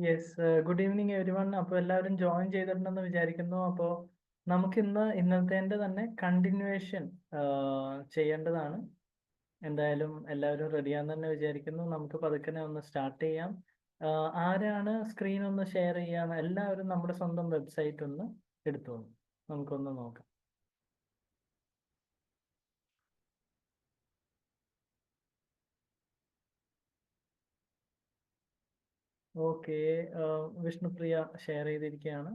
Yes, good evening every one. അപ്പോൾ എല്ലാവരും join ചെയ്തിട്ടുണ്ടെന്ന് വിചാരിക്കുന്നു. അപ്പോൾ നമുക്കിന്ന് ഇന്നത്തേൻ്റെ തന്നെ കണ്ടിന്യൂവേഷൻ ചെയ്യേണ്ടതാണ്. എന്തായാലും എല്ലാവരും റെഡിയാന്ന് തന്നെ വിചാരിക്കുന്നു. നമുക്ക് പതുക്കനെ ഒന്ന് സ്റ്റാർട്ട് ചെയ്യാം. ആരാണ് സ്ക്രീൻ ഒന്ന് ഷെയർ ചെയ്യാൻ? എല്ലാവരും നമ്മുടെ സ്വന്തം വെബ്സൈറ്റ് ഒന്ന് എടുത്തോളൂ. നമുക്കൊന്ന് നോക്കാം. ഓക്കെ, വിഷ്ണുപ്രിയ ഷെയർ ചെയ്തിരിക്കുകയാണ്.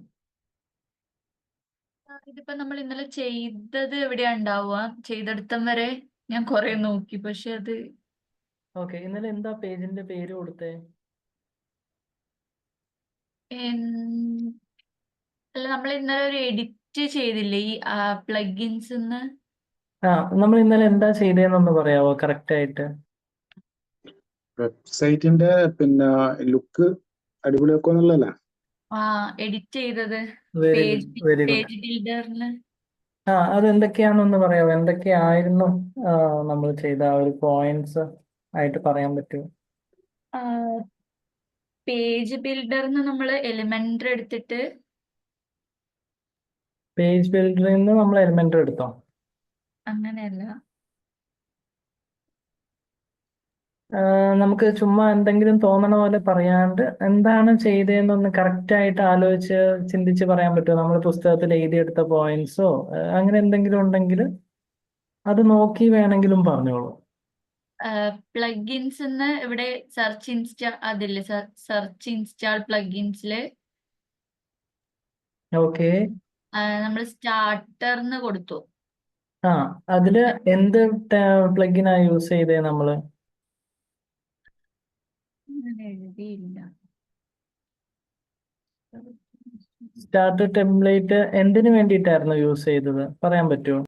ഇതിപ്പോ നമ്മൾ ഇന്നലെ ചെയ്തത് എവിടെയാ ഉണ്ടാവുക? ചെയ്തെടുത്തം വരെ ഞാൻ കുറെ നോക്കി, പക്ഷെ അത് ഓക്കെ, ഇന്നലെ എന്താ പേജിന്റെ പേര് കൊടുത്തേ? അല്ല, നമ്മൾ ഇന്നലെ ഒരു എഡിറ്റ് ചെയ്തില്ലേ ഈ പ്ലഗിൻസ്? നമ്മൾ ഇന്നലെ എന്താ ചെയ്തതെന്നൊന്ന് പറയാവോ കറക്റ്റ് ആയിട്ട്? വെബ്സൈറ്റിന്റെ പിന്നെ ലുക്ക് അടിപൊളിയാക്കുന്നുള്ളല്ലേ? എഡിറ്റ് ചെയ്തത് very good, very good. Page ബിൽഡറിന്. അതെന്തൊക്കെയാണെന്നൊന്ന് പറയാമോ? എന്തൊക്കെയായിരുന്നു നമ്മൾ ചെയ്ത ആ ഒരു പോയിന്റ്സ് ആയിട്ട് പറയാൻ പറ്റുമോ? പേജ് ബിൽഡറിന് നമ്മൾ എലിമെന്ററി എടുത്തിട്ട് പേജ് ബിൽഡറിൽ നിന്ന് നമ്മൾ എലിമെന്ററി എടുത്തോ? അങ്ങനെയല്ല, നമുക്ക് ചുമ്മാ എന്തെങ്കിലും തോന്നണ പോലെ പറയാണ്ട് എന്താണ് ചെയ്തതെന്നൊന്ന് കറക്റ്റ് ആയിട്ട് ആലോചിച്ച് ചിന്തിച്ച് പറയാൻ പറ്റുമോ? നമ്മൾ പുസ്തകത്തിൽ എഴുതിയെടുത്ത പോയിന്റ്സോ അങ്ങനെ എന്തെങ്കിലും ഉണ്ടെങ്കിൽ അത് നോക്കി വേണമെങ്കിലും പറഞ്ഞോളൂ. പ്ലഗിൻസ് ഇവിടെ സെർച്ച് ഇൻസ്റ്റാൾ അതില്ലേ, സെർച്ച് ഇൻസ്റ്റാൾ പ്ലഗിൻസില് ഓക്കെ, നമ്മൾ സ്റ്റാർട്ടറിന് കൊടുത്തു. അതില് എന്ത് പ്ലഗിനാ യൂസ് ചെയ്തേ നമ്മള്? എഴുതിയില്ല. സ്റ്റാർട്ടർ ടെംപ്ലേറ്റ് എന്തിനു വേണ്ടിയിട്ടായിരുന്നു യൂസ് ചെയ്തത് പറയാൻ പറ്റുമോ?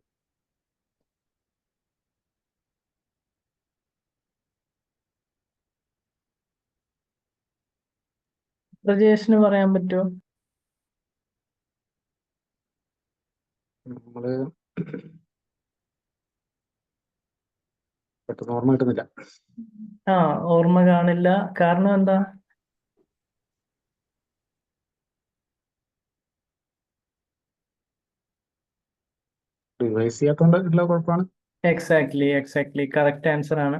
പ്രജേഷിന് പറയാൻ പറ്റുമോ? നമ്മള് പെട്ടെന്ന് ഓർമ്മ കിട്ടുന്നില്ല. ഓർമ്മ കാണില്ല. കാരണം എന്താ? റിവൈസ് ചെയ്യാത്തോണ്ടുള്ള കുഴപ്പമാണ്. എക്സാക്ട്ലി കറക്റ്റ് ആൻസർ ആണ്.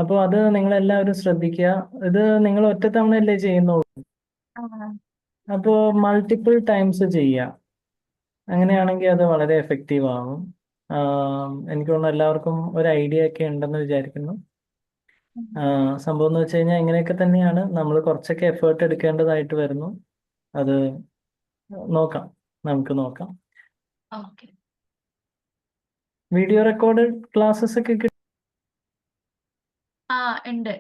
അപ്പോൾ അത് നിങ്ങൾ എല്ലാവരും ശ്രദ്ധിക്കുക. ഇത് നിങ്ങൾ ഒറ്റത്തവണയല്ലേ ചെയ്യുന്നുള്ളൂ. അപ്പോൾ മൾട്ടിപ്പിൾ ടൈംസ് ചെയ്യുക. അങ്ങനെയാണെങ്കിൽ അത് വളരെ എഫക്റ്റീവ് ആവും. എനിക്ക് തോന്നുന്നു എല്ലാവർക്കും ഒരു ഐഡിയ ഒക്കെ ഉണ്ടെന്ന് വിചാരിക്കുന്നു. സംഭവം എന്ന് വെച്ച് കഴിഞ്ഞാൽ ഇങ്ങനെയൊക്കെ തന്നെയാണ്. നമ്മൾ കുറച്ചൊക്കെ എഫേർട്ട് എടുക്കേണ്ടതായിട്ട് വരുന്നു. അത് നമുക്ക് നോക്കാം. വീഡിയോ റെക്കോർഡ് ക്ലാസ്സസ് ഒക്കെ ഉണ്ട്.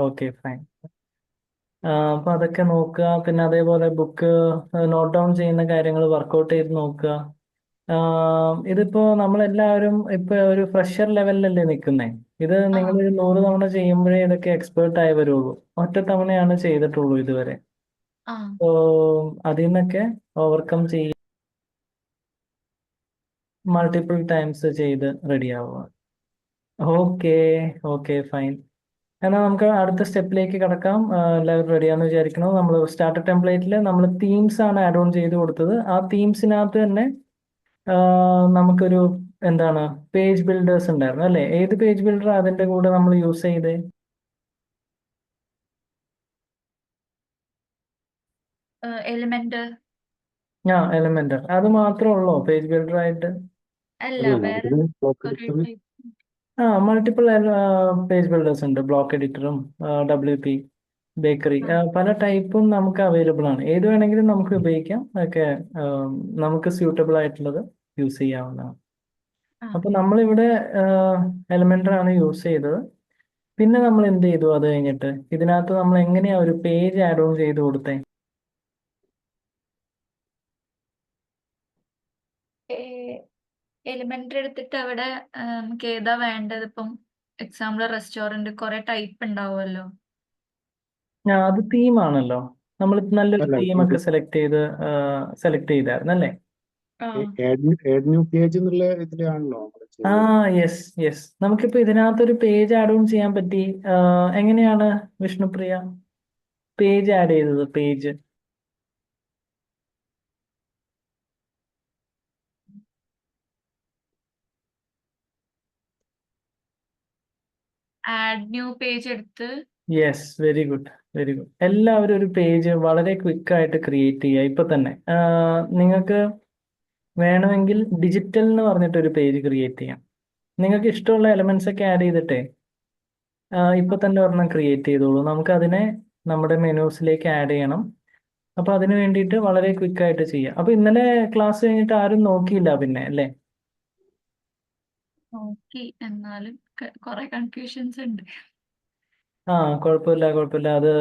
Okay fine. അപ്പൊ അതൊക്കെ നോക്കുക. പിന്നെ അതേപോലെ ബുക്ക് നോട്ട് ഡൗൺ ചെയ്യുന്ന കാര്യങ്ങൾ വർക്കൗട്ട് ചെയ്ത് നോക്കുക. ഇതിപ്പോ നമ്മളെല്ലാവരും ഇപ്പൊ ഒരു ഫ്രഷർ ലെവലിലല്ലേ നിൽക്കുന്നേ. ഇത് നിങ്ങൾ 100 തവണ ചെയ്യുമ്പോഴേ ഇതൊക്കെ എക്സ്പേർട്ട് ആയി വരുള്ളൂ. ഒറ്റ തവണയാണ് ചെയ്തിട്ടുള്ളൂ ഇതുവരെ. സോ അതിൽ നിന്നൊക്കെ ഓവർകം ചെയ്യുക, മൾട്ടിപ്പിൾ ടൈംസ് ചെയ്ത് റെഡി ആവുക. Okay fine. എന്നാൽ നമുക്ക് അടുത്ത സ്റ്റെപ്പിലേക്ക് കടക്കാം. എല്ലാവരും റെഡിയാന്ന് വിചാരിക്കുന്നു. നമ്മൾ സ്റ്റാർട്ടർ ടെംപ്ലേറ്റിൽ നമ്മൾ തീംസ് ആണ് ആഡ് ഓൺ ചെയ്ത് കൊടുത്തത്. ആ തീംസിനകത്ത് തന്നെ നമുക്കൊരു എന്താണ് പേജ് ബിൽഡേഴ്സ് ഉണ്ടായിരുന്നു അല്ലേ? ഏത് പേജ് ബിൽഡർ അതിന്റെ കൂടെ നമ്മൾ യൂസ് ചെയ്തേ? എലിമെന്റ്. എലിമെന്റർ. അത് മാത്രമേ ഉള്ളൂ പേജ് ബിൽഡർ ആയിട്ട്? അല്ല, വേറെ മൾട്ടിപ്പിൾ പേജ് ബിൽഡേഴ്സ് ഉണ്ട്. ബ്ലോക്ക് എഡിറ്ററും WP ബേക്കറി പല ടൈപ്പും നമുക്ക് അവൈലബിൾ ആണ്. ഏത് വേണമെങ്കിലും നമുക്ക് ഉപയോഗിക്കാം. ഒക്കെ നമുക്ക് സ്യൂട്ടബിൾ ആയിട്ടുള്ളത് യൂസ് ചെയ്യാവുന്നതാണ്. അപ്പൊ നമ്മളിവിടെ എലിമെന്റർ ആണ് യൂസ് ചെയ്തത്. പിന്നെ നമ്മൾ എന്ത് ചെയ്തു? അത് കഴിഞ്ഞിട്ട് ഇതിനകത്ത് നമ്മൾ എങ്ങനെയാ ഒരു പേജ് ആഡ് ഓൺ ചെയ്ത് കൊടുത്തേ? എലിമെന്ററി എടുത്തിട്ട് അവിടെ നമുക്ക് ഏതാ വേണ്ടത്? ഇപ്പം എക്സാമ്പിൾ റെസ്റ്റോറന്റ് കുറെ ടൈപ്പ് ഉണ്ടാവുമല്ലോ. അത് തീമാണല്ലോ. നമ്മൾ നല്ലൊരു തീമൊക്കെ സെലക്ട് ചെയ്തായിരുന്നു അല്ലേ? ആഡ് ന്യൂ പേജ് എന്നുള്ള ഇതിലാണല്ലോ. യെസ്. നമുക്കിപ്പോ ഇതിനകത്തൊരു പേജ് ആഡ് ഓൺ ചെയ്യാൻ പറ്റി. എങ്ങനെയാണ് വിഷ്ണുപ്രിയ? പേജ് ആഡ് ചെയ്തത്, പേജ്. ആഡ് ന്യൂ പേജ് എടുത്ത് yes, very good, very good. എല്ലാവരും ഒരു പേജ് വളരെ ക്വിക്ക് ആയിട്ട് ക്രിയേറ്റ് ചെയ്യുക ഇപ്പൊ തന്നെ. നിങ്ങൾക്ക് വേണമെങ്കിൽ ഡിജിറ്റൽ എന്ന് പറഞ്ഞിട്ട് ഒരു പേജ് ക്രിയേറ്റ് ചെയ്യാം. നിങ്ങൾക്ക് ഇഷ്ടമുള്ള എലമെന്റ്സ് ഒക്കെ ആഡ് ചെയ്തിട്ടേ ഇപ്പൊ തന്നെ ഒരെണ്ണം ക്രിയേറ്റ് ചെയ്തോളൂ. നമുക്ക് അതിനെ നമ്മുടെ മെനൂസിലേക്ക് ആഡ് ചെയ്യണം. അപ്പൊ അതിന് വേണ്ടിയിട്ട് വളരെ ക്വിക്ക് ആയിട്ട് ചെയ്യാം. അപ്പൊ ഇന്നലെ ക്ലാസ് കഴിഞ്ഞിട്ട് ആരും നോക്കിയില്ല പിന്നെ, അല്ലേ? നോക്കി, എന്നാലും കുറെ കൺഫ്യൂഷൻസ് ഉണ്ട്. ആ, കുഴപ്പമില്ല, കുഴപ്പമില്ല. അത്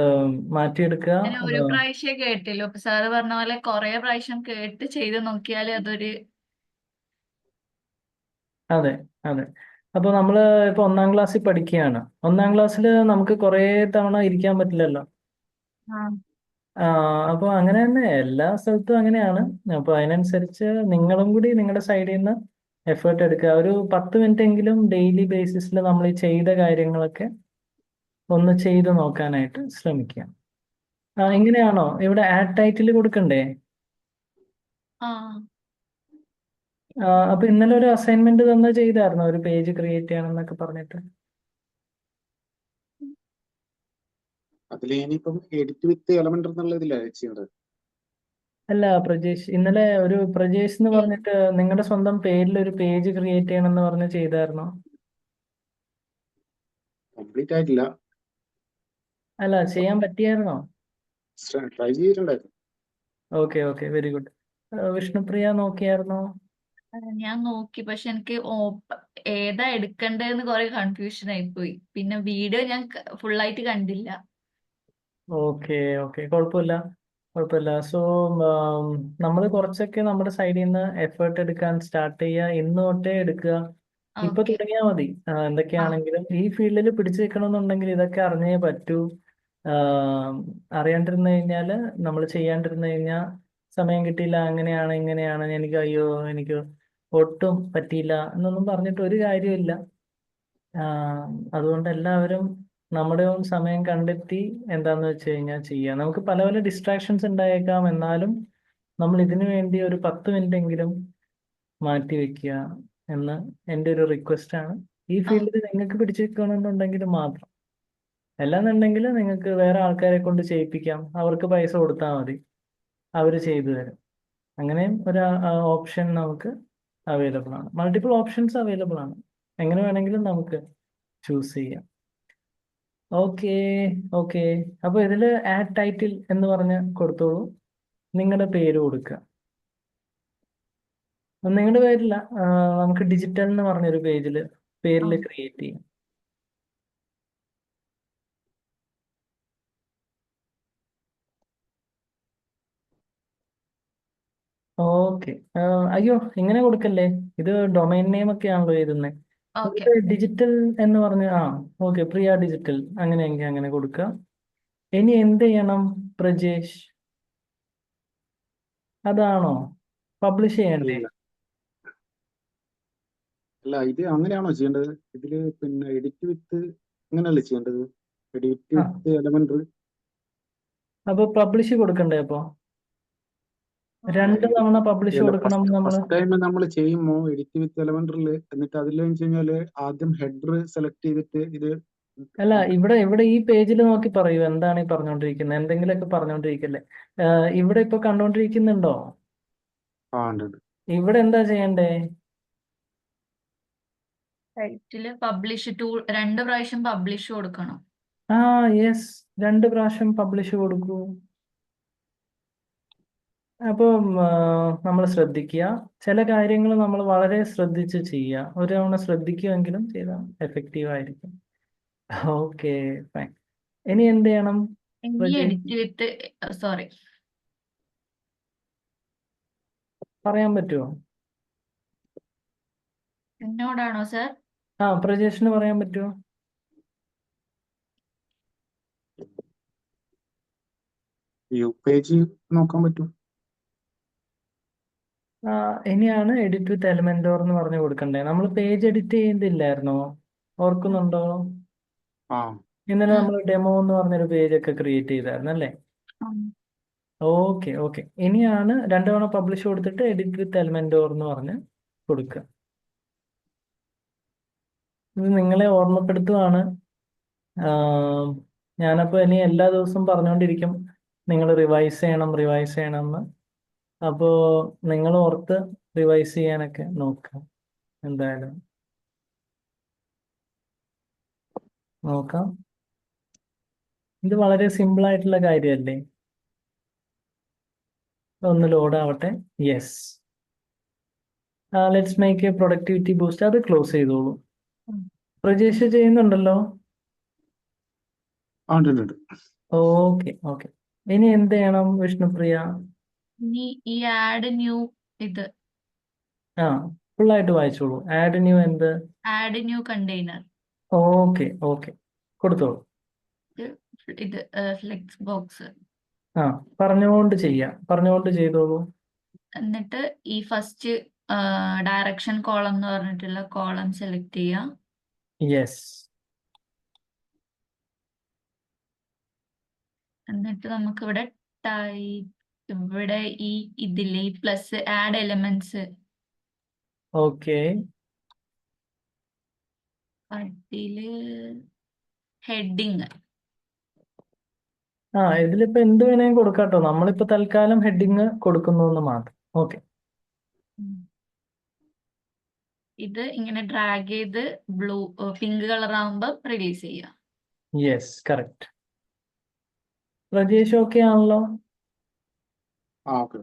മാറ്റിയെടുക്കുക. ഞാൻ ഒരു പ്രാവശ്യം കേട്ടില്ല. ഇപ്പൊ സാറ് പറഞ്ഞ പോലെ കുറെ പ്രാവശ്യം കേട്ട് ചെയ്ത് നോക്കിയാലേ അതൊരു അതെ, അതെ. അപ്പൊ നമ്മള് ഇപ്പൊ 1-ാം ക്ലാസ്സിൽ പഠിക്കുകയാണ്. 1-ാം ക്ലാസ്സിൽ നമുക്ക് കുറേ തവണ ഇരിക്കാൻ പറ്റില്ലല്ലോ. അപ്പൊ അങ്ങനെ തന്നെ എല്ലാ സ്ഥലത്തും അങ്ങനെയാണ്. അപ്പൊ അതിനനുസരിച്ച് നിങ്ങളും കൂടി നിങ്ങളുടെ സൈഡിൽ നിന്ന് എഫേർട്ട് എടുക്കുക. ഒരു 10 മിനിറ്റ് എങ്കിലും ഡെയിലി ബേസിസിൽ നമ്മൾ ഈ ചെയ്ത കാര്യങ്ങളൊക്കെ ഒന്ന് ചെയ്ത് നോക്കാനായിട്ട് ശ്രമിക്കുക. ഇങ്ങനെയാണോ? ഇവിടെ ആഡ് ടൈറ്റിൽ കൊടുക്കണ്ടേ? ആ അപ്പൊ ഇന്നലെ ഒരു അസൈൻമെന്റ് തന്ന് ചെയ്തായിരുന്നോ, ഒരു പേജ് ക്രിയേറ്റ് ചെയ്യണമെന്നൊക്കെ പറഞ്ഞിട്ട്? അതിൽ ഇനിയിപ്പം എഡിറ്റ് വിത്ത് എലമെന്റ് എന്നുള്ള ഇതിലാണ് ചെയ്യേണ്ടത്. അല്ല പ്രജേഷ്, ഇന്നലെ ഒരു പ്രജേഷ് എന്ന് പറഞ്ഞിട്ട് നിങ്ങളുടെ സ്വന്തം പേരിൽ ഒരു പേജ് ക്രിയേറ്റ് ചെയ്യണമെന്ന് പറഞ്ഞ് ചെയ്തായിരുന്നോ? കംപ്ലീറ്റ് ആയിട്ടില്ല, അല്ല, ചെയ്യാൻ പറ്റിയായിരുന്നോ? ട്രൈ ചെയ്തിട്ടുണ്ടായിരുന്നു. Okay, okay, very good. Vishnupriya നോക്കിയായിരുന്നോ? ഞാൻ നോക്കി, പക്ഷെ എനിക്ക് ഏതാ എടുക്കണ്ടേന്ന് കുറെ കൺഫ്യൂഷൻ ആയിപ്പോയി. പിന്നെ വീഡിയോ ഞാൻ ഫുള്ളായിട്ട് കണ്ടില്ല. ഓക്കെ, ഓക്കെ, കുഴപ്പമില്ല, കുഴപ്പമില്ല. സോ നമ്മൾ കുറച്ചൊക്കെ നമ്മുടെ സൈഡിൽ നിന്ന് എഫേർട്ട് എടുക്കാൻ സ്റ്റാർട്ട് ചെയ്യുക. ഇന്ന് തൊട്ടേ എടുക്കുക. ഇപ്പൊ ഓക്കെ. തുടങ്ങിയാൽ മതി. എന്തൊക്കെയാണെങ്കിലും ഈ ഫീൽഡിൽ പിടിച്ചു നിൽക്കണമെന്നുണ്ടെങ്കിൽ ഇതൊക്കെ അറിഞ്ഞേ പറ്റൂ. അറിയാണ്ടിരുന്നു കഴിഞ്ഞാൽ, നമ്മൾ ചെയ്യാണ്ടിരുന്നു കഴിഞ്ഞാൽ സമയം കിട്ടിയില്ല, അങ്ങനെയാണ് ഇങ്ങനെയാണ്, എനിക്ക് അയ്യോ എനിക്ക് ഒട്ടും പറ്റിയില്ല എന്നൊന്നും പറഞ്ഞിട്ട് ഒരു കാര്യമില്ല. അതുകൊണ്ട് എല്ലാവരും നമ്മുടെ ഓൺ സമയം കണ്ടെത്തി എന്താന്ന് വെച്ച് കഴിഞ്ഞാൽ ചെയ്യുക. നമുക്ക് പല പല ഡിസ്ട്രാക്ഷൻസ് ഉണ്ടായേക്കാം, എന്നാലും നമ്മൾ ഇതിനു വേണ്ടി ഒരു 10 മിനിറ്റ് എങ്കിലും മാറ്റി വെക്കുക എന്ന് എൻ്റെ ഒരു റിക്വസ്റ്റ് ആണ്. ഈ ഫീൽഡിൽ നിങ്ങൾക്ക് പിടിച്ചു നിൽക്കണമെന്നുണ്ടെങ്കിൽ മാത്രം. അല്ലാന്നുണ്ടെങ്കിൽ നിങ്ങൾക്ക് വേറെ ആൾക്കാരെ കൊണ്ട് ചെയ്യിപ്പിക്കാം, അവർക്ക് പൈസ കൊടുത്താൽ മതി, അവർ ചെയ്തു തരും. അങ്ങനെയും ഒരു ഓപ്ഷൻ നമുക്ക് അവൈലബിൾ ആണ്. മൾട്ടിപ്പിൾ ഓപ്ഷൻസ് അവൈലബിൾ ആണ്. എങ്ങനെ വേണമെങ്കിലും നമുക്ക് ചൂസ് ചെയ്യാം. Okay, okay. അപ്പൊ ഇതിൽ ആഡ് ടൈറ്റിൽ എന്ന് പറഞ്ഞ് കൊടുത്തോളൂ. നിങ്ങളുടെ പേര് കൊടുക്കുക. നിങ്ങളുടെ പേരില്ല, നമുക്ക് ഡിജിറ്റൽ എന്ന് പറഞ്ഞൊരു പേരിൽ ക്രിയേറ്റ് ചെയ്യാം. ഓക്കെ. അയ്യോ, ഇങ്ങനെ കൊടുക്കല്ലേ, ഇത് ഡൊമൈൻ നെയിം ഒക്കെ ആണല്ലോ എഴുതുന്നത്. ഓക്കെ. ഡിജിറ്റൽ എന്ന് പറഞ്ഞ് ഓക്കെ, പ്രിയ ഡിജിറ്റൽ, അങ്ങനെയെങ്കിൽ അങ്ങനെ കൊടുക്കുക. ഇനി എന്ത് ചെയ്യണം പ്രജേഷ്? അതാണോ പബ്ലിഷ് ചെയ്യണ്ടേ? അല്ല, അല്ല, ഇത് അങ്ങനെയാണോ ചെയ്യേണ്ടത്? ഇതില് പിന്നെ എഡിറ്റ് വിത്ത് അങ്ങനെയല്ലേ ചെയ്യേണ്ടത്? എഡിറ്റ് ആ, വിത്ത് എലമെന്റ്. അപ്പൊ പബ്ലിഷ് കൊടുക്കണ്ടേ? അപ്പൊ 2 തവണ പബ്ലിഷ് കൊടുക്കണം നമ്മള്. ഫസ്റ്റ് ടൈം നമ്മൾ ചെയ്യുമ്പോൾ എഡിറ്റ് വിത്ത് എലമെന്റിൽ എന്നിട്ട് അതിൽ വെച്ച് കഴിഞ്ഞാല് ആദ്യം ഹെഡർ സെലക്ട് ചെയ്തിട്ട് ഇത് അല്ല, ഇവിടെ ഈ പേജിൽ നോക്കി പറയൂ, എന്താണ് ഈ പറഞ്ഞുകൊണ്ടിരിക്കുന്നത്? എന്തെങ്കിലുമൊക്കെ പറഞ്ഞുകൊണ്ടിരിക്കല്ലേ. ഇവിടെ ഇപ്പൊ കണ്ടുകൊണ്ടിരിക്കുന്നുണ്ടോ? ഉണ്ട്. ഇവിടെ എന്താ ചെയ്യണ്ടേ? ടൈറ്റില് പബ്ലിഷ് 2 പ്രാവശ്യം പബ്ലിഷ് കൊടുക്കണം. യെസ്, 2 പ്രാവശ്യം പബ്ലിഷ് കൊടുക്കൂ. അപ്പം നമ്മൾ ശ്രദ്ധിക്കുക, ചില കാര്യങ്ങൾ നമ്മൾ വളരെ ശ്രദ്ധിച്ച് ചെയ്യുക. ഒരു തവണ ശ്രദ്ധിക്കുമെങ്കിലും ചെയ്താൽ എഫക്റ്റീവ് ആയിരിക്കും. Okay, fine. ഇനി എന്ത് ചെയ്യണം ഇനി എഡിറ്റ് വിത്ത് സോറി പറയാൻ പറ്റുമോ? എന്നോടാണോ സർ? പ്രജേഷിന് പറയാൻ പറ്റുമോ? വ്യൂ പേജ് നോക്കാൻ പറ്റും. ഇനിയാണ് എഡിറ്റ് വിത്ത് എലമെന്റോർ എന്ന് പറഞ്ഞു കൊടുക്കണ്ടേ. നമ്മൾ പേജ് എഡിറ്റ് ചെയ്യുന്നില്ലായിരുന്നോ? ഓർക്കുന്നുണ്ടോ? ഇന്നലെ ഉം, നമ്മൾ ഡെമോ എന്ന് പറഞ്ഞൊരു പേജ് ഒക്കെ ക്രിയേറ്റ് ചെയ്തായിരുന്നു അല്ലേ? ഉം. Okay okay. ഇനിയാണ് 2 തവണ പബ്ലിഷ് കൊടുത്തിട്ട് എഡിറ്റ് വിത്ത് എലമെന്റോർ എന്ന് പറഞ്ഞ് കൊടുക്കുക. ഇത് നിങ്ങളെ ഓർമ്മപ്പെടുത്തുവാണ്. ഞാനപ്പോൾ ഇനി എല്ലാ ദിവസവും പറഞ്ഞുകൊണ്ടിരിക്കും നിങ്ങൾ റിവൈസ് ചെയ്യണം എന്ന്. അപ്പോൾ നിങ്ങൾ ഓർത്ത് റിവൈസ് ചെയ്യാനൊക്കെ നോക്കുക. എന്തായാലും നോക്കാം. ഇത് വളരെ സിമ്പിൾ ആയിട്ടുള്ള കാര്യമല്ലേ? ഒന്ന് ലോഡ് ആവട്ടെ. Yes. Let's make A productivity boost. അത് ക്ലോസ് ചെയ്തോളൂ. ഉം. പ്രജേഷ് ചെയ്യുന്നുണ്ടല്ലോ. ഉണ്ട് ഉണ്ട് ഉണ്ട്. Okay okay. ഇനി എന്ത് ചെയ്യണം വിഷ്ണുപ്രിയ? ഇനി ഈ ആഡ് ന്യൂ ഇത് ആ ഫുള്ളായിട്ട് വായിച്ചോളൂ. ആഡ് ന്യൂ എന്ത്? Add new container okay okay കൊടുത്തോളൂ. ഇത് ഫ്ലെക്സ് ബോക്സ്. ആ പറഞ്ഞുകൊണ്ട് ചെയ്തോളൂ. എന്നിട്ട് ഈ ഫസ്റ്റ് ഡയറക്ഷൻ കോളം എന്ന് പറഞ്ഞിട്ടുള്ള കോളം സെലക്ട് ചെയ്യുക. യെസ്. എന്നിട്ട് നമുക്ക് ഇവിടെ ഇവിടെ ഈ ഇതില്ലേ ഈ പ്ലസ് ആഡ് എലമെന്റ്സ് ഓക്കെ. അതില് ഹെഡിങ് ഇതിലിപ്പോ എന്ത് വേണേലും കൊടുക്കാട്ടോ. നമ്മളിപ്പോ തൽക്കാലം ഹെഡിങ് കൊടുക്കുന്നു എന്ന് മാത്രം. ഓക്കെ. ഇത് ഇങ്ങനെ ഡ്രാഗ് ചെയ്ത് പിങ്ക് കളർ ആവുമ്പോൾ റിലീസ് ചെയ്യാം. Yes correct. പ്രജേഷ് ഓക്കെ ആണല്ലോ? ഓക്കെ.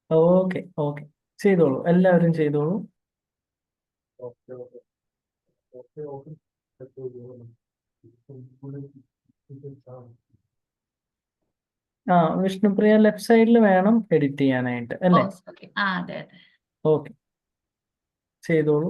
Okay okay. ചെയ്തോളൂ, എല്ലാവരും ചെയ്തോളൂ. വിഷ്ണുപ്രിയ ലെഫ്റ്റ് സൈഡിൽ വേണം എഡിറ്റ് ചെയ്യാനായിട്ട് അല്ലേ? ഓക്കെ. അതെ അതെ. ഓക്കെ ചെയ്തോളൂ.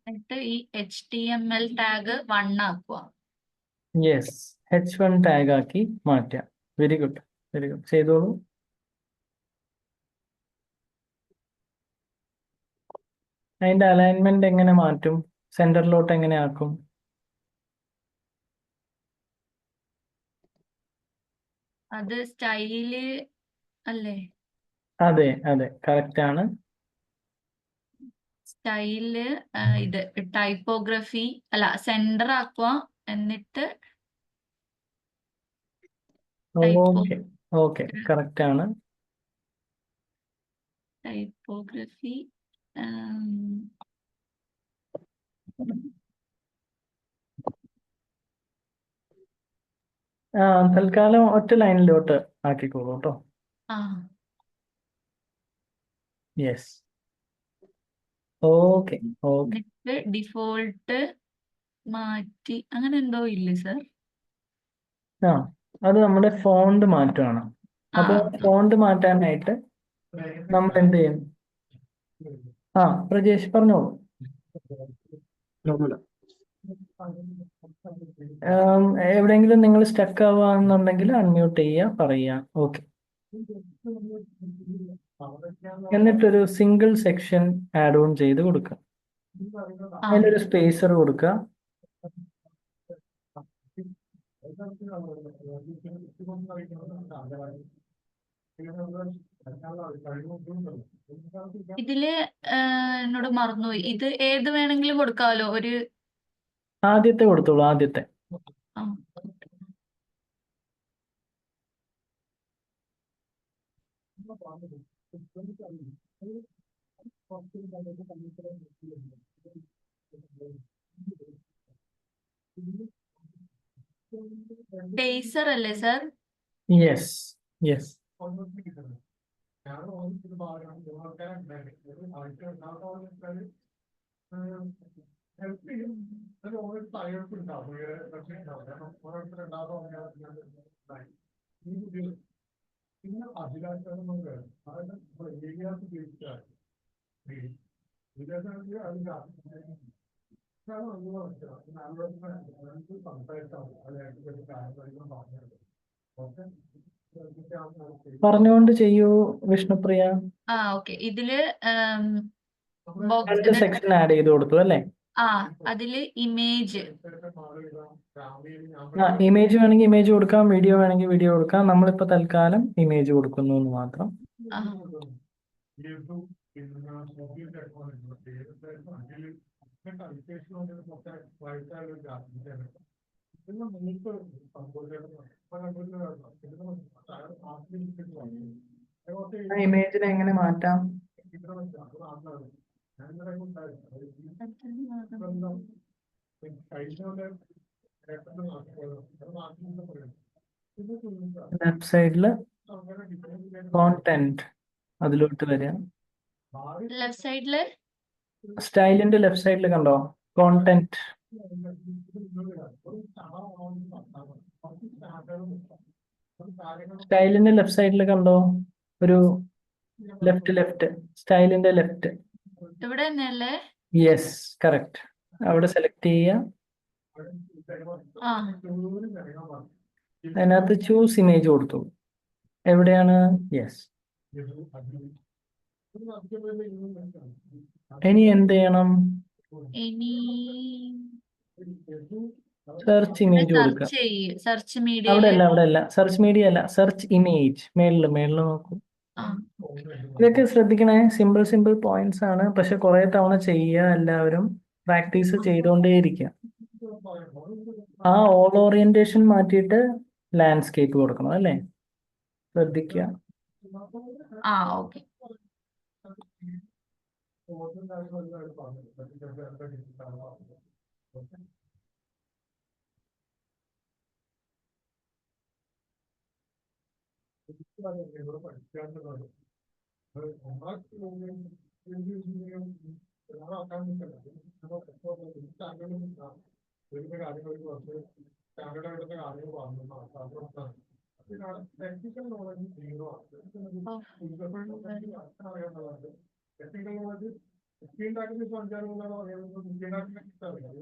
എന്നിട്ട് ഈ HTML ടാഗ് 1 ആക്കുക. യെസ്. H1 ടാഗ് ആക്കി മാറ്റാം. Very good very good. ചെയ്തോളൂ. അതിന്റെ അലൈൻമെന്റ് എങ്ങനെ മാറ്റും? സെന്ററിലോട്ട് എങ്ങനെ ആക്കും? അത് സ്റ്റൈല് അല്ലേ? അതെ അതെ കറക്റ്റ് ആണ്. സ്റ്റൈല് ഇത് ടൈപ്പോഗ്രഫി അല്ല സെന്റർ ആക്കുക. എന്നിട്ട് ഓക്കെ ഓക്കെ കറക്റ്റ് ആണ്. ടൈപ്പോഗ്രഫി തൽക്കാലം ഒറ്റ ലൈനിലോട്ട് ആക്കിക്കോളൂ കേട്ടോ. ആ യെസ്. Okay okay. എന്നിട്ട് ഡിഫോൾട്ട് മാറ്റി അങ്ങനെ എന്തോ ഇല്ലേ സർ? അത് നമ്മുടെ ഫോണ്ട് മാറ്റമാണ്. അപ്പോൾ ഫോണ്ട് മാറ്റാനായിട്ട് നമ്മൾ എന്ത് ചെയ്യും? പ്രജേഷ് പറഞ്ഞോളൂ. ഒന്നുമില്ല. എവിടെയെങ്കിലും നിങ്ങൾ സ്റ്റക്ക് ആവുകയാണെന്നുണ്ടെങ്കിൽ അൺമ്യൂട്ട് ചെയ്യുക, പറയുക. ഓക്കെ. എന്നിട്ടൊരു സിംഗിൾ സെക്ഷൻ ആഡ് ഓൺ ചെയ്ത് കൊടുക്കുക. അതിലൊരു സ്പേസർ കൊടുക്കുക. ഇതില് എന്നോട് മറന്നുപോയി. ഇത് ഏത് വേണമെങ്കിലും കൊടുക്കാമല്ലോ. ആദ്യത്തെ കൊടുത്തോളൂ, ആദ്യത്തെ. ആ. ടേസർ അല്ലേ സർ? Yes yes. പറഞ്ഞുകൊണ്ട് ചെയ്യൂ വിഷ്ണുപ്രിയ. ഓക്കെ. ഇതില് ബോക്സ് രണ്ട് സെക്ഷൻ ആഡ് ചെയ്ത് കൊടുത്തു അല്ലേ? അതില് ഇമേജ് ഇമേജ് വേണമെങ്കിൽ ഇമേജ് കൊടുക്കാം, വീഡിയോ വേണമെങ്കിൽ വീഡിയോ കൊടുക്കാം. നമ്മളിപ്പോ തൽക്കാലം ഇമേജ് കൊടുക്കുന്നു എന്ന് മാത്രം. ഇമേജിനെ എങ്ങനെ മാറ്റാം? ലെഫ്റ്റ് സൈഡില് കോണ്ടന്റ് അതിലോട്ട് വരിക. ലെഫ്റ്റ് സൈഡില് സ്റ്റൈലിന്റെ ലെഫ്റ്റ് സൈഡിൽ കണ്ടോ കോണ്ടന്റ്? സ്റ്റൈലിന്റെ ലെഫ്റ്റ് സൈഡിൽ കണ്ടോ ഒരു ലെഫ്റ്റ് സ്റ്റൈലിന്റെ ലെഫ്റ്റ്? ഇവിടെ തന്നെയല്ലേ? Yes, correct. അവിടെ സെലക്ട് ചെയ്യുക. അതിനകത്ത് ചൂസ് ഇമേജ് കൊടുത്തു. എവിടെയാണ്? യെസ്. ഇനി എന്ത് ചെയ്യണം? ഇനി സെർച്ച് ഇമേജ് കൊടുക്കുക. സെർച്ച് അവിടെ മീഡിയ അല്ല സെർച്ച് മീഡിയ അല്ല, സെർച്ച് ഇമേജ്. മേളില് നോക്കൂ. ഇതൊക്കെ ശ്രദ്ധിക്കണേ. സിമ്പിൾ പോയിന്റ്സ് ആണ്, പക്ഷെ കുറെ തവണ ചെയ്യുക. എല്ലാവരും പ്രാക്ടീസ് ചെയ്തുകൊണ്ടേയിരിക്കുക. ഓൾ ഓറിയന്റേഷൻ മാറ്റിയിട്ട് ലാൻഡ്സ്കേപ്പ് കൊടുക്കണം അല്ലേ? ശ്രദ്ധിക്കുക. ഓക്കെ.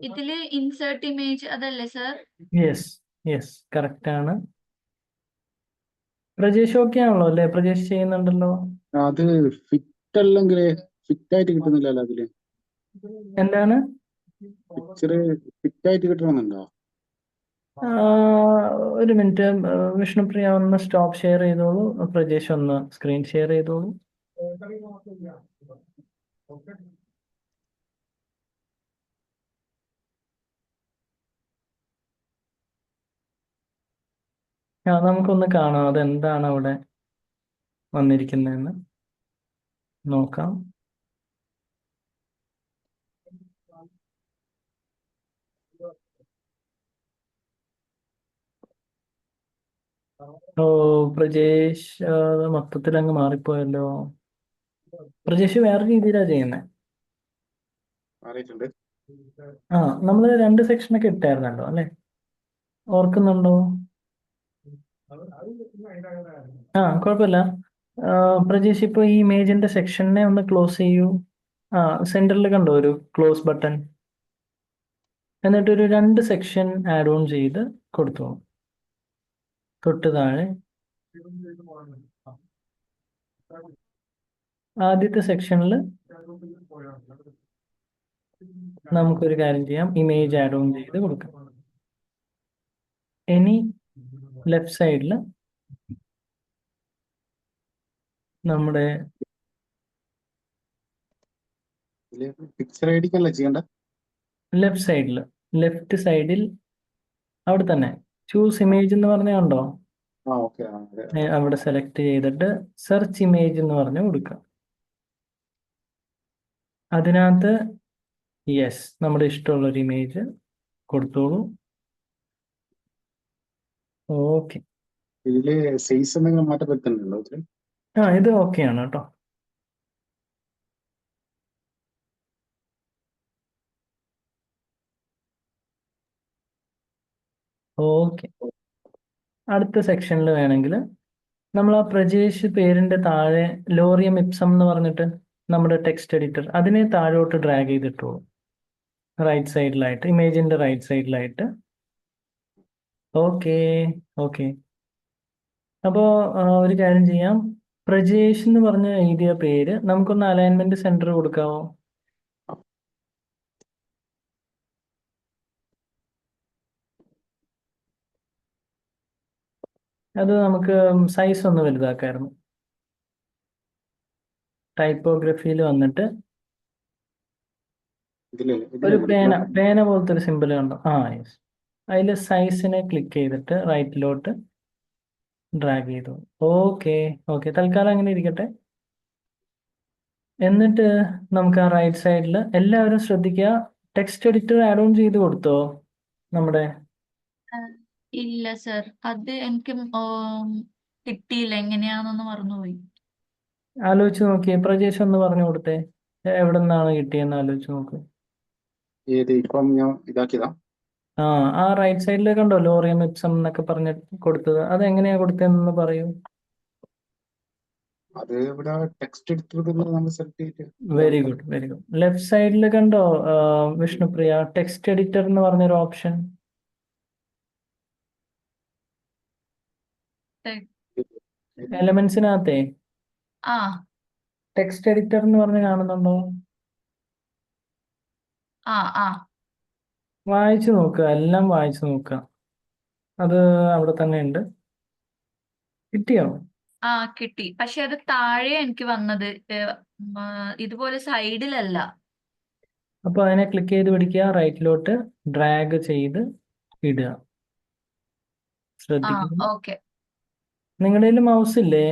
ഇതില് ഇൻസേർട്ട് ഇമേജ് അതല്ലേ സർ? യെസ് കറക്റ്റ് ആണ്. പ്രജേഷ് ഓക്കെ ആണല്ലോ അല്ലേ? പ്രജേഷ് ചെയ്യുന്നുണ്ടല്ലോ. അത് ഫിറ്റ് അല്ലെങ്കിൽ ഫിറ്റ് ആയിട്ട് കിട്ടുന്നില്ലല്ലോ അതില്. എന്താണ്? പിക്ചർ ഫിറ്റ് ആയിട്ട് കിട്ടണമെന്നുണ്ടോ? ഒരു മിനിറ്റ്, വിഷ്ണുപ്രിയ ഒന്ന് സ്റ്റോപ്പ് ഷെയർ ചെയ്തോളൂ. പ്രജേഷ് ഒന്ന് സ്ക്രീൻ ഷെയർ ചെയ്തോളൂ. നമുക്കൊന്ന് കാണാം അതെന്താണ് അവിടെ വന്നിരിക്കുന്നതെന്ന് നോക്കാം. പ്രജേഷ് മൊത്തത്തിൽ അങ്ങ് മാറിപ്പോയല്ലോ. പ്രജേഷ് വേറെ രീതിയിലാണ് ചെയ്യുന്നത്. നമ്മൾ 2 സെക്ഷനൊക്കെ ഇട്ടായിരുന്നല്ലോ അല്ലെ? ഓർക്കുന്നുണ്ടോ? കുഴപ്പമില്ല. പ്രജേഷ് ഇപ്പൊ ഈ ഇമേജിന്റെ സെക്ഷനെ ഒന്ന് ക്ലോസ് ചെയ്യൂ. സെന്ററിൽ കണ്ടോ ഒരു ക്ലോസ് ബട്ടൺ? എന്നിട്ട് ഒരു 2 സെക്ഷൻ ആഡ് ഓൺ ചെയ്ത് കൊടുത്തു. തൊട്ട് താഴെ ആദ്യത്തെ സെക്ഷനിൽ നമുക്കൊരു കാര്യം ചെയ്യാം, ഇമേജ് ആഡ് ഓൺ ചെയ്ത് കൊടുക്കാം. ഇനി ലെഫ്റ്റ് സൈഡിൽ നമ്മുടെ പിക്ചർ ഐഡിക്കല്ല ചെയ്യണ്ട. ലെഫ്റ്റ് സൈഡിൽ അവിടെ തന്നെ ചൂസ് ഇമേജ് എന്ന് പറഞ്ഞുണ്ടോ? അവിടെ സെലക്ട് ചെയ്തിട്ട് സെർച്ച് ഇമേജ് എന്ന് പറഞ്ഞു കൊടുക്കുക. അതിനകത്ത് യെസ് നമ്മുടെ ഇഷ്ടമുള്ളൊരു ഇമേജ് കൊടുത്തോളൂ. ഓക്കെ. ഇതില് സൈസ് എന്തെങ്കിലും മാറ്റം വരുത്തുന്നുണ്ടോ? ഇത് ഓക്കെയാണ് കേട്ടോ. ഓക്കെ. അടുത്ത സെക്ഷനിൽ വേണമെങ്കിൽ നമ്മൾ ആ പ്രജേഷ് പേരിന്റെ താഴെ ലോറിയം ഇപ്സം എന്ന് പറഞ്ഞിട്ട് നമ്മുടെ ടെക്സ്റ്റ് എഡിറ്റർ അതിനെ താഴോട്ട് ഡ്രാഗ് ചെയ്തിട്ടുള്ളൂ, റൈറ്റ് സൈഡിലായിട്ട്, ഇമേജിന്റെ റൈറ്റ് സൈഡിലായിട്ട്. Okay okay. അപ്പോൾ ഒരു കാര്യം ചെയ്യാം, പ്രജേഷ് എന്ന് പറഞ്ഞ എഴുതിയ പേര് നമുക്കൊന്ന് അലൈൻമെന്റ് സെന്റർ കൊടുക്കാവോ? അത് നമുക്ക് സൈസ് ഒന്ന് വലുതാക്കായിരുന്നു. ടൈപ്പോഗ്രഫിയിൽ വന്നിട്ട് ഒരു പേന പോലത്തെ ഒരു സിമ്പിൾ കണ്ടോ? യെസ്. അതിൽ സൈസിനെ ക്ലിക്ക് ചെയ്തിട്ട് റൈറ്റിലോട്ട് ഡ്രാഗ് ചെയ്തു. ഓക്കെ ഓക്കെ, തൽക്കാലം അങ്ങനെ ഇരിക്കട്ടെ. എന്നിട്ട് നമുക്ക് ആ റൈറ്റ് സൈഡിൽ എല്ലാവരും ശ്രദ്ധിക്കുക, ടെക്സ്റ്റ് എഡിറ്റർ ആഡ് ഓൺ ചെയ്ത് കൊടുത്തോ നമ്മുടെ? ഇല്ല സർ, അത് എനിക്ക് കിട്ടിയില്ല, എങ്ങനെയാണെന്ന് മറന്നുപോയി. ആലോചിച്ച് നോക്കിയേ, പ്രജേഷ് ഒന്ന് പറഞ്ഞു കൊടുത്തേ, എവിടെ നിന്നാണ് കിട്ടിയെന്ന് ആലോചിച്ച് നോക്ക്. ഇപ്പം ഞാൻ ഇതാക്കിയതാ. ആ റൈറ്റ് സൈഡിൽ കണ്ടോ ലോറിയം ഇപ്സം എന്നൊക്കെ പറഞ്ഞ് കൊടുത്തത്, അത് എങ്ങനെയാ കൊടുത്തതെന്ന് പറയൂ. അത് ഇവിടെ ടെക്സ്റ്റ് എഡിറ്റർ നമ്മൾ സെലക്ട് ചെയ്തിട്ട് very good very good. Left സൈഡിൽ കണ്ടോ വിഷ്ണുപ്രിയ, ടെക്സ്റ്റ് എഡിറ്റർ എന്ന് പറഞ്ഞൊരു ഓപ്ഷൻ എലമെന്റ്സിനകത്തെ ആ ടെക്സ്റ്റ് എഡിറ്റർ എന്ന് പറഞ്ഞ് കാണുന്നുണ്ടോ? ആ ആ വായിച്ചു നോക്കുക, എല്ലാം വായിച്ചു നോക്കുക, അത് അവിടെ തന്നെ ഉണ്ട്. കിട്ടിയോ? കിട്ടി, പക്ഷെ അത് താഴെ എനിക്ക് വന്നത്, ഇതുപോലെ സൈഡിലല്ല. അപ്പൊ അതിനെ ക്ലിക്ക് ചെയ്ത് പിടിക്കുക, റൈറ്റിലോട്ട് ഡ്രാഗ് ചെയ്ത് ഇടുക. ശ്രദ്ധിക്കുക, ഓക്കെ. നിങ്ങളുടെ കയ്യിൽ മൗസ് ഇല്ലേ?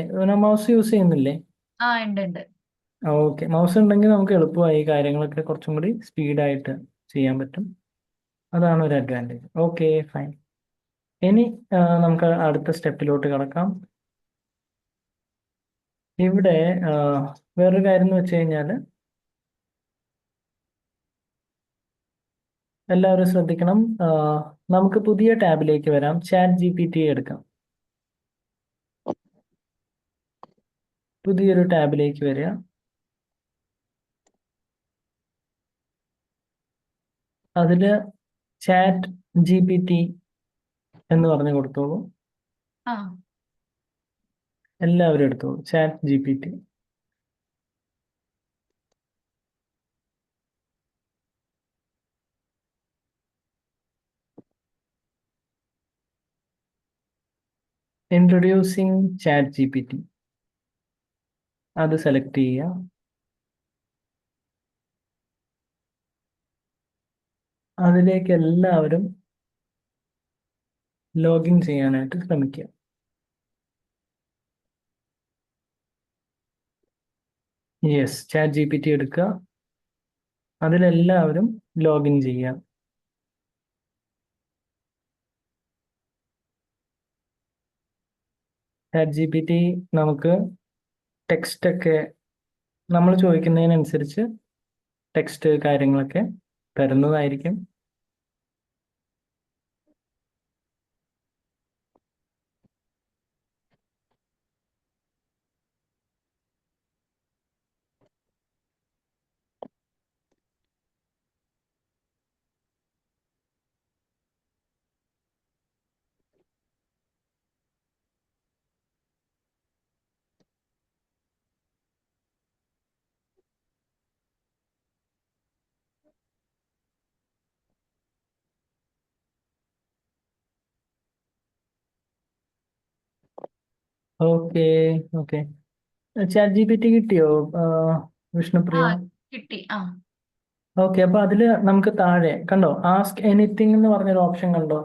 മൗസ് യൂസ് ചെയ്യുന്നില്ലേ? ഉണ്ട് ഉണ്ട്. ഓക്കെ, മൗസ് ഉണ്ടെങ്കിൽ നമുക്ക് എളുപ്പമായി കാര്യങ്ങളൊക്കെ കുറച്ചും കൂടി സ്പീഡായിട്ട് ചെയ്യാൻ പറ്റും. അതാണ് ഒരു അഡ്വാൻറ്റേജ്. Okay fine. ഇനി നമുക്ക് അടുത്ത സ്റ്റെപ്പിലോട്ട് കിടക്കാം. ഇവിടെ വേറൊരു കാര്യം എന്ന് വെച്ച് കഴിഞ്ഞാൽ, എല്ലാവരും ശ്രദ്ധിക്കണം, നമുക്ക് പുതിയ ടാബിലേക്ക് വരാം. ചാറ്റ് GPT എടുക്കാം. പുതിയൊരു ടാബിലേക്ക് വരിക. അതിൽ ചാറ്റ് GPT എന്ന് പറഞ്ഞു കൊടുത്തോളൂ. എല്ലാവരും എടുത്തോളൂ chat GPT. Introducing chat GPT, അത് സെലക്ട് ചെയ്യുക. അതിലേക്ക് എല്ലാവരും ലോഗിൻ ചെയ്യാനായിട്ട് ശ്രമിക്കുക. യെസ്, ചാറ്റ് GPT എടുക്കുക, അതിലെല്ലാവരും ലോഗിൻ ചെയ്യുക. ചാറ്റ് GPT നമുക്ക് ടെക്സ്റ്റ് ഒക്കെ നമ്മൾ ചോദിക്കുന്നതിനനുസരിച്ച് ടെക്സ്റ്റ് കാര്യങ്ങളൊക്കെ തരുന്നതായിരിക്കും. ഓക്കെ ഓക്കെ, ചാറ്റ് GPT കിട്ടിയോ വിഷ്ണുപ്രിയ? കിട്ടി. ഓക്കെ, അപ്പൊ അതില് നമുക്ക് താഴെ കണ്ടോ ആസ്ക് എനിത്തിങ് എന്ന് പറഞ്ഞൊരു ഓപ്ഷൻ കണ്ടോ?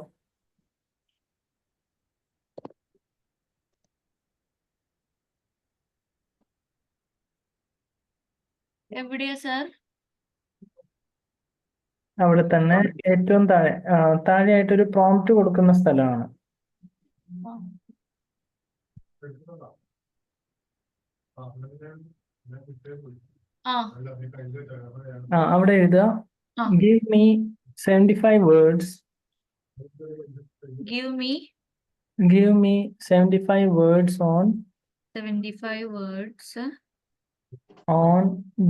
എവിടെയാ സർ? അവിടെ തന്നെ ഏറ്റവും താഴെയായിട്ടൊരു പ്രോംപ്റ്റ് കൊടുക്കുന്ന സ്ഥലമാണ്. അവിടെ എഴുതുക, give me 75 words. Give me Give me 75 words 75 words on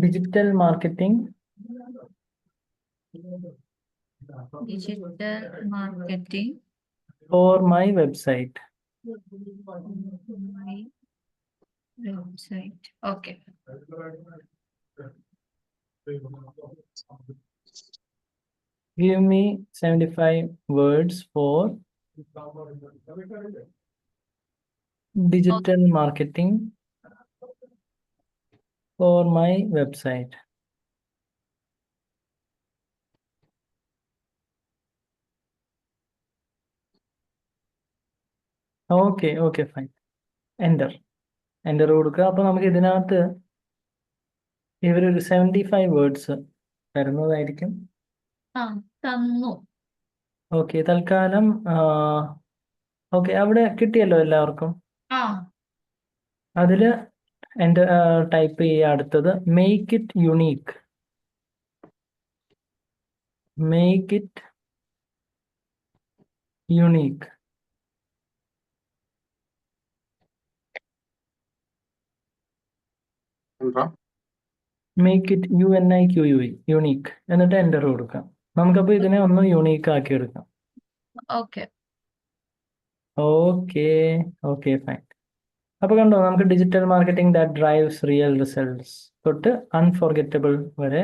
digital marketing digital marketing for my website. my website. Okay. Give me 75 words for digital marketing for my website. Okay okay fine. Enter കൊടുക്കുക. അപ്പോൾ നമുക്ക് ഇതിനകത്ത് ഇവരൊരു 75 words തരുന്നതായിരിക്കും. തന്നു. Okay, തൽക്കാലം okay, അവിടെ കിട്ടിയല്ലോ എല്ലാവർക്കും. അതിൽ എൻ്റെ ടൈപ്പ് ചെയ്യുക. അടുത്തത് make it unique. Make it unique. എന്താ മേക്ക് ഇറ്റ് UNIQUE യുണീക്ക്. എന്നിട്ട് എൻ്റർ കൊടുക്കാം. നമുക്കപ്പോൾ ഇതിനെ ഒന്ന് യുണീക്ക് ആക്കി എടുക്കാം. Okay okay okay fine. അപ്പോൾ കണ്ടോ, നമുക്ക് digital marketing that drives real results തൊട്ട് അൺഫോർഗറ്റബിൾ വരെ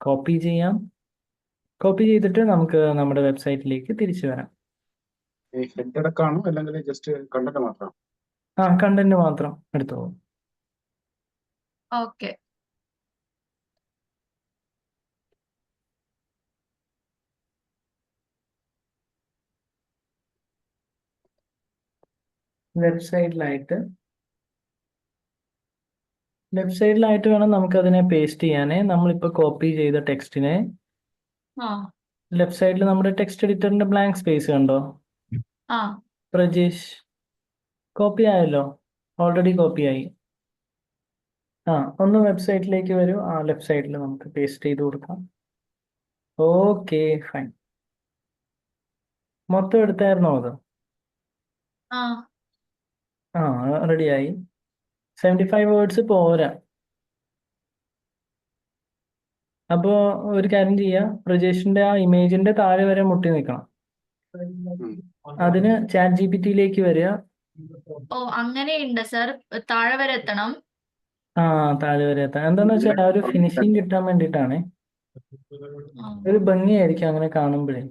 കോപ്പി ചെയ്യാം. കോപ്പി ചെയ്തിട്ട് നമുക്ക് നമ്മുടെ വെബ്സൈറ്റിലേക്ക് തിരിച്ചു വരാം. ഹെഡ് അടക്കമാണോ അല്ലെങ്കിൽ ജസ്റ്റ് കണ്ടന്റ് മാത്രം? കണ്ടന്റ് മാത്രം എടുത്തോളൂ. ഓക്കെ. വെബ്സൈറ്റിലായിട്ട് വേണം നമുക്കതിനെ പേസ്റ്റ് ചെയ്യാനേ. നമ്മളിപ്പോൾ കോപ്പി ചെയ്ത ടെക്സ്റ്റിനെ ലെഫ്റ്റ് സൈഡിൽ നമ്മുടെ ടെക്സ്റ്റ് എഡിറ്ററിന്റെ ബ്ലാങ്ക് സ്പേസ് കണ്ടോ? പ്രജേഷ്, കോപ്പി ആയല്ലോ, ഓൾറെഡി കോപ്പി ആയി. ഒന്ന് വെബ്സൈറ്റിലേക്ക് വരൂ. ലെഫ്റ്റ് സൈഡിൽ നമുക്ക് പേസ്റ്റ് ചെയ്ത് കൊടുക്കാം. Okay fine. മൊത്തം എടുത്തായിരുന്നോ അത്? റെഡിയായി. 75 വേർഡ്സ് പോരാ. അപ്പോൾ ഒരു കാര്യം ചെയ്യാം, പ്രജേഷിന്റെ ആ ഇമേജിന്റെ താഴെ വരെ മുട്ടി നിൽക്കണം. അതിന് ChatGPT വരിക. അങ്ങനെയുണ്ട് സർ, താഴെ വരെ എത്തണം. താഴെ വരെ എത്താം. എന്താന്ന് വെച്ചാൽ ആ ഒരു ഫിനിഷിങ് കിട്ടാൻ വേണ്ടിയിട്ടാണ്. ഒരു ഭംഗിയായിരിക്കും അങ്ങനെ കാണുമ്പോഴേ.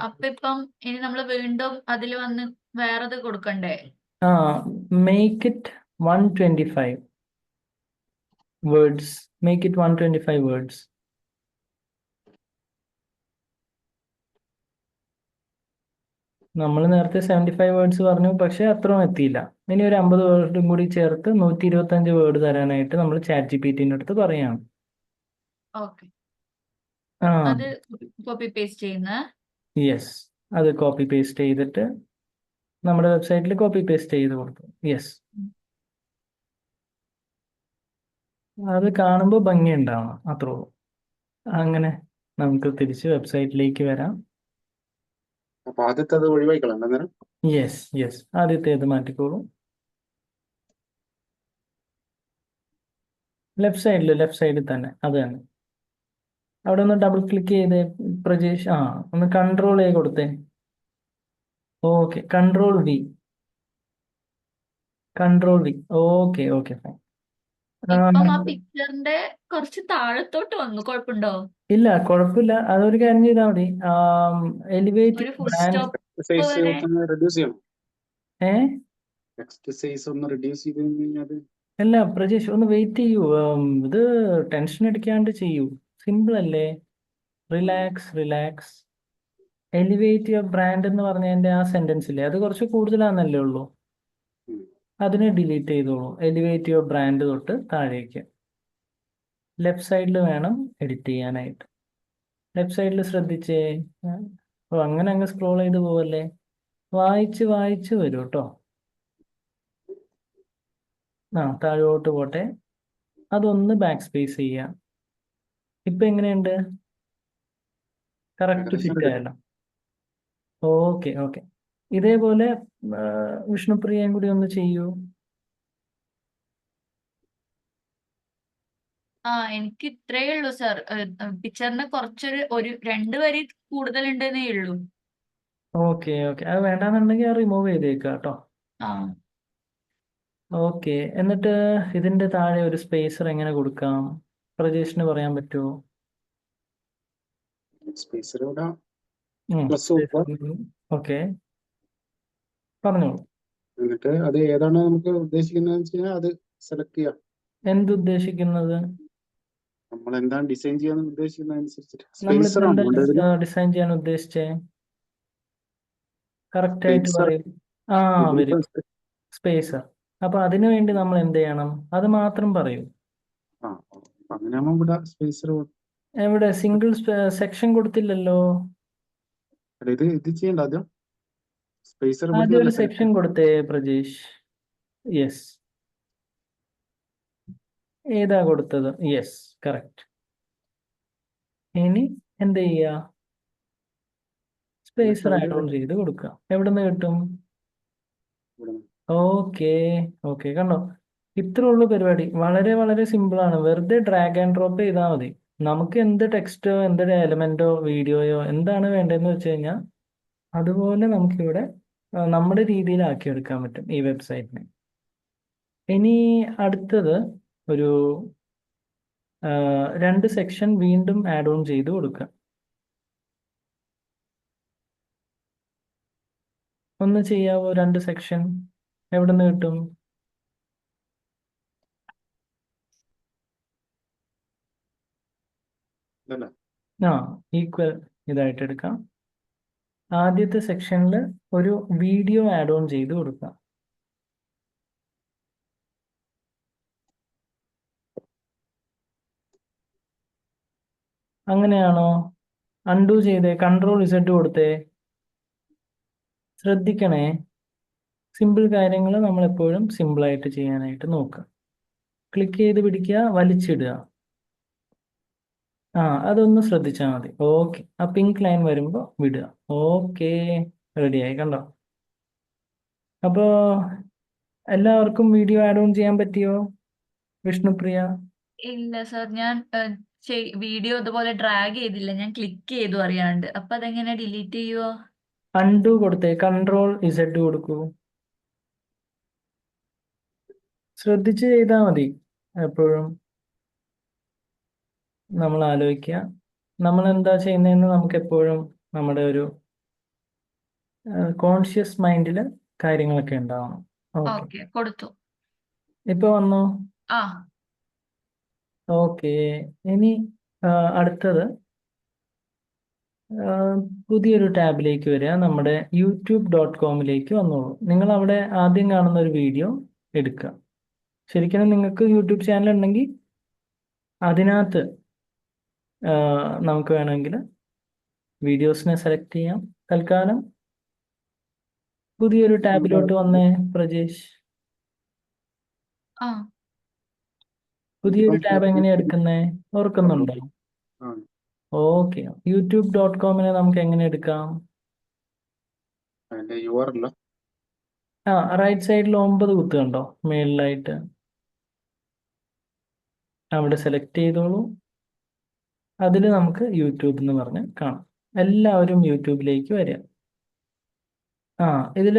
അപ്പൊ ഇപ്പം ഇനി നമ്മൾ വീണ്ടും അതിൽ വന്ന് വേറത് കൊടുക്കണ്ടേ? Make it 125 words. Make it 125 words. നമ്മൾ നേരത്തെ 75 വേർഡ്സ് പറഞ്ഞു, പക്ഷെ അത്രയും എത്തിയില്ല. ഇനി ഒരു 50 വേർഡും കൂടി ചേർത്ത് 125 വേർഡ് തരാനായിട്ട് നമ്മൾ ChatGPT അടുത്ത് പറയാണ്. അത് കോപ്പി പേസ്റ്റ് ചെയ്യുന്ന? യെസ്, അത് കോപ്പി പേസ്റ്റ് ചെയ്തിട്ട് നമ്മുടെ വെബ്സൈറ്റിൽ കോപ്പി പേസ്റ്റ് ചെയ്ത് കൊടുത്തു. യെസ്, അത് കാണുമ്പോൾ ഭംഗി ഉണ്ടാവണം, അത്രേ ഉള്ളൂ. അങ്ങനെ നമുക്ക് തിരിച്ച് വെബ്സൈറ്റിലേക്ക് വരാം. അപ്പൊ ആദ്യത്തെ അത് ഒഴിവായിക്കളാം അന്നേരം. യെസ്, ആദ്യത്തേത് മാറ്റിക്കോളൂ. ലെഫ്റ്റ് സൈഡിൽ തന്നെ, അത് തന്നെ. അവിടെ ഒന്ന് ഡബിൾ ക്ലിക്ക് ചെയ്തേ പ്രജേഷ്. ഒന്ന് കൺട്രോൾ A കൊടുത്തേ. Okay, control V. Okay fine. ഇപ്പം ആ പിക്ചറിന്റെ കുറച്ച് താഴത്തോട്ട് വന്നു, കുഴപ്പമുണ്ടോ? ഇല്ല, കുഴപ്പമില്ല. അതൊരു കാര്യം ചെയ്താൽ മതി. എലിവേറ്റ് ഒരു ഫുൾ ബ്രാൻഡ്. സ്റ്റോപ്പ് സൈസ് വരെ. ഒന്ന് റെഡ്യൂസ് ചെയ്യണം. ടെക്സ്റ്റ് സൈസ് ഒന്ന് റെഡ്യൂസ് ചെയ്ത് കഴിഞ്ഞാൽ. അല്ല പ്രജേഷ്, ഒന്ന് വെയിറ്റ് ചെയ്യൂ. ഇത് ടെൻഷൻ അടിക്കാണ്ട് ചെയ്യൂ. സിമ്പിൾ അല്ലേ? റിലാക്സ്. എലിവേറ്റ് യുവർ ബ്രാൻഡ് എന്ന് പറഞ്ഞതിന്റെ ആ സെന്റൻസ് ഇല്ലേ, അത് കുറച്ച് കൂടുതലാണെന്നല്ലേ ഉള്ളൂ. അതിനെ ഡിലീറ്റ് ചെയ്തോളൂ. എലിവേറ്റ് യുവർ ബ്രാൻഡ് തൊട്ട് താഴേക്ക് ലെഫ്റ്റ് സൈഡിൽ വേണം എഡിറ്റ് ചെയ്യാനായിട്ട്. ലെഫ്റ്റ് സൈഡിൽ ശ്രദ്ധിച്ചേ. അങ്ങനെ അങ്ങ് സ്ക്രോൾ ചെയ്ത് പോവല്ലേ. വായിച്ച് വരൂ കേട്ടോ. താഴോട്ട് പോട്ടെ. അതൊന്ന് ബാക്ക് സ്പേസ് ചെയ്യാം. ഇപ്പൊ എങ്ങനെയുണ്ട്? കറക്റ്റ് ഫിറ്റ് ആയല്ലോ. ഓക്കെ. ഇതേപോലെ വിഷ്ണുപ്രിയയും കൂടി ഒന്ന് ചെയ്യൂ. എനിക്ക് ഇത്രയേ ഉള്ളൂ സാർ. പിക്ചറിന് ഒരു 2 വരി കൂടുതലുണ്ടെന്നേ ഉള്ളൂ. ഓക്കെ ഓക്കെ, അത് വേണ്ടാന്നുണ്ടെങ്കിൽ അത് റിമൂവ് ചെയ്തേക്കാം കേട്ടോ. ആ ഓക്കെ, എന്നിട്ട് ഇതിന്റെ താഴെ ഒരു സ്പേസർ എങ്ങനെ കൊടുക്കാം? പ്രജേഷിന് പറയാൻ പറ്റുമോ? സ്പേസർ ഇവിടെ പ്ലസ് കൊടുക്കുക. ഓക്കെ, പറഞ്ഞോളൂ. എന്നിട്ട് അത് ഏതാണ് നമുക്ക് ഉദ്ദേശിക്കുന്നതെന്ന് വെച്ച് കഴിഞ്ഞാൽ അത് സെലക്ട് ചെയ്യാം. എന്തുദ്ദേശിക്കുന്നത്? നമ്മൾ എന്താണ് ഡിസൈൻ ചെയ്യാൻ ഉദ്ദേശിക്കുന്നതനുസരിച്ചിട്ട്. നമ്മളിപ്പോ സ്പേസർ എന്താ ആണോ വേണ്ടത്? ഡിസൈൻ ചെയ്യാൻ ഉദ്ദേശിച്ചേ? കറക്റ്റ് ആയിട്ട് സ്പേസർ പറയും. ആ, വെരി ഇതിലിപ്പോ ഗുഡ്. സ്പേസർ. അപ്പൊ അതിനു വേണ്ടി നമ്മൾ എന്ത് ചെയ്യണം? അത് മാത്രം പറയൂ. അങ്ങനെയാകുമ്പോൾ ഇവിടെ സ്പേസർ എവിടെ സിംഗിൾ സെക്ഷൻ കൊടുത്തില്ലല്ലോ? ഇത് ചെയ്യണ്ട ആദ്യം. സ്പേസർ ആദ്യം ഇവിടുന്നല്ല ഒരു സെലക്ട് സെക്ഷൻ കൊടുത്തേ പ്രജേഷ്. യെസ്, ഏതാ കൊടുത്തത്? Yes, correct. ഇനി എന്ത് ചെയ്യുക? സ്പേസർ ആഡ് ഓൺ ചെയ്ത് കൊടുക്കുക. എവിടെ നിന്ന് കിട്ടും? ഓക്കെ ഓക്കെ, കണ്ടോ? ഇത്രേ ഉള്ളൂ പരിപാടി. വളരെ വളരെ സിമ്പിൾ ആണ്. വെറുതെ ഡ്രാഗ് ആൻഡ് ഡ്രോപ്പ് ചെയ്താൽ മതി. നമുക്ക് എന്ത് ടെക്സ്റ്റോ എന്ത് എലമെന്റോ വീഡിയോയോ എന്താണ് വേണ്ടതെന്ന് വെച്ച് കഴിഞ്ഞാൽ അതുപോലെ നമുക്കിവിടെ നമ്മുടെ രീതിയിലാക്കി എടുക്കാൻ പറ്റും ഈ വെബ്സൈറ്റിനെ. ഇനി അടുത്തത് ഒരു 2 സെക്ഷൻ വീണ്ടും ആഡ് ഓൺ ചെയ്ത് കൊടുക്കുക. ഒന്ന് ചെയ്യാവോ? 2 സെക്ഷൻ എവിടെ നിന്ന് കിട്ടും? ഈക്വൽ ഇതായിട്ട് എടുക്കാം. ആദ്യത്തെ സെക്ഷനിൽ ഒരു വീഡിയോ ആഡ് ഓൺ ചെയ്ത് കൊടുക്കാം. അങ്ങനെയാണോ? അൺഡു ചെയ്തേ, കൺട്രോൾ Z കൊടുത്തേ. ശ്രദ്ധിക്കണേ, സിമ്പിൾ കാര്യങ്ങൾ നമ്മൾ എപ്പോഴും സിമ്പിളായിട്ട് ചെയ്യാനായിട്ട് നോക്കുക. ക്ലിക്ക് ചെയ്ത് പിടിക്കുക, വലിച്ചിടുക. അതൊന്ന് ശ്രദ്ധിച്ചാൽ മതി. ഓക്കെ, ആ പിങ്ക് ലൈൻ വരുമ്പോൾ വിടുക. ഓക്കെ, റെഡിയായി, കണ്ടോ? അപ്പോൾ എല്ലാവർക്കും വീഡിയോ ആഡ് ഓൺ ചെയ്യാൻ പറ്റിയോ വിഷ്ണുപ്രിയ? ഇല്ല സാർ, ഞാൻ വീഡിയോ ഇതുപോലെ ഡ്രാഗ് ചെയ്തില്ല, ഞാൻ ക്ലിക്ക് ചെയ്തു അറിയാണ്ട്. അപ്പൊ അതെങ്ങനെ ഡിലീറ്റ് ചെയ്യുവോ? അൺഡു കൊടുത്തേ, കൺട്രോൾ Z കൊടുക്കൂ. ശ്രദ്ധിച്ച് ചെയ്താൽ മതി. എപ്പോഴും നമ്മൾ ആലോചിക്കുക, നമ്മൾ എന്താ ചെയ്യുന്നതെന്ന് നമുക്ക് എപ്പോഴും നമ്മുടെ ഒരു കോൺഷ്യസ് മൈൻഡിൽ കാര്യങ്ങളൊക്കെ ഉണ്ടാവണം. ഓക്കെ, കൊടുത്തു. ഇപ്പൊ വന്നോ? ആ ഓക്കെ, ഇനി അടുത്തത് പുതിയൊരു ടാബിലേക്ക് വരിക. നമ്മുടെ youtube.com-ലേക്ക് വന്നോളൂ. നിങ്ങൾ അവിടെ ആദ്യം കാണുന്ന ഒരു വീഡിയോ എടുക്കുക. ശരിക്കും നിങ്ങൾക്ക് യൂട്യൂബ് ചാനൽ ഉണ്ടെങ്കിൽ അതിനകത്ത് നമുക്ക് വേണമെങ്കിൽ വീഡിയോസിനെ സെലക്ട് ചെയ്യാം. തൽക്കാലം പുതിയൊരു ടാബിലോട്ട് വന്നേ പ്രജേഷ്. ആ പുതിയൊരു ടാബ് എങ്ങനെയാ എടുക്കുന്നേ? ഓർക്കുന്നുണ്ടോ? ആ ഓക്കെ, youtube.com-നെ നമുക്ക് എങ്ങനെ എടുക്കാം? അതിന്റെ URL റൈറ്റ് സൈഡിൽ 9 കുത്തുകണ്ടോ മേളിലായിട്ട്? അവിടെ സെലക്ട് ചെയ്തോളൂ. അതിൽ നമുക്ക് യൂട്യൂബ് എന്ന് പറഞ്ഞ് കാണാം. എല്ലാവരും യൂട്യൂബിലേക്ക് വരിക. ഇതിൽ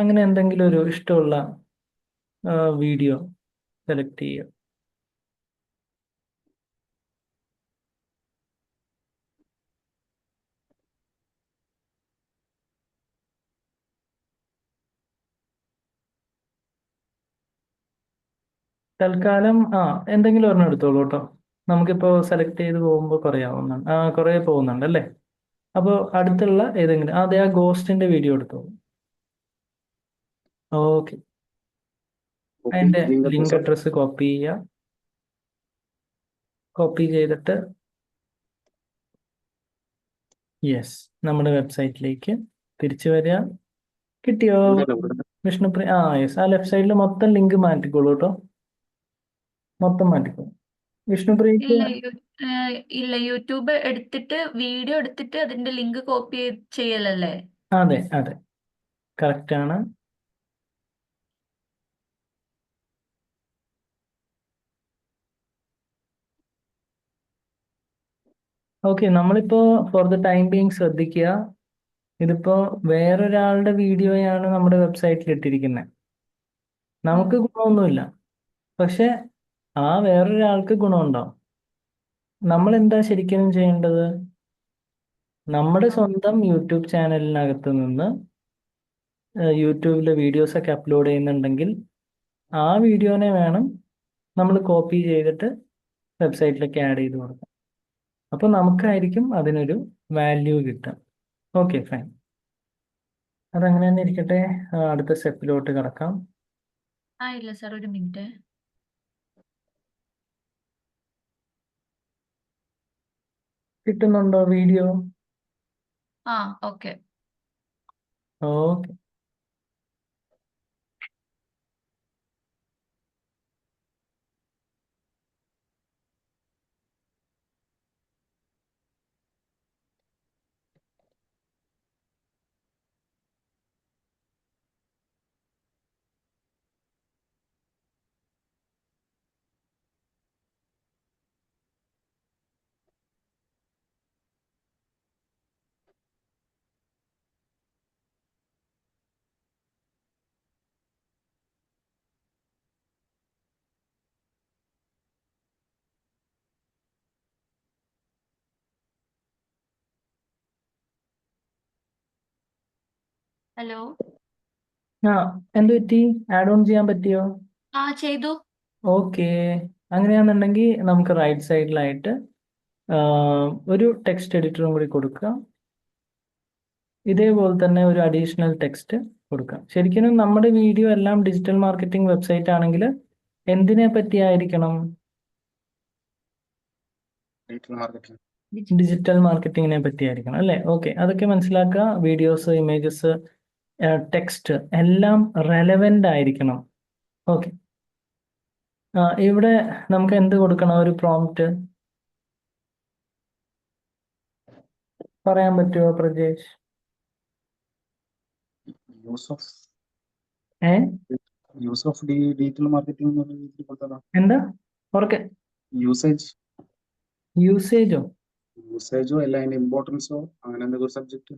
അങ്ങനെ എന്തെങ്കിലും ഒരു ഇഷ്ടമുള്ള വീഡിയോ സെലക്ട് ചെയ്യുക. തൽക്കാലം എന്തെങ്കിലും ഒരെണ്ണം എടുത്തോളൂ കേട്ടോ. നമുക്കിപ്പോൾ സെലക്ട് ചെയ്ത് പോകുമ്പോൾ കുറേ പോകുന്നുണ്ട് അല്ലേ? അപ്പോൾ അടുത്തുള്ള ഏതെങ്കിലും ആ ഗോസ്റ്റിന്റെ വീഡിയോ എടുത്തോളൂ. ഓക്കെ, അതിന്റെ ലിങ്ക് അഡ്രസ് കോപ്പി ചെയ്യുക. കോപ്പി ചെയ്തിട്ട് യെസ്, നമ്മുടെ വെബ്സൈറ്റിലേക്ക് തിരിച്ചു വരിക. കിട്ടിയോ വിഷ്ണുപ്രിയ? യെസ്, ആ ലെഫ്റ്റ് സൈഡിൽ മൊത്തം ലിങ്ക് മാറ്റിക്കോളൂ കേട്ടോ. മൊത്തം മാറ്റിക്കോളൂ. വിഷ്ണുപ്രിയക്ക് ഇല്ല, യൂട്യൂബ് എടുത്തിട്ട് വീഡിയോ എടുത്തിട്ട് അതിന്റെ ലിങ്ക് കോപ്പി ചെയ്യലല്ലേ? അതെ അതെ, കറക്റ്റ് ആണ്. ഓക്കെ, നമ്മളിപ്പോ ഫോർ ദ ടൈം ബീങ് ശ്രദ്ധിക്കുക, ഇതിപ്പോ വേറൊരാളുടെ വീഡിയോയാണ് നമ്മുടെ വെബ്സൈറ്റിൽ ഇട്ടിരിക്കുന്നത്. നമുക്ക് ഗുണമൊന്നുമില്ല, പക്ഷെ ആ വേറൊരാൾക്ക് ഗുണമുണ്ടാവും. നമ്മൾ എന്താ ശരിക്കും ചെയ്യേണ്ടത്? നമ്മുടെ സ്വന്തം യൂട്യൂബ് ചാനലിനകത്ത് നിന്ന് യൂട്യൂബിലെ വീഡിയോസ് ഒക്കെ അപ്ലോഡ് ചെയ്യുന്നുണ്ടെങ്കിൽ ആ വീഡിയോനെ വേണം നമ്മൾ കോപ്പി ചെയ്തിട്ട് വെബ്സൈറ്റിലേക്ക് ആഡ് ചെയ്ത് കൊടുക്കാം. അപ്പോൾ നമുക്കായിരിക്കും അതിനൊരു വാല്യൂ കിട്ടുക. Okay, fine. അതങ്ങനെ തന്നെ ഇരിക്കട്ടെ. അടുത്ത സ്റ്റെപ്പിലോട്ട് കിടക്കാം. ഇല്ല സാർ, ഒരു മിനിറ്റ്. കിട്ടുന്നുണ്ടോ വീഡിയോ? ഓക്കെ. ഓക്കെ. ഹലോ. എന്ത് പറ്റി? ആഡ് ഓൺ ചെയ്യാൻ പറ്റിയോ? ചെയ്തു. ഓക്കെ, അങ്ങനെയാണെന്നുണ്ടെങ്കിൽ നമുക്ക് റൈറ്റ് സൈഡിലായിട്ട് ഒരു ടെക്സ്റ്റ് എഡിറ്ററും കൂടി കൊടുക്കുക. ഇതേപോലെ തന്നെ ഒരു അഡീഷണൽ ടെക്സ്റ്റ് കൊടുക്കാം. ശരിക്കും നമ്മുടെ വീഡിയോ എല്ലാം ഡിജിറ്റൽ മാർക്കറ്റിംഗ് വെബ്സൈറ്റ് ആണെങ്കിൽ എന്തിനെ പറ്റിയായിരിക്കണം? ഡിജിറ്റൽ മാർക്കറ്റിങ്ങിനെ പറ്റിയായിരിക്കണം അല്ലേ? ഓക്കെ, അതൊക്കെ മനസ്സിലാക്കുക. വീഡിയോസ്, ഇമേജസ്, ടെക്സ്റ്റ് എല്ലാം റെലവെന്റ് ആയിരിക്കണം. ഓക്കെ, ഇവിടെ നമുക്ക് എന്ത് കൊടുക്കണം? ഒരു പ്രോംപ്റ്റ് പറയാൻ പറ്റുമോ Prajesh? Use of digital marketing എന്താ? ഓക്കെ, യൂസേജോ? അല്ല, അതിന്റെ ഇമ്പോർട്ടൻസോ അങ്ങനെ എന്തെങ്കിലും സബ്ജക്ട്?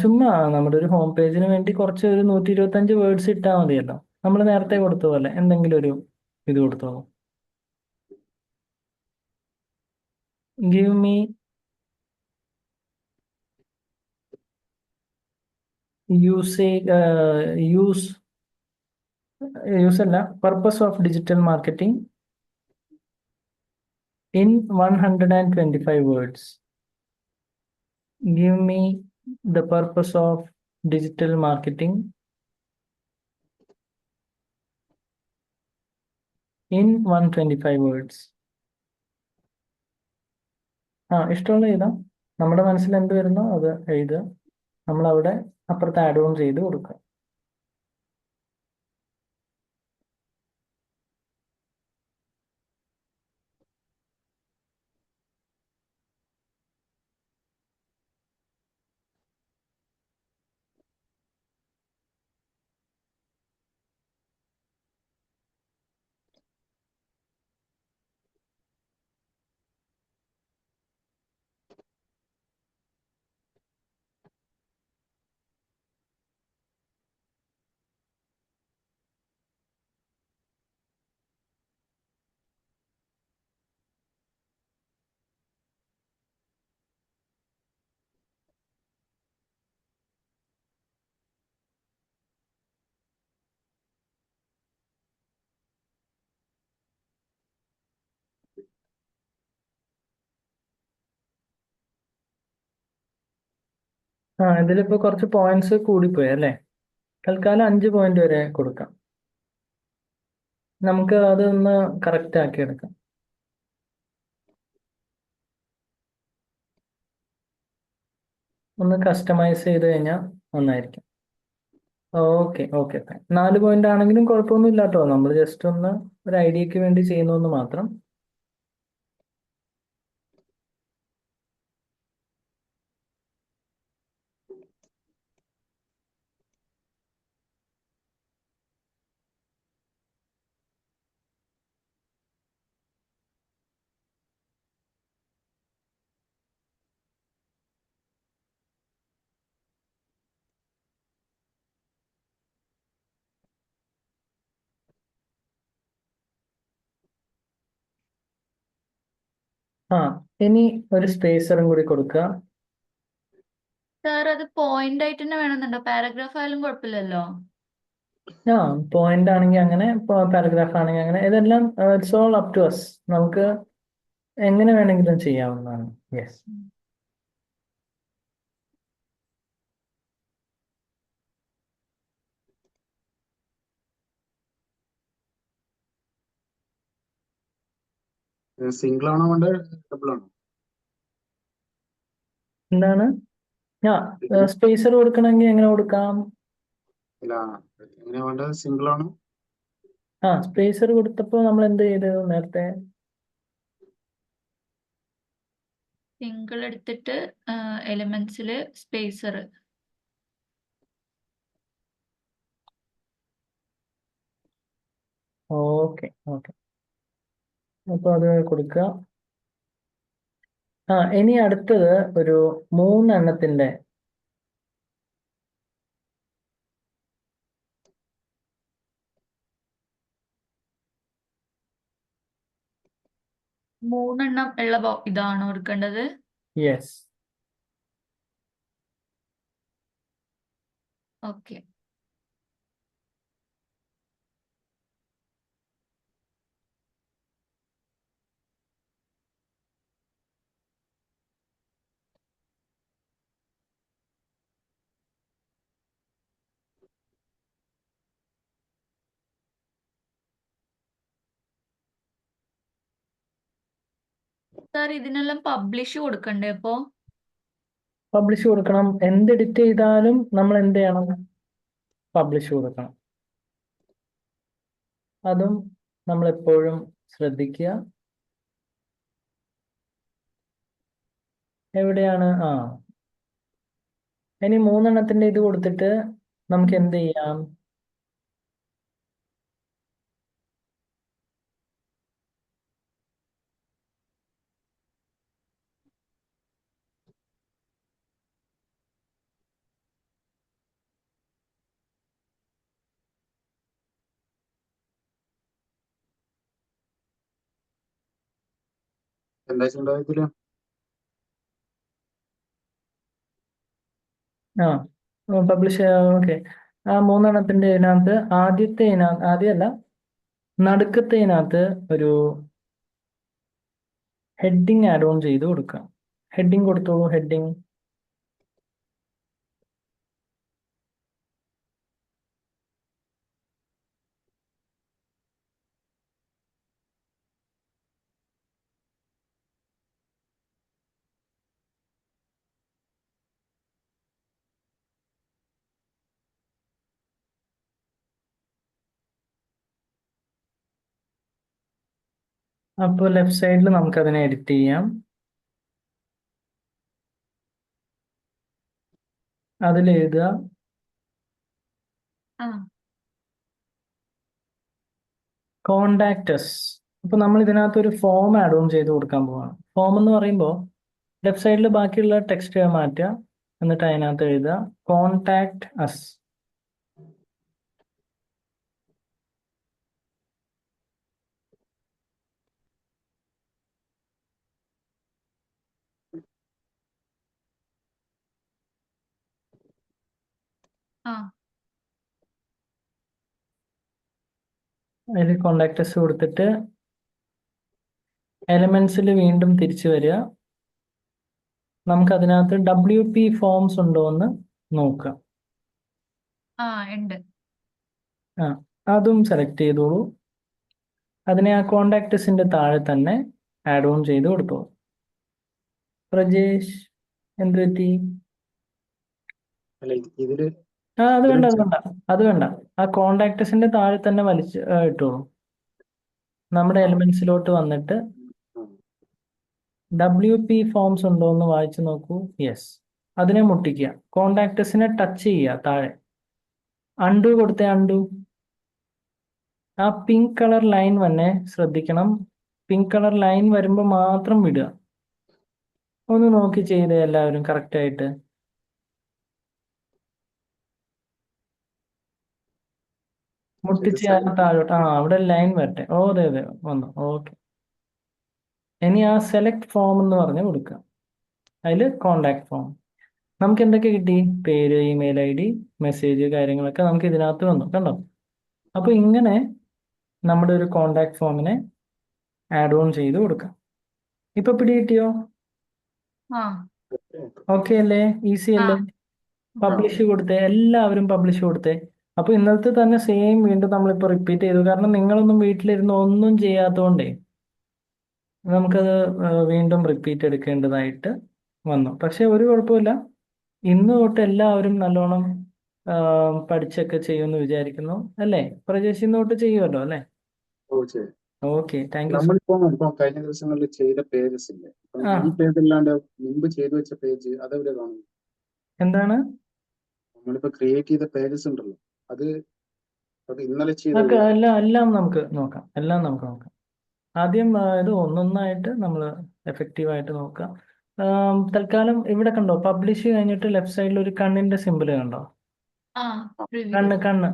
ചുമ്മാ നമ്മുടെ ഒരു ഹോം പേജിന് വേണ്ടി കുറച്ച് ഒരു 125 വേർഡ്സ് ഇട്ടാൽ മതിയല്ലോ. നമ്മൾ നേരത്തെ കൊടുത്ത പോലെ എന്തെങ്കിലും ഒരു ഇത് കൊടുത്തോളൂ. ഗിവ് മീ യൂസ് അല്ല, purpose of digital marketing in 125 words. Give me the purpose of digital marketing in 125 words. ഇഷ്ടമുള്ള എഴുതാം. നമ്മുടെ മനസ്സിൽ എന്ത് വരുന്നോ അത് എഴുതുക. നമ്മൾ അവിടെ അപ്പുറത്ത് ആഡ് ഓൺ ചെയ്ത് കൊടുക്കുക. ഇതിലിപ്പോ കുറച്ച് പോയിന്റ്സ് കൂടിപ്പോയി അല്ലേ? തൽക്കാലം 5 പോയിന്റ് വരെ കൊടുക്കാം. നമുക്ക് അതൊന്ന് കറക്റ്റ് ആക്കി എടുക്കാം. ഒന്ന് കസ്റ്റമൈസ് ചെയ്ത് കഴിഞ്ഞാൽ നന്നായിരിക്കും. ഓക്കെ, 4 പോയിന്റ് ആണെങ്കിലും കുഴപ്പമൊന്നുമില്ല കേട്ടോ. നമ്മൾ ജസ്റ്റ് ഒന്ന് ഒരു ഐഡിയക്ക് വേണ്ടി ചെയ്യുന്നു മാത്രം. ആ ഇനി ഒരു സ്പേസറും കൂടി കൊടുക്കുക. സാർ അത് പോയിന്റ് ആയിട്ട് തന്നെ വേണമെന്നുണ്ടോ? പാരഗ്രാഫ് ആയാലും കുഴപ്പമില്ലല്ലോ. ആ പോയിന്റ് ആണെങ്കിൽ അങ്ങനെ, പാരഗ്രാഫ് ആണെങ്കിൽ അങ്ങനെ, ഇതെല്ലാം it's all up to us. നമുക്ക് എങ്ങനെ വേണമെങ്കിലും ചെയ്യാവുന്നതാണ്. യെസ്. സിംഗിൾ ആണോ വേണ്ടത്, ഡബിൾ ആണോ? എന്താണ്? ആ ഇതിന് സ്പേസർ കൊടുക്കണമെങ്കിൽ എങ്ങനെ കൊടുക്കാം? അല്ല, എങ്ങനെയാ വേണ്ടത്? സിംഗിൾ ആണോ? ആ സ്പേസർ കൊടുത്തപ്പോൾ നമ്മൾ എന്ത് ചെയ്തു നേരത്തെ? സിംഗിൾ എടുത്തിട്ട് എലിമെന്റ്സിൽ സ്പേസർ. ഓക്കെ ഓക്കെ, അപ്പോൾ അത് കൊടുക്കുക. ഇനി അടുത്തത് ഒരു 3 എണ്ണത്തിന്റെ 3 എണ്ണം ഉള്ള ഇതാണോ എടുക്കേണ്ടത്? യെസ്. ഓക്കെ. സാർ ഇതിനെല്ലാം പബ്ലിഷ് കൊടുക്കണ്ടേ അപ്പോ? പബ്ലിഷ് കൊടുക്കണം. എന്ത് എഡിറ്റ് ചെയ്താലും നമ്മൾ എന്ത് ചെയ്യണം? പബ്ലിഷ് കൊടുക്കണം. അതും നമ്മൾ എപ്പോഴും ശ്രദ്ധിക്കുക. എവിടെയാണ്? ഇനി 3 എണ്ണത്തിന്റെ ഇത് കൊടുത്തിട്ട് നമുക്ക് എന്ത് ചെയ്യാം? എന്താ ചെയ്യേണ്ടത് ഇതില്? പബ്ലിഷ്. ഓക്കെ. ആ 3 എണ്ണത്തിന്റെ ഇതിനകത്ത് ആദ്യമല്ല, നടുക്കത്തേനകത്ത് ഒരു ഹെഡിങ് ആഡ് ഓൺ ചെയ്ത് കൊടുക്കാം. ഹെഡിങ് കൊടുത്തോളൂ. ഹെഡിങ്. അപ്പോൾ ലെഫ്റ്റ് സൈഡിൽ നമുക്ക് അതിനെ എഡിറ്റ് ചെയ്യാം. അതിൽ എഴുതുക ആ കോണ്ടാക്ടസ്. അപ്പൊ നമ്മൾ ഇതിനകത്ത് ഒരു ഫോം ആഡ് ഓൺ ചെയ്ത് കൊടുക്കാൻ പോവാണ്. ഫോം എന്ന് പറയുമ്പോൾ ലെഫ്റ്റ് സൈഡിൽ ബാക്കിയുള്ള ടെക്സ്റ്റ് മാറ്റുക, എന്നിട്ട് അതിനകത്ത് എഴുതുക കോണ്ടാക്ട് അസ്. ആ അതിൽ കോണ്ടാക്ടസ് കൊടുത്തിട്ട് എലമെന്റ്സിൽ വീണ്ടും തിരിച്ചു വരിക. നമുക്ക് അതിനകത്ത് WP ഫോംസ് ഉണ്ടോ എന്ന് നോക്കാം. ഉണ്ട്. അതും സെലക്ട് ചെയ്തോളൂ. അതിനെ ആ കോണ്ടാക്ടസിന്റെ താഴെ തന്നെ ആഡ് ഓൺ ചെയ്ത് കൊടുത്തോളൂ. പ്രജേഷ്, എന്ത് പറ്റി? അല്ല, ഇതില് അത് വേണ്ട, ഇതില് അത് വേണ്ട. ആ കോണ്ടാക്ടസിന്റെ താഴെ തന്നെ വലിച്ച് ഇട്ടോളൂ. നമ്മുടെ എലിമെന്റ്സിലോട്ട് വന്നിട്ട് WP ഫോംസ് ഉണ്ടോ എന്ന് വായിച്ചു നോക്കൂ. യെസ്. അതിനെ മുട്ടിക്കുക. കോണ്ടാക്ടസിനെ ടച്ച് ചെയ്യുക താഴെ. അൺഡു കൊടുത്തേ. അൺഡു. ആ പിങ്ക് കളർ ലൈൻ തന്നെ ശ്രദ്ധിക്കണം. പിങ്ക് കളർ ലൈൻ വരുമ്പോൾ മാത്രം വിടുക. ഒന്ന് നോക്കി ചെയ്തേ എല്ലാവരും കറക്റ്റ് ആയിട്ട്. മുട്ടിച്ച് താഴോട്ട്. അവിടെ ലൈൻ വരട്ടെ. അതെ വന്നു. ഓക്കെ. ഇനി ആ സെലക്ട് ഫോം എന്ന് പറഞ്ഞ് കൊടുക്കുക. അതിൽ കോണ്ടാക്ട് ഫോം നമുക്ക് എന്തൊക്കെ കിട്ടി? പേര്, ഇമെയിൽ ID, മെസ്സേജ്, കാര്യങ്ങളൊക്കെ നമുക്ക് ഇതിനകത്ത് വന്നു. കണ്ടോ? അപ്പോൾ ഇങ്ങനെ നമ്മുടെ ഒരു കോണ്ടാക്ട് ഫോമിനെ ആഡ് ഓൺ ചെയ്ത് കൊടുക്കാം. ഇപ്പൊ പിടി കിട്ടിയോ? ആ ഓക്കെ അല്ലേ? ഈസി ആ അല്ലേ? പബ്ലിഷ് കൊടുത്തേ, എല്ലാവരും പബ്ലിഷ് കൊടുത്തേ. അപ്പൊ ഇന്നലത്തെ തന്നെ സെയിം വീണ്ടും നമ്മളിപ്പോ റിപ്പീറ്റ് ചെയ്തു. കാരണം നിങ്ങളൊന്നും വീട്ടിലിരുന്ന് ഒന്നും ചെയ്യാത്തതുകൊണ്ടേ നമുക്കത് വീണ്ടും റിപ്പീറ്റ് എടുക്കേണ്ടതായിട്ട് വന്നു. പക്ഷെ ഒരു കുഴപ്പമില്ല, ഇന്ന് തൊട്ട് എല്ലാവരും നല്ലോണം പഠിച്ചൊക്കെ ചെയ്യുമെന്ന് വിചാരിക്കുന്നു. അല്ലേ പ്രജേഷ്? ഇന്ന് തൊട്ട് ചെയ്യുമല്ലോ അല്ലേ? ഓ ശരി. Okay, thank U. ഇപ്പൊ കഴിഞ്ഞ ദിവസങ്ങളിൽ ചെയ്ത പേജസ് ഇല്ലേ, ഇപ്പം ആ, ഈ പേജ് അല്ലാണ്ട് മുമ്പ് ചെയ്തു വെച്ച പേജ് അതെവിടെ കാണും? എന്താണ്? നമ്മളിപ്പോ ക്രിയേറ്റ് ചെയ്ത പേജസ് ഉണ്ടല്ലോ, അത് ഇന്നലെ ചെയ്ത നമുക്ക് എല്ലാം നമുക്ക് നോക്കാം. ആദ്യം ഇത് ഒന്നൊന്നായിട്ട് നമ്മൾ എഫക്റ്റീവായിട്ട് നോക്കാം. തൽക്കാലം ഇവിടെ കണ്ടോ, പബ്ലിഷ് കഴിഞ്ഞിട്ട് ലെഫ്റ്റ് സൈഡിൽ ഒരു കണ്ണിന്റെ സിമ്പിൾ കണ്ടോ? ആ പ്രിവ്യൂ കണ്ണ്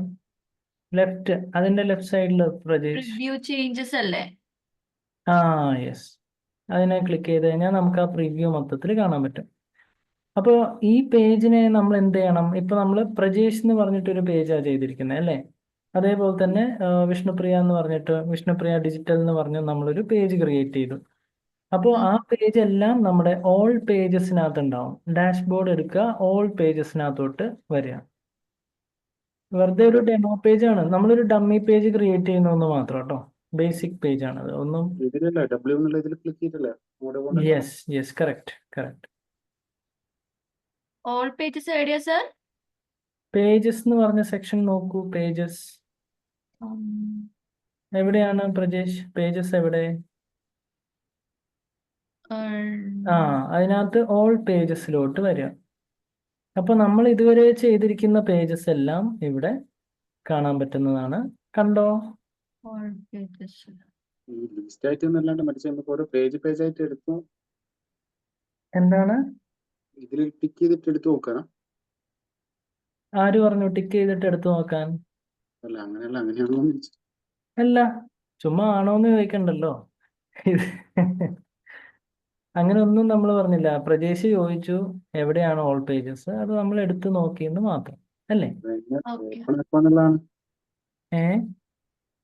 ലെഫ്റ്റ്, അതിന്റെ ലെഫ്റ്റ് സൈഡിൽ പ്രജേഷ്. പ്രിവ്യൂ ചേഞ്ചസ് അല്ലേ? ആ യെസ്, അതിനെ ക്ലിക്ക് ചെയ്ത് കഴിഞ്ഞാൽ നമുക്ക് ആ പ്രിവ്യൂ മൊത്തത്തിൽ കാണാൻ പറ്റും. അപ്പോൾ ഈ പേജിനെ നമ്മൾ എന്ത് ചെയ്യണം? ഇപ്പൊ നമ്മൾ പ്രജേഷ് എന്ന് പറഞ്ഞിട്ടൊരു പേജാണ് ചെയ്തിരിക്കുന്നത് അല്ലേ? അതേപോലെ തന്നെ വിഷ്ണുപ്രിയ എന്ന് പറഞ്ഞിട്ട്, വിഷ്ണുപ്രിയ ഡിജിറ്റൽ എന്ന് പറഞ്ഞ് നമ്മളൊരു പേജ് ക്രിയേറ്റ് ചെയ്തു. അപ്പോൾ ആ പേജ് എല്ലാം നമ്മുടെ ഓൾ പേജസിനകത്ത് ഉണ്ടാവും. ഡാഷ്ബോർഡ് എടുക്കുക, ഓൾ പേജസിനകത്തോട്ട് വരിക. വെറുതെ ഒരു ഡെമോ പേജാണ്, നമ്മളൊരു ഡമ്മി പേജ് ക്രിയേറ്റ് ചെയ്യുന്നു മാത്രം കേട്ടോ. ബേസിക് പേജ് ആണ് അത്. ഒന്നും ഇതിലല്ല W എന്നുള്ള ഇതിൽ ക്ലിക്ക് ചെയ്തില്ല. Yes correct. ഓൾ പേജസ് എവിടെയാ സർ? പേജസ് എന്ന് പറഞ്ഞ സെക്ഷൻ നോക്കൂ. പേജസ് എവിടെയാണ് പ്രജേഷ്? പേജസ് എവിടെ? അതിനകത്ത് ഓൾ പേജസിലോട്ട് വരിക. അപ്പൊ നമ്മൾ ഇതുവരെ ചെയ്തിരിക്കുന്ന പേജസ് എല്ലാം ഇവിടെ കാണാൻ പറ്റുന്നതാണ്. കണ്ടോ? ഓൾ പേജസ് ലിസ്റ്റ് ആയിട്ട് എന്നല്ലാണ്ട് മറ്റേ നമുക്ക് ഓരോ പേജ് ആയിട്ട് എടുത്തു. എന്താണ്? ഇതിൽ ടിക്ക് ചെയ്തിട്ട് എടുത്തു നോക്കാം. ആര് പറഞ്ഞു ടിക്ക് ചെയ്തിട്ട് എടുത്തു നോക്കാൻ? അല്ല അങ്ങനെയാണോ? അല്ല, ചുമ്മാ ആണോന്ന് ചോദിക്കണ്ടല്ലോ. അങ്ങനെ ഒന്നും നമ്മൾ പറഞ്ഞില്ല. പ്രജേഷ് ചോദിച്ചു എവിടെയാണ് ഓൾ പേജസ്, അത് നമ്മൾ എടുത്തു നോക്കിയെന്ന് മാത്രം അല്ലേ? ഓക്കെ ഓപ്പൺ ആക്കാന്നുള്ളതാണ്. ഏ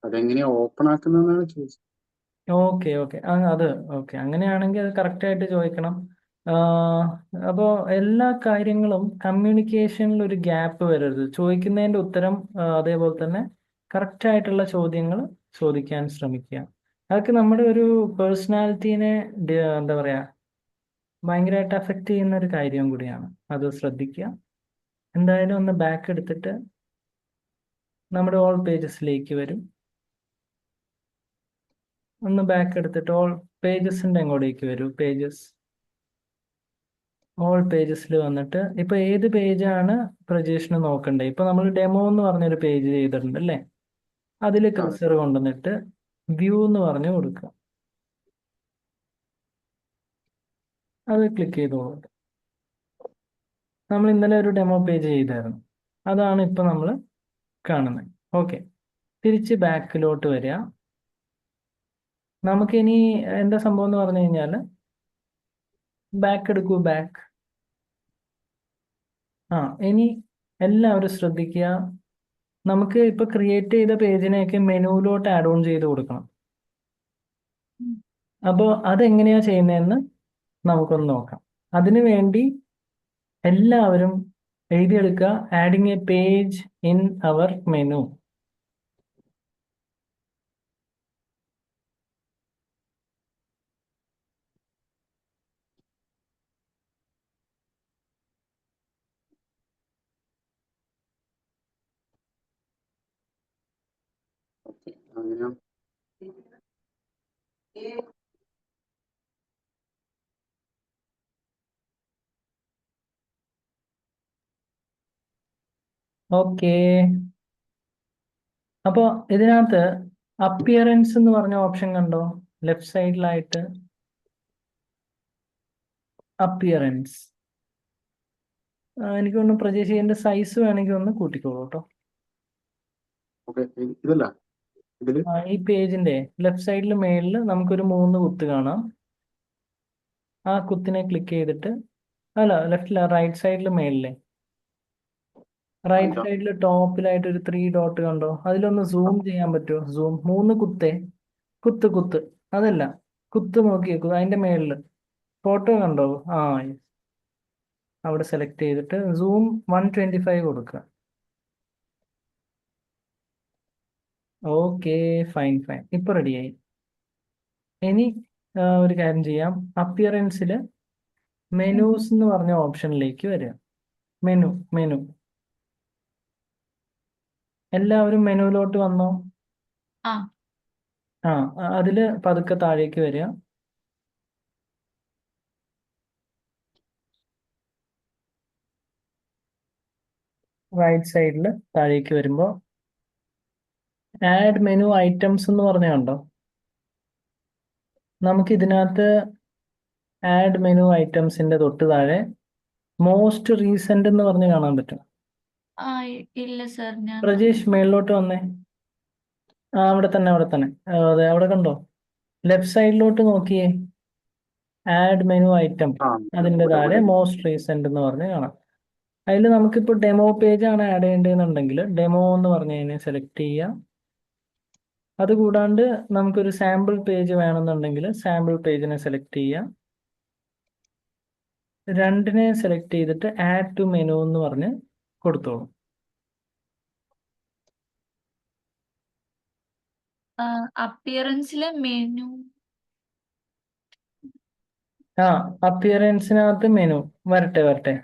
അതെങ്ങനെയാ ഓപ്പൺ ആക്കുന്നതെന്നാണ് ചോദിച്ചത്. ഓക്കെ അത് ഓക്കെ. അങ്ങനെയാണെങ്കിൽ അത് കറക്റ്റായിട്ട് ചോദിക്കണം. അപ്പോൾ എല്ലാ കാര്യങ്ങളും കമ്മ്യൂണിക്കേഷനിൽ ഒരു ഗ്യാപ്പ് വരരുത്. ചോദിക്കുന്നതിൻ്റെ ഉത്തരം അതേപോലെ തന്നെ കറക്റ്റായിട്ടുള്ള ചോദ്യങ്ങൾ ചോദിക്കാൻ ശ്രമിക്കുക. അതൊക്കെ നമ്മുടെ ഒരു പേഴ്സണാലിറ്റീനെ എന്താ പറയുക, ഭയങ്കരമായിട്ട് അഫക്റ്റ് ചെയ്യുന്ന ഒരു കാര്യം കൂടിയാണ്. അത് ശ്രദ്ധിക്കുക. എന്തായാലും ഒന്ന് ബാക്ക് എടുത്തിട്ട് നമ്മുടെ ഓൾ പേജസിലേക്ക് വരും. ഒന്ന് ബാക്ക് എടുത്തിട്ട് ഓൾ പേജസിൻ്റെ അങ്ങോട്ടേക്ക് വരൂ. പേജസ്, ഓൾ പേജസിൽ വന്നിട്ട് ഇപ്പൊ ഏത് പേജാണ് പ്രജേഷിന് നോക്കണ്ടേ? ഇപ്പൊ നമ്മൾ ഡെമോ എന്ന് പറഞ്ഞൊരു പേജ് ചെയ്തിട്ടുണ്ട് അല്ലേ? അതിൽ കർസർ കൊണ്ടുവന്നിട്ട് വ്യൂ എന്ന് പറഞ്ഞു കൊടുക്കുക. അത് ക്ലിക്ക് ചെയ്തോളൂ. നമ്മൾ ഇന്നലെ ഒരു ഡെമോ പേജ് ചെയ്തായിരുന്നു, അതാണ് ഇപ്പൊ നമ്മൾ കാണുന്നത്. ഓക്കെ, തിരിച്ച് ബാക്കിലോട്ട് വരിക. നമുക്കിനി എന്താ സംഭവം എന്ന് പറഞ്ഞു കഴിഞ്ഞാൽ, ബാക്ക് എടുക്കൂ. ബാക്ക്. ഇനി എല്ലാവരും ശ്രദ്ധിക്കുക. നമുക്ക് ഇപ്പൊ ക്രിയേറ്റ് ചെയ്ത പേജിനെയൊക്കെ മെനുവിലോട്ട് ആഡ് ഓൺ ചെയ്ത് കൊടുക്കണം. അപ്പോൾ അതെങ്ങനെയാ ചെയ്യുന്നതെന്ന് നമുക്കൊന്ന് നോക്കാം. അതിനു വേണ്ടി എല്ലാവരും എഴുതിയെടുക്കുക, adding a page in our menu. അങ്ങനെ ഓക്കെ. അപ്പോൾ ഇതിനകത്ത് അപ്പിയറൻസ് എന്ന് പറഞ്ഞ ഓപ്ഷൻ കണ്ടോ ലെഫ്റ്റ് സൈഡിലായിട്ട്? അപ്പിയറൻസ് എനിക്ക് തോന്നുന്നു പ്രജേഷ് ഇതിന്റെ സൈസ് വേണമെങ്കിൽ ഒന്ന് കൂട്ടിക്കോളൂ കേട്ടോ. ഇതല്ല ഇതില് ഈ പേജിന്റെ ലെഫ്റ്റ് സൈഡിൽ മേളിൽ നമുക്കൊരു 3 കുത്ത് കാണാം. ആ കുത്തിനെ ക്ലിക്ക് ചെയ്തിട്ട്, അല്ല ലെഫ്റ്റില്ല, റൈറ്റ് സൈഡിൽ മേളിലെ റൈറ്റ് കണ്ടോ? സൈഡിൽ ടോപ്പിലായിട്ട് ഒരു 3 ഡോട്ട് കണ്ടോ? അതിലൊന്ന് സൂം ചെയ്യാൻ പറ്റുമോ? സൂം 3 കുത്ത് അതല്ല, കുത്ത് നോക്കിയേക്കൂ അതിന്റെ മേളില് ഫോട്ടോ കണ്ടോ? ആ yes. അവിടെ സെലക്ട് ചെയ്തിട്ട് സൂം 125 കൊടുക്കുക. ഓക്കെ, ഫൈൻ ഇപ്പൊ റെഡിയായി. ഇനി ഒരു കാര്യം ചെയ്യാം. അപ്പിയറൻസിൽ മെനൂസ് എന്ന് പറഞ്ഞ ഓപ്ഷനിലേക്ക് വരിക. മെനു എല്ലാവരും മെനുവിലോട്ട് വന്നോ? ആ ആ അതില് പതുക്കെ താഴേക്ക് വരിക. റൈറ്റ് സൈഡിൽ താഴേക്ക് വരുമ്പോൾ ആഡ് മെനു ഐറ്റംസ് എന്ന് പറഞ്ഞ കണ്ടോ? നമുക്ക് ഇതിനകത്ത് ആഡ് മെനു ഐറ്റംസിന്റെ തൊട്ട് താഴെ മോസ്റ്റ് റീസെന്റ് എന്ന് പറഞ്ഞ് കാണാൻ പറ്റും. ആ ഇല്ല സർ, ഞാൻ പ്രജേഷ് മേളിലോട്ട് വന്നേ. ആ അവിടെ തന്നെ അതെ, അവിടെ കണ്ടോ? ലെഫ്റ്റ് സൈഡിലോട്ട് നോക്കിയേ, ആഡ് മെനു ഐറ്റം, ആ അതിന്റെ ഇവിടെ താഴെ ഇവിടെ മോസ്റ്റ് റീസെന്റ് എന്ന് പറഞ്ഞ് കാണാം. അതിൽ നമുക്കിപ്പോൾ ഡെമോ പേജ് ആണ് ആഡ് ചെയ്യേണ്ടതെന്നുണ്ടെങ്കിൽ ഡെമോ എന്ന് പറഞ്ഞതിനെ സെലക്ട് ചെയ്യുക. അതുകൂടാണ്ട് നമുക്കൊരു സാമ്പിൾ പേജ് വേണമെന്നുണ്ടെങ്കിൽ സാമ്പിൾ പേജിനെ സെലക്ട് ചെയ്യുക. രണ്ടിനെ സെലക്ട് ചെയ്തിട്ട് ആഡ് ടു മെനു എന്ന് പറഞ്ഞ് കൊടുത്തോളൂ. അപ്പിയറൻസിലെ മെനു ആ അപ്പിയറൻസിനകത്ത് മെനു വരട്ടെ.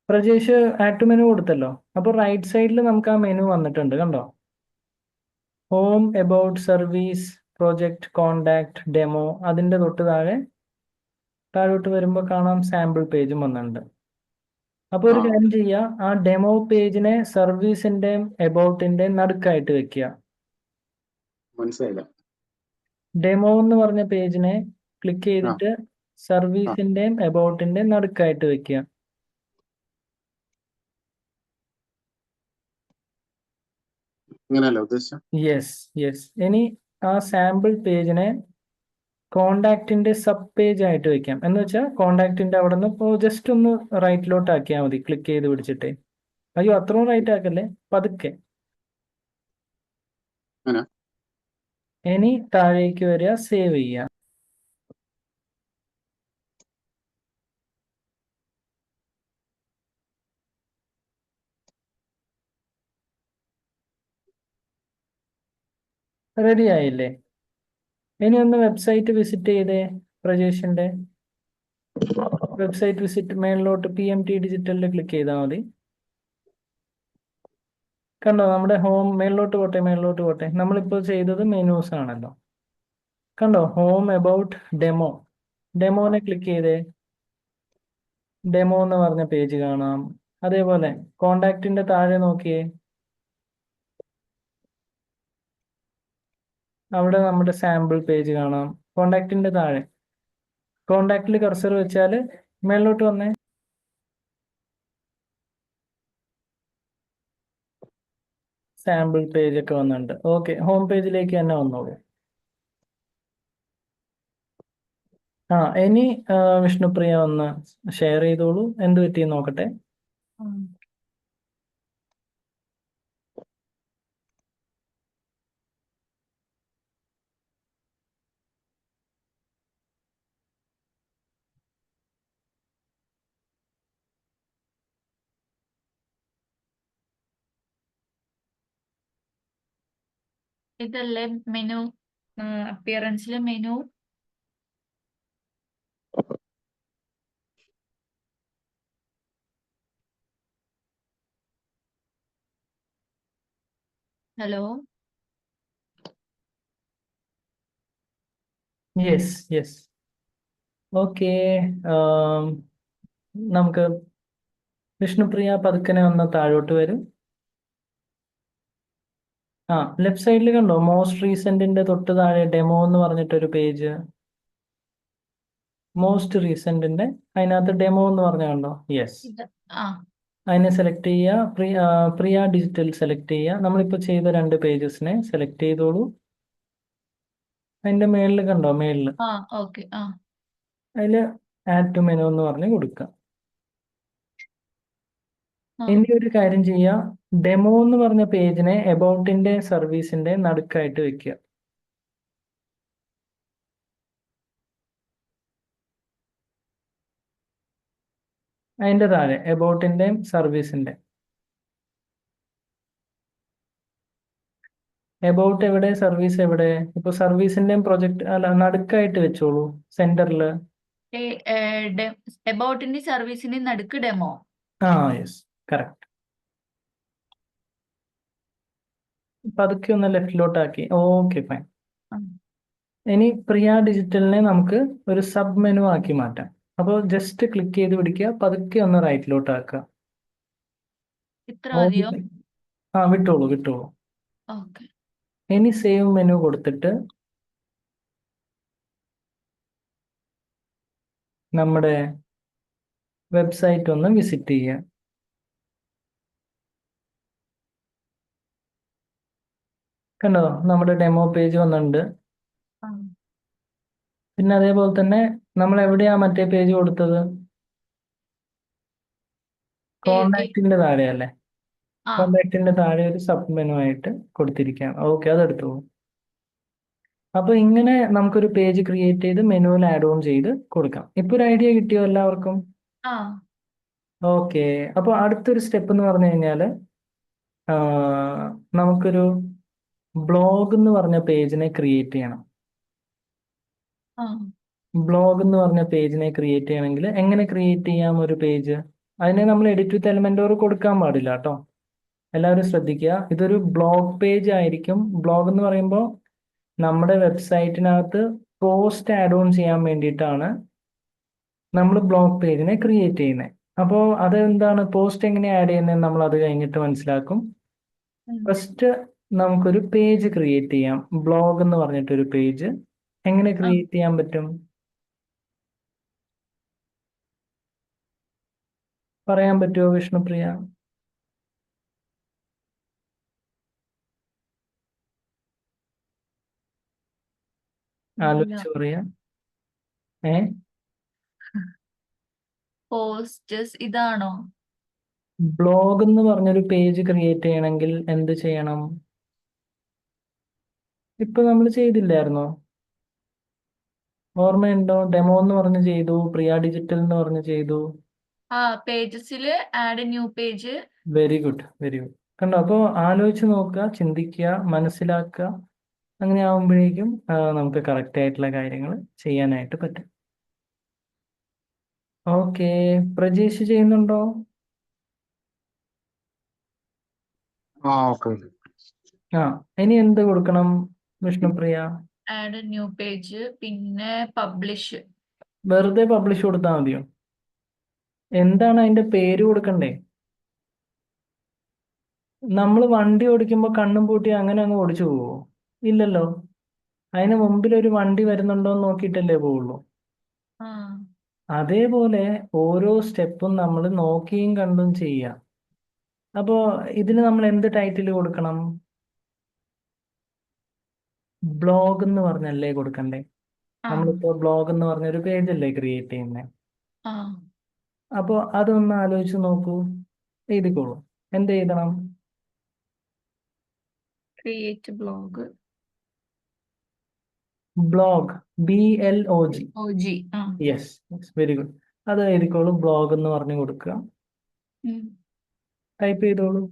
പ്രജേഷ് ആഡ് ടു മെനു കൊടുത്തല്ലോ. അപ്പോൾ റൈറ്റ് സൈഡിൽ നമുക്ക് ആ മെനു വന്നിട്ടുണ്ട് കണ്ടോ? Home, about, service, project, contact, demo, അതിന്റെ തൊട്ട് താഴോട്ട് വരുമ്പോൾ കാണാം സാമ്പിൾ പേജും വന്നിട്ടുണ്ട്. അപ്പോൾ ഒരു ആ കാര്യം ചെയ്യുക, ആ ഡെമോ പേജിനെ സർവീസിന്റെയും എബൌട്ടിന്റെയും നടുക്കായിട്ട് വെക്കുക. മനസ്സിലായില്ല. ഡെമോ എന്ന് പറഞ്ഞ പേജിനെ ക്ലിക്ക് ആ ചെയ്തിട്ട് ആ സർവീസിന്റെയും എബൌട്ടിന്റെയും നടുക്കായിട്ട് വെക്കുക. ഇങ്ങനെയല്ല ഉദ്ദേശം. യെസ്. ഇനി ആ സാമ്പിൾ പേജിനെ കോണ്ടാക്റ്റിന്റെ സബ് പേജ് ആയിട്ട് വെക്കാം. എന്ന് വെച്ചാൽ കോണ്ടാക്റ്റിന്റെ അവിടെ നിന്ന് ജസ്റ്റ് ഒന്ന് റൈറ്റിലോട്ട് ആക്കിയാൽ മതി, ക്ലിക്ക് ചെയ്ത് പിടിച്ചിട്ട്. അയ്യോ, അത്രയും റൈറ്റ് ആക്കല്ലേ, പതുക്കെ. അങ്ങനെ ഇനി താഴേക്ക് വരിക, സേവ് ചെയ്യുക. റെഡി ആയില്ലേ? ഇനി ഒന്ന് വെബ്സൈറ്റ് വിസിറ്റ് ചെയ്തേ. പ്രജേഷിന്റെ വെബ്സൈറ്റ് വിസിറ്റ് മേളിലോട്ട് PMT ഡിജിറ്റലിൽ ക്ലിക്ക് ചെയ്താൽ മതി. കണ്ടോ, നമ്മുടെ ഹോം മേളിലോട്ട് പോട്ടെ. നമ്മളിപ്പോൾ ചെയ്തത് മെനൂസ് ആണല്ലോ. കണ്ടോ, ഹോം, എബൌട്ട്, ഡെമോനെ ക്ലിക്ക് ചെയ്തേ. ഡെമോ എന്ന് പറഞ്ഞ പേജ് കാണാം. അതേപോലെ കോണ്ടാക്റ്റിന്റെ താഴെ നോക്കിയേ, അവിടെ നമ്മുടെ സാമ്പിൾ പേജ് കാണാം. കോണ്ടാക്റ്റിന്റെ താഴെ കോണ്ടാക്റ്റിൽ കർസർ വെച്ചാൽ മേളിലോട്ട് വന്നേ, സാമ്പിൾ പേജ് ഒക്കെ വന്നിട്ടുണ്ട്. ഓക്കെ, ഹോം പേജിലേക്ക് തന്നെ വന്നോളൂ. ഇനി വിഷ്ണുപ്രിയ ഒന്ന് ഷെയർ ചെയ്തോളൂ, എന്ത് പറ്റിയെന്ന് നോക്കട്ടെ. ഇതല്ലേ മെനു, അപ്പിയറൻസിലെ മെനു. Hello, yes. ഓക്കെ, നമുക്ക് വിഷ്ണുപ്രിയ പതുക്കനെ ഒന്ന് താഴോട്ട് വരും. ലെഫ്റ്റ് സൈഡിൽ കണ്ടോ, മോസ്റ്റ് റീസെന്റിന്റെ തൊട്ട് താഴെ ഡെമോ എന്ന് പറഞ്ഞിട്ടൊരു പേജ്. മോസ്റ്റ് റീസെന്റിന്റെ അതിനകത്ത് ഡെമോ എന്ന് പറഞ്ഞ കണ്ടോ? യെസ്. ഇത് ആ അതിനെ സെലക്ട് ചെയ്യുക. പ്രിയ ഡിജിറ്റൽ സെലക്ട് ചെയ്യുക. നമ്മളിപ്പോൾ ചെയ്ത 2 പേജസിനെ സെലക്ട് ചെയ്തോളൂ. അതിന്റെ മേളിൽ കണ്ടോ, മേളിൽ ഓക്കെ. അതിൽ ആഡ് ടു മെനു എന്ന് പറഞ്ഞ് കൊടുക്കുക. ആ ഇനി ഒരു കാര്യം ചെയ്യുക, ഡെമോ എന്ന് പറഞ്ഞ പേജിനെ എബൌട്ടിന്റെ സർവീസിന്റെ നടുക്കായിട്ട് വെക്കുക. അതിന്റെ താഴെ എബൌട്ടിന്റെയും സർവീസിന്റെ. എബൌട്ട് എവിടെ, സർവീസ് എവിടെ? ഇപ്പൊ സർവീസിന്റെയും പ്രൊജക്ട് അല്ല, നടുക്കായിട്ട് വെച്ചോളൂ, സെന്ററിൽ. എബൌട്ടിന്റെ സർവീസിന്റെ നടുക്ക് ഡെമോ. ആ യെസ്, കറക്റ്റ്. പതുക്കെ ഒന്ന് ലെഫ്റ്റിലോട്ടാക്കി. Okay, fine. ഇനി പ്രിയ ഡിജിറ്റലിനെ നമുക്ക് ഒരു സബ് മെനു ആക്കി മാറ്റാം. അപ്പോൾ ജസ്റ്റ് ക്ലിക്ക് ചെയ്ത് പിടിക്കുക, പതുക്കെ ഒന്ന് റൈറ്റിലോട്ട് ആക്കുക. ഇത്ര മതിയോ? ആ, വിട്ടോളൂ വിട്ടോളൂ. ഓക്കെ. ഇനി സേവ് മെനു കൊടുത്തിട്ട് നമ്മുടെ വെബ്സൈറ്റ് ഒന്ന് വിസിറ്റ് ചെയ്യുക. കണ്ടോ, നമ്മുടെ ഡെമോ പേജ് വന്നിട്ടുണ്ട്. പിന്നെ അതേപോലെ തന്നെ നമ്മൾ എവിടെയാ മറ്റേ പേജ് കൊടുത്തത്? കോണ്ടാക്റ്റിന്റെ താഴെ അല്ലേ? ആ കോണ്ടാക്റ്റിന്റെ താഴെ ഒരു സബ് മെനു ആയിട്ട് കൊടുത്തിരിക്കുകയാണ്. ഓക്കെ, അതെടുത്തു. അപ്പൊ ഇങ്ങനെ നമുക്കൊരു പേജ് ക്രിയേറ്റ് ചെയ്ത് മെനുവിൽ ആഡ് ഓൺ ചെയ്ത് കൊടുക്കാം. ഇപ്പൊ ഒരു ഐഡിയ കിട്ടിയോ എല്ലാവർക്കും? ആ ഓക്കെ. അപ്പോൾ അടുത്തൊരു സ്റ്റെപ്പ് എന്ന് പറഞ്ഞു കഴിഞ്ഞാൽ നമുക്കൊരു ബ്ലോഗ് എന്ന് പറഞ്ഞ പേജിനെ ക്രിയേറ്റ് ചെയ്യണം. ആ ബ്ലോഗ് എന്ന് പറഞ്ഞ പേജിനെ ക്രിയേറ്റ് ചെയ്യണമെങ്കിൽ എങ്ങനെ ക്രിയേറ്റ് ചെയ്യാം ഒരു പേജ്? അതിനെ നമ്മൾ എഡിറ്റ് വിത്ത് എലമെന്റോർ കൊടുക്കാൻ പാടില്ല കേട്ടോ. എല്ലാവരും ശ്രദ്ധിക്കുക, ഇതൊരു ബ്ലോഗ് പേജ് ആയിരിക്കും. ബ്ലോഗ് എന്ന് പറയുമ്പോൾ നമ്മുടെ വെബ്സൈറ്റിനകത്ത് പോസ്റ്റ് ആഡ് ഓൺ ചെയ്യാൻ വേണ്ടിയിട്ടാണ് നമ്മൾ ബ്ലോഗ് പേജിനെ ക്രിയേറ്റ് ചെയ്യുന്നത്. അപ്പോൾ അതെന്താണ്, പോസ്റ്റ് എങ്ങനെ ആഡ് ചെയ്യുന്നത് നമ്മൾ അത് കഴിഞ്ഞിട്ട് മനസ്സിലാക്കും. ഫസ്റ്റ് നമുക്കൊരു പേജ് ക്രിയേറ്റ് ചെയ്യാം. ബ്ലോഗ് എന്ന് പറഞ്ഞിട്ടൊരു പേജ് എങ്ങനെ ക്രിയേറ്റ് ചെയ്യാൻ പറ്റും പറയാൻ പറ്റുമോ വിഷ്ണുപ്രിയ? ആലോചിച്ച് പറയാ. പോസ്റ്റേഴ്സ് ഇതാണോ? ബ്ലോഗ് എന്ന് പറഞ്ഞൊരു പേജ് ക്രിയേറ്റ് ചെയ്യണമെങ്കിൽ എന്ത് ചെയ്യണം? ഇപ്പൊ നമ്മൾ ചെയ്തില്ലായിരുന്നോ? ഓർമ്മയുണ്ടോ? ഡെമോ എന്ന് പറഞ്ഞ് ചെയ്തു, പ്രിയ ഡിജിറ്റൽ എന്ന് പറഞ്ഞ് ചെയ്തു. ആ പേജസില് add new page. Very good, very good. കണ്ടോ, അപ്പോൾ ആലോചിച്ച് നോക്കുക, ചിന്തിക്കുക, മനസ്സിലാക്കുക. അങ്ങനെ ആവുമ്പോഴേക്കും നമുക്ക് കറക്റ്റ് ആയിട്ടുള്ള കാര്യങ്ങൾ ചെയ്യാനായിട്ട് പറ്റും. ഓക്കെ, പ്രജേഷ് ചെയ്യുന്നുണ്ടോ? ഓക്കെ. ആ, ഇനി എന്ത് കൊടുക്കണം വിഷ്ണുപ്രിയ? ആഡ് ന്യൂ പേജ്, പിന്നെ പബ്ലിഷ്. വെറുതെ പബ്ലിഷ് കൊടുത്താൽ മതിയോ? എന്താണ് അതിന്റെ പേര് കൊടുക്കണ്ടേ? നമ്മൾ വണ്ടി ഓടിക്കുമ്പോൾ കണ്ണും പൂട്ടി അങ്ങനെ അങ്ങ് ഓടിച്ചു പോവോ? ഇല്ലല്ലോ. അതിന് മുമ്പിൽ ഒരു വണ്ടി വരുന്നുണ്ടോ എന്ന് നോക്കിയിട്ടല്ലേ പോവുള്ളൂ. ആ അതേപോലെ ഓരോ സ്റ്റെപ്പും നമ്മൾ നോക്കിയും കണ്ടും ചെയ്യാം. അപ്പോ ഇതിന് നമ്മൾ എന്ത് ടൈറ്റിൽ കൊടുക്കണം? ബ്ലോഗ് എന്ന് പറഞ്ഞല്ലേ കൊടുക്കണ്ടേ? ആ നമ്മളിപ്പോ ബ്ലോഗ് എന്ന് പറഞ്ഞൊരു പേജല്ലേ ക്രിയേറ്റ് ചെയ്യുന്നത്. ആ അപ്പോൾ അതൊന്ന് ആലോചിച്ച് നോക്കൂ, എഴുതിക്കോളൂ. എന്ത് എഴുതണം? Create blog. Blog, BLOG. OG. ആ യെസ്, വെരി ഗുഡ്. അത് എഴുതിക്കോളൂ, ബ്ലോഗ് എന്ന് പറഞ്ഞു കൊടുക്കുക. ടൈപ്പ് ചെയ്തോളൂ.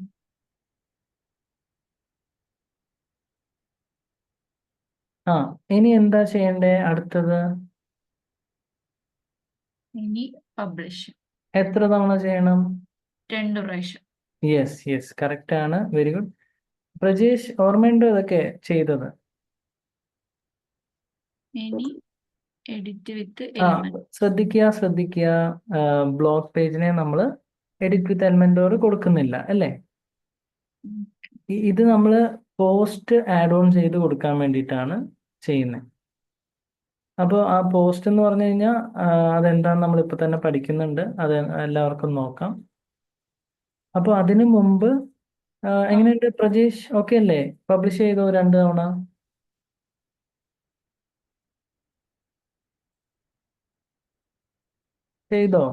ആ, ഇനി എന്താ ചെയ്യണ്ടേ അടുത്തത്? ഇനി പബ്ലിഷ്. എത്ര തവണ ചെയ്യണം? 2 പ്രാവശ്യം. യെസ് യെസ്, കറക്റ്റ് ആണ്, വെരി ഗുഡ്. പ്രജേഷ് ഓർമ്മയുണ്ടോ ഇതൊക്കെ ചെയ്തത്? ഇനി എഡിറ്റ് വിത്ത് ആ, എലിമെന്റ്. ശ്രദ്ധിക്കുക. ബ്ലോഗ് പേജിനെ നമ്മൾ എഡിറ്റ് വിത്ത് എലമെന്റോർ കൊടുക്കുന്നില്ല അല്ലേ? ഇത് നമ്മൾ പോസ്റ്റ് ആഡ് ഓൺ ചെയ്ത് കൊടുക്കാൻ വേണ്ടിയിട്ടാണ് ചെയ്യുന്നത്. അപ്പോൾ ആ പോസ്റ്റ് എന്ന് പറഞ്ഞു കഴിഞ്ഞാൽ അതെന്താണെന്ന് നമ്മളിപ്പോൾ തന്നെ പഠിക്കുന്നുണ്ട്. അത് എല്ലാവർക്കും നോക്കാം. അപ്പോൾ അതിനു മുമ്പ് എങ്ങനെയുണ്ട് പ്രജേഷ്, ഓക്കെ അല്ലേ? പബ്ലിഷ് ചെയ്തോ 2 തവണ? ചെയ്തോ?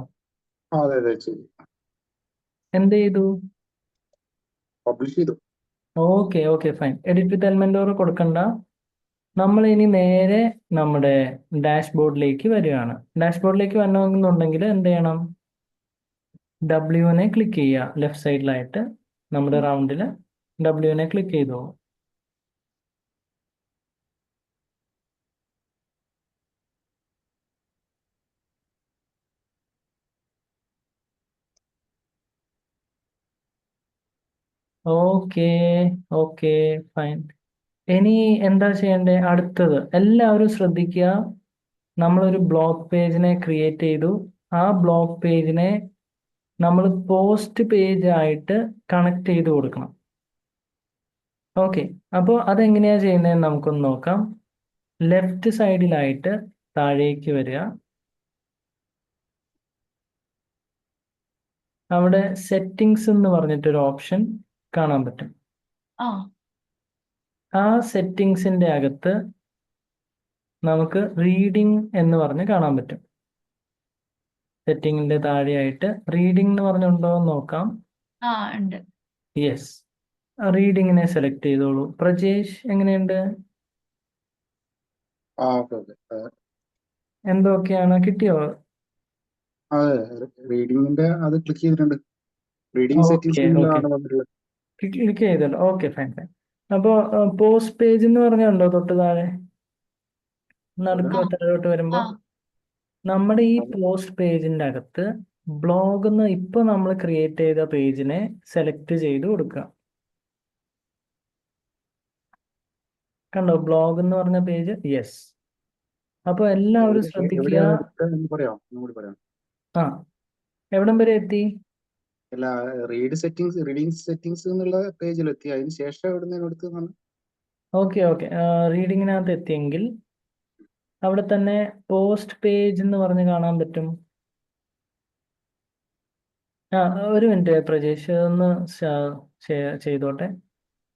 അതെ അതെ ചെയ്തു, എന്ത് ചെയ്തു? പബ്ലിഷ് ചെയ്തു. Okay okay fine. Edit with Elementor കൊടുക്കണ്ട. നമ്മൾ ഇനി നേരെ നമ്മുടെ ഡാഷ്ബോർഡിലേക്ക് വരികയാണ്. ഡാഷ്ബോർഡിലേക്ക് വരണമെന്നുണ്ടെങ്കിൽ എന്ത് ചെയ്യണം? ഡബ്ല്യുവിനെ ക്ലിക്ക് ചെയ്യുക. ലെഫ്റ്റ് സൈഡിലായിട്ട് നമ്മുടെ റൗണ്ടിൽ ഡബ്ല്യുവിനെ ക്ലിക്ക് ചെയ്തോ. Okay okay fine. ഇനി എന്താ ചെയ്യേണ്ടത്? അടുത്തത് എല്ലാവരും ശ്രദ്ധിക്കുക. നമ്മളൊരു ബ്ലോഗ് പേജിനെ ക്രിയേറ്റ് ചെയ്തു. ആ ബ്ലോഗ് പേജിനെ നമ്മൾ പോസ്റ്റ് പേജ് ആയിട്ട് കണക്ട് ചെയ്ത് കൊടുക്കണം. ഓക്കെ, അപ്പോൾ അതെങ്ങനെയാ ചെയ്യുന്നതെന്ന് നമുക്കൊന്ന് നോക്കാം. ലെഫ്റ്റ് സൈഡിലായിട്ട് താഴേക്ക് വരിക. അവിടെ സെറ്റിങ്സ് എന്ന് പറഞ്ഞിട്ടൊരു ഓപ്ഷൻ കാണാൻ പറ്റും. ആ ആ സെറ്റിങ്സിന്റെ അകത്ത് നമുക്ക് റീഡിംഗ് എന്ന് പറഞ്ഞ് കാണാൻ പറ്റും. സെറ്റിങ്ങിന്റെ താഴെയായിട്ട് റീഡിംഗ് എന്ന് പറഞ്ഞുണ്ടോ എന്ന് നോക്കാം. ആ ഉണ്ട്. യെസ്, റീഡിങ്ങിനെ സെലക്ട് ചെയ്തോളൂ. പ്രജേഷ് എങ്ങനെയുണ്ട്? Okay okay. എന്തൊക്കെയാണ് കിട്ടിയോ? അതെ, റീഡിങ്ങിന്റെ അത് ക്ലിക്ക് ചെയ്തിട്ടുണ്ട്. റീഡിങ് സെറ്റിംഗ്സ് ഓക്കെ ഓക്കെ, ആണ് വന്നിട്ടുള്ളത്. ക്ലിക്ക് ചെയ്തല്ലോ. Okay fine fine. അപ്പോൾ പോസ്റ്റ് പേജ് എന്ന് പറഞ്ഞുണ്ടോ തൊട്ട് താഴെ നടുക്ക് ആ താഴോട്ട് ആ വരുമ്പോൾ നമ്മുടെ ഈ പോസ്റ്റ് പേജിന്റെ അകത്ത് ബ്ലോഗ് എന്ന് ഇപ്പൊ നമ്മൾ ക്രിയേറ്റ് ചെയ്ത പേജിനെ സെലക്ട് ചെയ്ത് കൊടുക്കുക. കണ്ടോ ബ്ലോഗ് എന്ന് പറഞ്ഞ പേജ്? യെസ്. അപ്പോൾ എല്ലാവരും ശ്രദ്ധിക്കുക. എവിടെയാണ് എടുത്തതെന്ന് പറയാം, ഒന്നുകൂടി പറയാം. ആ, എവിടം വരെ എത്തി? അല്ല, റീഡിങ് സെറ്റിംഗ്സ് എന്നുള്ള പേജിലെത്തി. അതിന് ശേഷം എവിടെ നിന്ന് എടുത്തതാണ്? ഓക്കെ ഓക്കെ, റീഡിങ്ങിനകത്ത് എത്തിയെങ്കിൽ അവിടെ തന്നെ പോസ്റ്റ് പേജ് എന്ന് പറഞ്ഞ് കാണാൻ പറ്റും. ആ, ഒരു മിനിറ്റ് പ്രജേഷ് ഒന്ന് ചെയ്തോട്ടെ.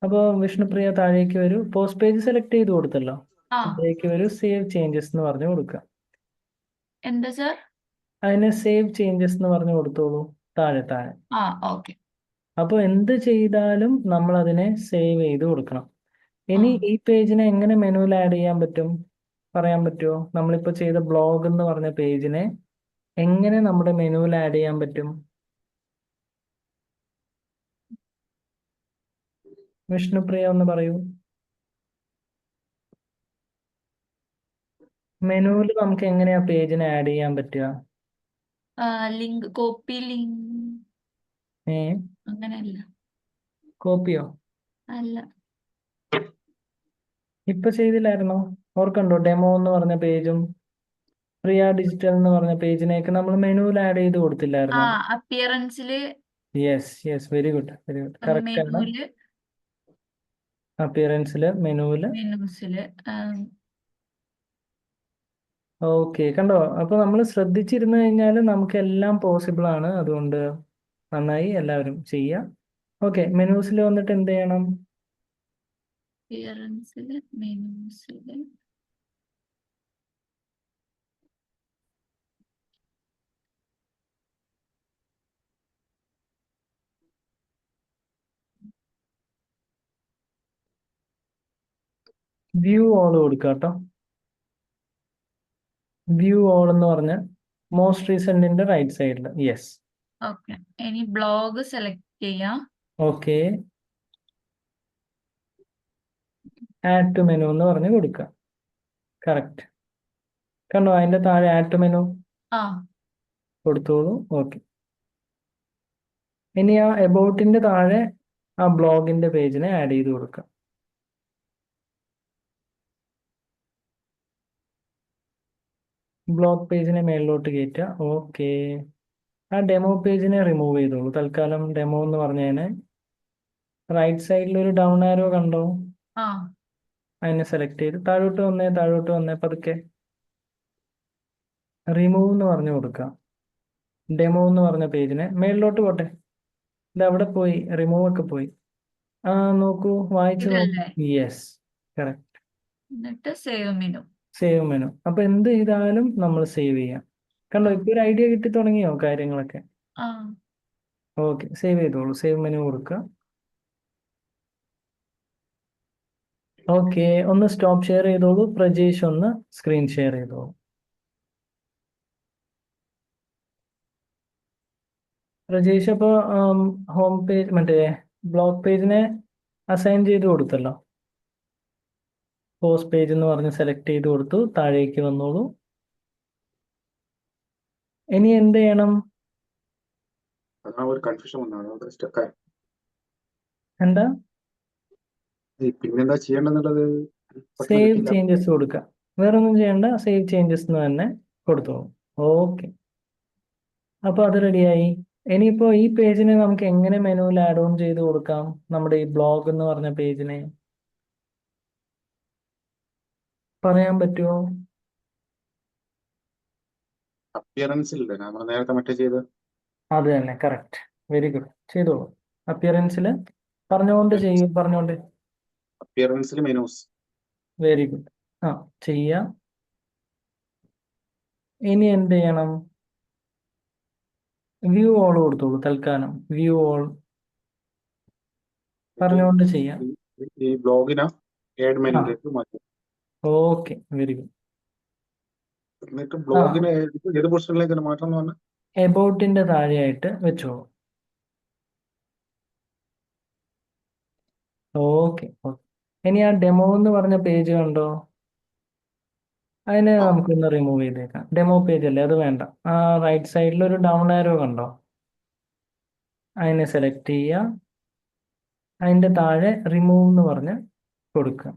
അപ്പോൾ വിഷ്ണുപ്രിയ താഴേക്ക് വരൂ. പോസ്റ്റ് പേജ് സെലക്ട് ചെയ്ത് കൊടുത്തല്ലോ. ആ താഴേക്ക് വരൂ. സേവ് ചേഞ്ചസ് എന്ന് പറഞ്ഞു കൊടുക്കുക. എന്താ സർ? അതിന് സേവ് ചേഞ്ചസ് എന്ന് പറഞ്ഞു കൊടുത്തോളൂ. താഴെ താഴെ. ആ ഓക്കെ. അപ്പോൾ എന്ത് ചെയ്താലും നമ്മൾ അതിനെ സേവ് ചെയ്ത് കൊടുക്കണം. ഇനി ഈ പേജിനെ എങ്ങനെ മെനുവിൽ ആഡ് ചെയ്യാൻ പറ്റും പറയാൻ പറ്റുമോ? നമ്മളിപ്പോൾ ചെയ്ത ബ്ലോഗ് എന്ന് പറഞ്ഞ പേജിനെ എങ്ങനെ നമ്മുടെ മെനുവിൽ ആഡ് ചെയ്യാൻ പറ്റും? വിഷ്ണുപ്രിയ ഒന്ന് പറയൂ. മെനുവിൽ നമുക്ക് എങ്ങനെയാ പേജിനെ ആഡ് ചെയ്യാൻ പറ്റുക? ലിങ്ക് കോപ്പി ലിങ്ക് ഏ അങ്ങനെയല്ല. കോപ്പിയോ? അല്ല. ഇപ്പൊ ചെയ്തില്ലായിരുന്നോ? ഓർക്കണ്ടോ? ഡെമോ എന്ന് പറഞ്ഞ പേജും പ്രിയ ഡിജിറ്റൽ എന്ന് പറഞ്ഞ പേജിനെയൊക്കെ നമ്മൾ മെനുവിൽ ആഡ് ചെയ്ത് ആ കൊടുത്തില്ലായിരുന്നോ? അപ്പിയറൻസില് yes yes, very good very good, correct ആണ്. മെനുവില് അപ്പിയറൻസില് മെനുവില്. മെനൂസില് ഓക്കെ, കണ്ടോ? അപ്പൊ നമ്മൾ ശ്രദ്ധിച്ചിരുന്നു കഴിഞ്ഞാൽ നമുക്ക് എല്ലാം പോസിബിൾ ആണ്. അതുകൊണ്ട് നന്നായി എല്ലാവരും ചെയ്യാം. ഓക്കെ, മെനൂസിൽ വന്നിട്ട് എന്ത് ചെയ്യണം? അപ്പിയറൻസില് മെനൂസില് വ്യൂ ഓൾ കൊടുക്കുക കേട്ടോ. വ്യൂ ഓൾ എന്ന് പറഞ്ഞ് മോസ്റ്റ് റീസെന്റിന്റെ റൈറ്റ് സൈഡിൽ. യെസ്. ഓക്കെ. ഇനി ബ്ലോഗ് സെലക്ട് ചെയ്യാം. ഓക്കെ, ആഡ് ടു മെനു എന്ന് പറഞ്ഞ് കൊടുക്കുക. കറക്റ്റ്. കണ്ടോ? അതിന്റെ താഴെ ആഡ് ടു മെനു ആ കൊടുത്തോളൂ. ഓക്കെ, ഇനി ആ എബൌട്ടിന്റെ താഴെ ആ ബ്ലോഗിന്റെ പേജിനെ ആഡ് ചെയ്ത് കൊടുക്കുക. ബ്ലോഗ് പേജിനെ മേളിലോട്ട് കയറ്റുക. ഓക്കെ, ആ ഡെമോ പേജിനെ റിമൂവ് ചെയ്തോളൂ. തൽക്കാലം ഡെമോ എന്ന് പറഞ്ഞതിന് റൈറ്റ് സൈഡിൽ ഒരു ഡൗൺ ആരോ കണ്ടോ? ആ അതിനെ സെലക്ട് ചെയ്ത് താഴോട്ട് വന്നേ പതുക്കെ. റിമൂവ് എന്ന് പറഞ്ഞു കൊടുക്കുക. ഡെമോ എന്ന് പറഞ്ഞ പേജിനെ മേളിലോട്ട് പോട്ടെ. ഇത് അവിടെ പോയി, റിമൂവ് ഒക്കെ പോയി. ആ നോക്കൂ, വായിച്ചു നോക്കൂ. ഇതല്ലേ? Yes, correct. എന്നിട്ട് സേവ് മെനു. Save menu. അപ്പൊ എന്ത് ചെയ്താലും നമ്മൾ സേവ് ചെയ്യാം. കണ്ടോ, ഇപ്പൊ ഒരു ഐഡിയ കിട്ടി തുടങ്ങിയോ കാര്യങ്ങളൊക്കെ? ആ ഓക്കെ, സേവ് ചെയ്തോളൂ. സേവ് മെനു കൊടുക്കുക. ഓക്കെ, ഒന്ന് സ്റ്റോപ്പ് ഷെയർ ചെയ്തോളൂ. പ്രജേഷ് ഒന്ന് സ്ക്രീൻ ഷെയർ ചെയ്തോളൂ. പ്രജേഷ് അപ്പോൾ ഹോം പേജ് മറ്റേ ബ്ലോഗ് പേജിനെ അസൈൻ ചെയ്ത് കൊടുത്തല്ലോ. പോസ്റ്റ് പേജ് എന്ന് പറഞ്ഞ് സെലക്ട് ചെയ്ത് കൊടുത്തു. താഴേക്ക് വന്നോളൂ. ഇനി എന്ത് ചെയ്യണം? അതാണ് ഒരു കൺഫ്യൂഷൻ വന്നതാണ്, അവിടെ സ്റ്റക്കായി. എന്താ? പിന്നെന്താ ചെയ്യേണ്ടതെന്നുള്ളത് പെട്ടെന്ന് സേവ് കിട്ടിയില്ല. ചേഞ്ചസ് കൊടുക്കുക. വേറെ ഒന്നും ചെയ്യണ്ട, സേവ് ചേഞ്ചസ് എന്ന് തന്നെ കൊടുത്തോളൂ. ഓക്കെ, അപ്പോൾ അത് റെഡിയായി. ഇനിയിപ്പോൾ ഈ പേജിനെ നമുക്ക് എങ്ങനെ മെനുവിൽ ആഡ് ഓൺ ചെയ്ത് കൊടുക്കാം? നമ്മുടെ ഈ ബ്ലോഗ് എന്ന് പറഞ്ഞ പേജിനെ പറയാൻ പറ്റുമോ? അപ്പിയറൻസിലല്ലേ നമ്മൾ നേരത്തെ മറ്റേ ചെയ്ത്? അത് തന്നെ, കറക്റ്റ്. വെരി ഗുഡ്, ചെയ്തോളൂ. അപ്പിയറൻസിൽ പറഞ്ഞുകൊണ്ട്. അപ്പിയറൻസിൽ മെനൂസ്. Very good. ആ, ചെയ്യാം. ഇനി എന്ത് ചെയ്യണം? വ്യൂ ഓൾ കൊടുത്തോളൂ തൽക്കാലം. വ്യൂ ഓൾ പറഞ്ഞുകൊണ്ട് ചെയ്യാം. ഈ ബ്ലോഗിനെ ആഡ് ആ, മെനുവിലേക്ക് മാറ്റും. Okay, very good. എന്നിട്ട് ആ, ബ്ലോഗിനെ ഏത് പൊസിഷനിലേക്ക് മാറ്റണം എന്ന് പറഞ്ഞാൽ എബൌട്ടിന്റെ താഴെയായിട്ട് വെച്ചോളൂ. Okay okay. ഇനി ആ ഡെമോ എന്ന് പറഞ്ഞ പേജ് കണ്ടോ? അതിനെ ആ നമുക്കൊന്ന് റിമൂവ് ചെയ്തേക്കാം. ഡെമോ പേജ് അല്ലേ, അത് വേണ്ട. ആ റൈറ്റ് സൈഡിൽ ഒരു ഡൗൺ ആരോ കണ്ടോ? അതിനെ സെലക്ട് ചെയ്യുക. അതിൻ്റെ താഴെ റിമൂവ് എന്ന് പറഞ്ഞ് കൊടുക്കുക.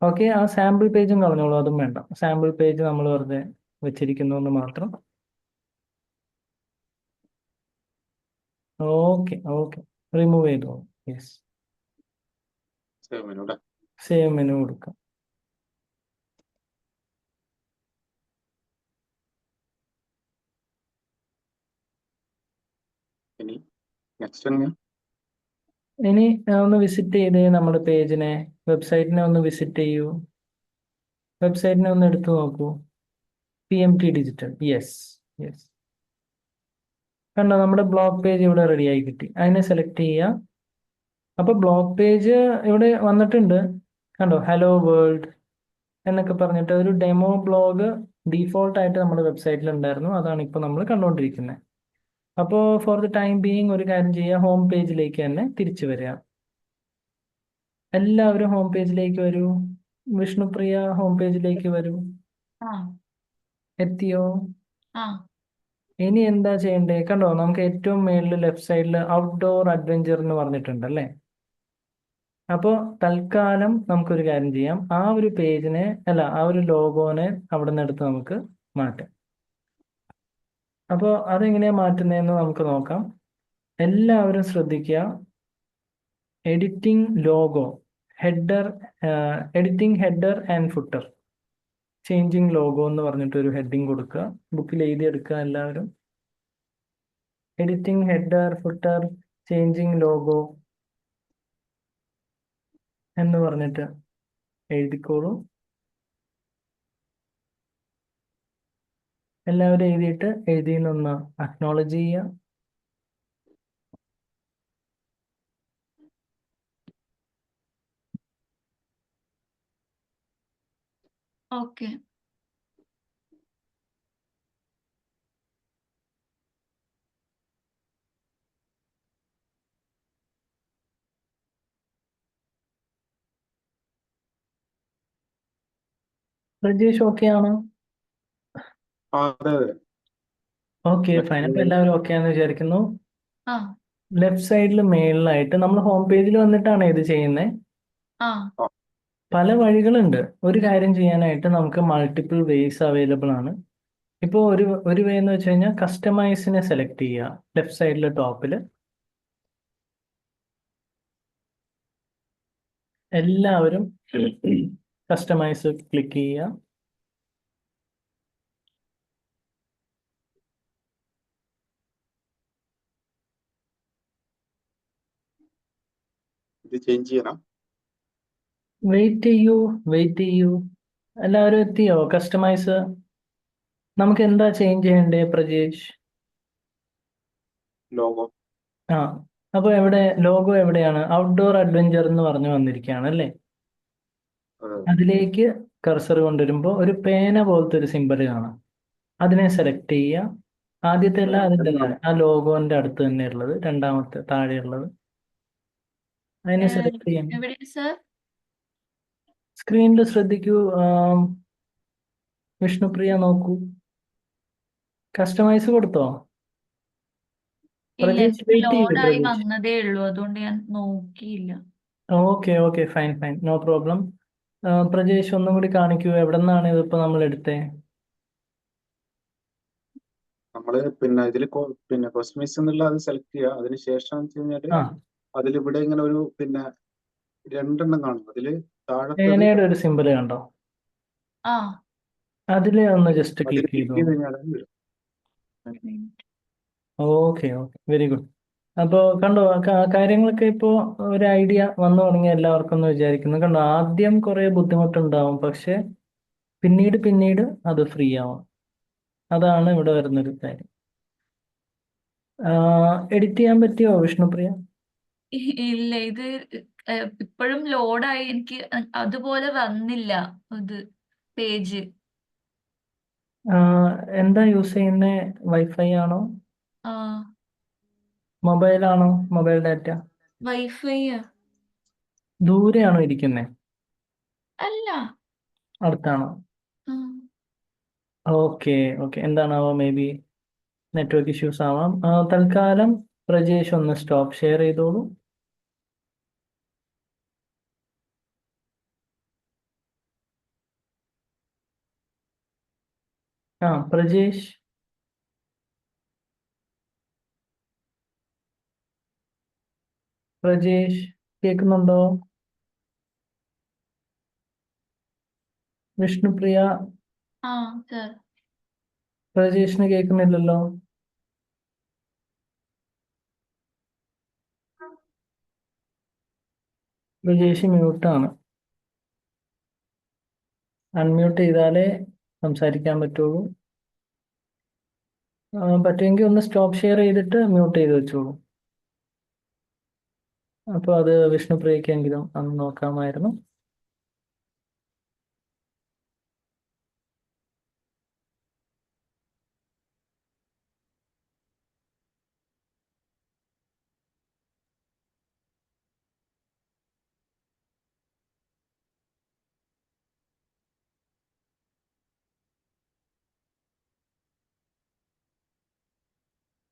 ഓക്കെ, ആ സാമ്പിൾ പേജും കളഞ്ഞോളൂ, അതും വേണ്ട. സാമ്പിൾ പേജ് നമ്മൾ വെറുതെ വെച്ചിരിക്കുന്നു എന്ന് മാത്രം. ഓക്കെ ഓക്കെ, റിമൂവ് ചെയ്തോളൂ. യെസ്, സേവ് മെനു അല്ലേ? സേവ് മെനു കൊടുക്കുക. ഇനി നെക്സ്റ്റ് എങ്ങനെയാ? ഇനി ഒന്ന് വിസിറ്റ് ചെയ്തേ നമ്മുടെ പേജിനെ, വെബ്സൈറ്റിനെ ഒന്ന് വിസിറ്റ് ചെയ്യൂ. വെബ്സൈറ്റിനെ ഒന്ന് എടുത്തു നോക്കൂ. PMT digital. യെസ് യെസ്, കണ്ടോ, നമ്മുടെ ബ്ലോഗ് പേജ് ഇവിടെ റെഡി ആയി കിട്ടി. അതിനെ സെലക്ട് ചെയ്യുക. അപ്പോൾ ബ്ലോഗ് പേജ് ഇവിടെ വന്നിട്ടുണ്ട്. കണ്ടോ, ഹലോ വേൾഡ് എന്നൊക്കെ പറഞ്ഞിട്ട് ഒരു ഡെമോ ബ്ലോഗ് ഡീഫോൾട്ട് ആയിട്ട് നമ്മുടെ വെബ്സൈറ്റിൽ ഉണ്ടായിരുന്നു. അതാണ് ഇപ്പോൾ നമ്മൾ കണ്ടുകൊണ്ടിരിക്കുന്നത്. അപ്പോൾ ഫോർ ദ ടൈം ബീയിങ് ഒരു കാര്യം ചെയ്യുക, ഹോം പേജിലേക്ക് തന്നെ തിരിച്ചു വരിക. എല്ലാവരും ഹോം പേജിലേക്ക് വരൂ. വിഷ്ണുപ്രിയ ഹോം പേജിലേക്ക് വരൂ. ആ എത്തിയോ? ആ ഇനി എന്താ ചെയ്യണ്ടേ? കണ്ടോ, നമുക്ക് ഏറ്റവും മേളിൽ ലെഫ്റ്റ് സൈഡിൽ ഔട്ട്ഡോർ അഡ്വഞ്ചർ എന്ന് പറഞ്ഞിട്ടുണ്ട് അല്ലേ? അപ്പോൾ തൽക്കാലം നമുക്കൊരു കാര്യം ചെയ്യാം. ആ ഒരു പേജിനെ അല്ല, ആ ഒരു ലോഗോനെ അവിടെ നിന്ന് എടുത്ത് നമുക്ക് മാറ്റാം. അപ്പോൾ അതെങ്ങനെയാണ് മാറ്റുന്നതെന്ന് നമുക്ക് നോക്കാം. എല്ലാവരും ശ്രദ്ധിക്കുക. Editing logo, header, editing header and footer, changing logo എന്ന് പറഞ്ഞിട്ട് ഒരു ഹെഡിങ് കൊടുക്കുക. ബുക്കിൽ എഴുതിയെടുക്കുക എല്ലാവരും. Editing header footer changing logo എന്ന് പറഞ്ഞിട്ട് എഴുതിക്കോളൂ. എല്ലാവരും എഴുതിയിട്ട് എഴുതിയെന്നൊന്ന് അക്നോളജ് ചെയ്യുക. ഓക്കെ. പ്രജേഷ് ഓക്കെ ആണോ? ആ അതെ അതെ. Okay fine. അപ്പോൾ എല്ലാവരും ഓക്കെ ആണെന്ന് വിചാരിക്കുന്നു. ആ ലെഫ്റ്റ് സൈഡിൽ മേളിലായിട്ട് നമ്മൾ ഹോം പേജിൽ വന്നിട്ടാണ് ഇത് ചെയ്യുന്നത്. ആ പല വഴികളുണ്ട്. ഒരു കാര്യം ചെയ്യാനായിട്ട് നമുക്ക് മൾട്ടിപ്പിൾ വേസ് അവൈലബിൾ ആണ്. ഇപ്പോൾ ഒരു വേ എന്ന് വെച്ച് കഴിഞ്ഞാൽ കസ്റ്റമൈസിനെ സെലക്ട് ചെയ്യുക. ലെഫ്റ്റ് സൈഡിൽ ടോപ്പിൽ എല്ലാവരും കസ്റ്റമൈസ് ക്ലിക്ക് ചെയ്യുക. ഇത് ചേഞ്ച് ചെയ്യണം. വെയിറ്റ് ചെയ്യൂ. എല്ലാവരും എത്തിയോ? കസ്റ്റമൈസ് നമുക്ക് എന്താ ചേഞ്ച് ചെയ്യണ്ടേ പ്രജേഷ്? ലോഗോ. ആ അപ്പൊ ലോഗോ എവിടെയാണ്? ഔട്ട്ഡോർ അഡ്വഞ്ചർ എന്ന് പറഞ്ഞു വന്നിരിക്കുകയാണ് അല്ലേ? അതിലേക്ക് കർസർ കൊണ്ടുവരുമ്പോൾ ഒരു പേന പോലത്തെ ഒരു സിമ്പൽ കാണാം. അതിനെ സെലക്ട് ചെയ്യുക. ആദ്യത്തെ അല്ല, അതിൻ്റെ താഴെ ആ ലോഗോന്റെ അടുത്ത് തന്നെ ഉള്ളത്, രണ്ടാമത്തെ താഴെയുള്ളത് അതിനെ സെലക്ട് ചെയ്യാം. എവിടെ സർ? സ്ക്രീനിൽ ശ്രദ്ധിക്കൂ. വിഷ്ണുപ്രിയ നോക്കൂ. കസ്റ്റമൈസ് കൊടുത്തോ? ഇല്ല, പ്രജേഷ് എനിക്ക് വെയിറ്റ് ചെയ്യൂ ലോഡായി പ്രജേഷ്. വന്നതേ ഉള്ളൂ, അതുകൊണ്ട് ഞാൻ നോക്കിയില്ല. Okay fine no problem. Prajesh ഒന്നും കൂടി കാണിക്കൂ, എവിടെ നിന്നാണ് ഇതിപ്പോ നമ്മൾ എടുത്തേ? നമ്മള് ഇതിൽ കസ്റ്റമൈസ് എന്നുള്ള അത് സെലക്ട് ചെയ്യുക. അതിനുശേഷം വെച്ച് കഴിഞ്ഞാല് ആ അതിലിവിടെ ഇങ്ങനെ ഒരു രണ്ടെണ്ണം കാണും. അതില് താഴത്തത് പേനയുടെ ഒരു സിമ്പൽ കണ്ടോ? ആ അതിൽ ഒന്ന് ജസ്റ്റ് അതിൽ ക്ലിക്ക് ക്ലിക്ക് ചെയ്തോ. ചെയ്ത് കഴിഞ്ഞാൽ വരും. Okay very good. അപ്പോൾ കണ്ടോ, കാര്യങ്ങളൊക്കെ ഇപ്പോൾ ഒരു ഐഡിയ വന്നു തുടങ്ങി എല്ലാവർക്കും എന്ന് വിചാരിക്കുന്നു. കണ്ടോ, ആദ്യം കുറേ ബുദ്ധിമുട്ടുണ്ടാവും, പക്ഷെ പിന്നീട് അത് ഫ്രീ ആവും. അതാണ് ഇവിടെ വരുന്നൊരു കാര്യം. എഡിറ്റ് ചെയ്യാൻ പറ്റിയോ വിഷ്ണുപ്രിയ? ഇല്ല, ഇത് ഇപ്പോഴും ലോഡായി, എനിക്ക് അതുപോലെ വന്നില്ല ഇത് പേജ്. എന്താ യൂസ് ചെയ്യുന്നേ? വൈഫൈ ആണോ, ആ മൊബൈലാണോ? മൊബൈൽ ഡാറ്റ വൈഫൈ ദൂരെയാണോ ഇരിക്കുന്നേ? അല്ല. അടുത്താണോ? ആ, ഓക്കെ എന്താണാവോ, മേ ബി നെറ്റ്വർക്ക് ഇഷ്യൂസ് ആവാം. തൽക്കാലം പ്രജേഷ് ഒന്ന് സ്റ്റോപ്പ് ഷെയർ ചെയ്തോളൂ. പ്രജേഷ് കേൾക്കുന്നുണ്ടോ? വിഷ്ണുപ്രിയ, ആ സർ. പ്രജേഷിന് കേൾക്കുന്നില്ലല്ലോ. പ്രജേഷ് മ്യൂട്ടാണ്. അൺമ്യൂട്ട് ചെയ്താലേ സംസാരിക്കാൻ പറ്റുള്ളൂ. പറ്റുമെങ്കിൽ ഒന്ന് സ്റ്റോപ്പ് ഷെയർ ചെയ്തിട്ട് മ്യൂട്ട് ചെയ്ത് വെച്ചോളൂ. അപ്പോൾ അത് വിഷ്ണുപ്രിയക്കെങ്കിലും അന്ന് നോക്കാമായിരുന്നു.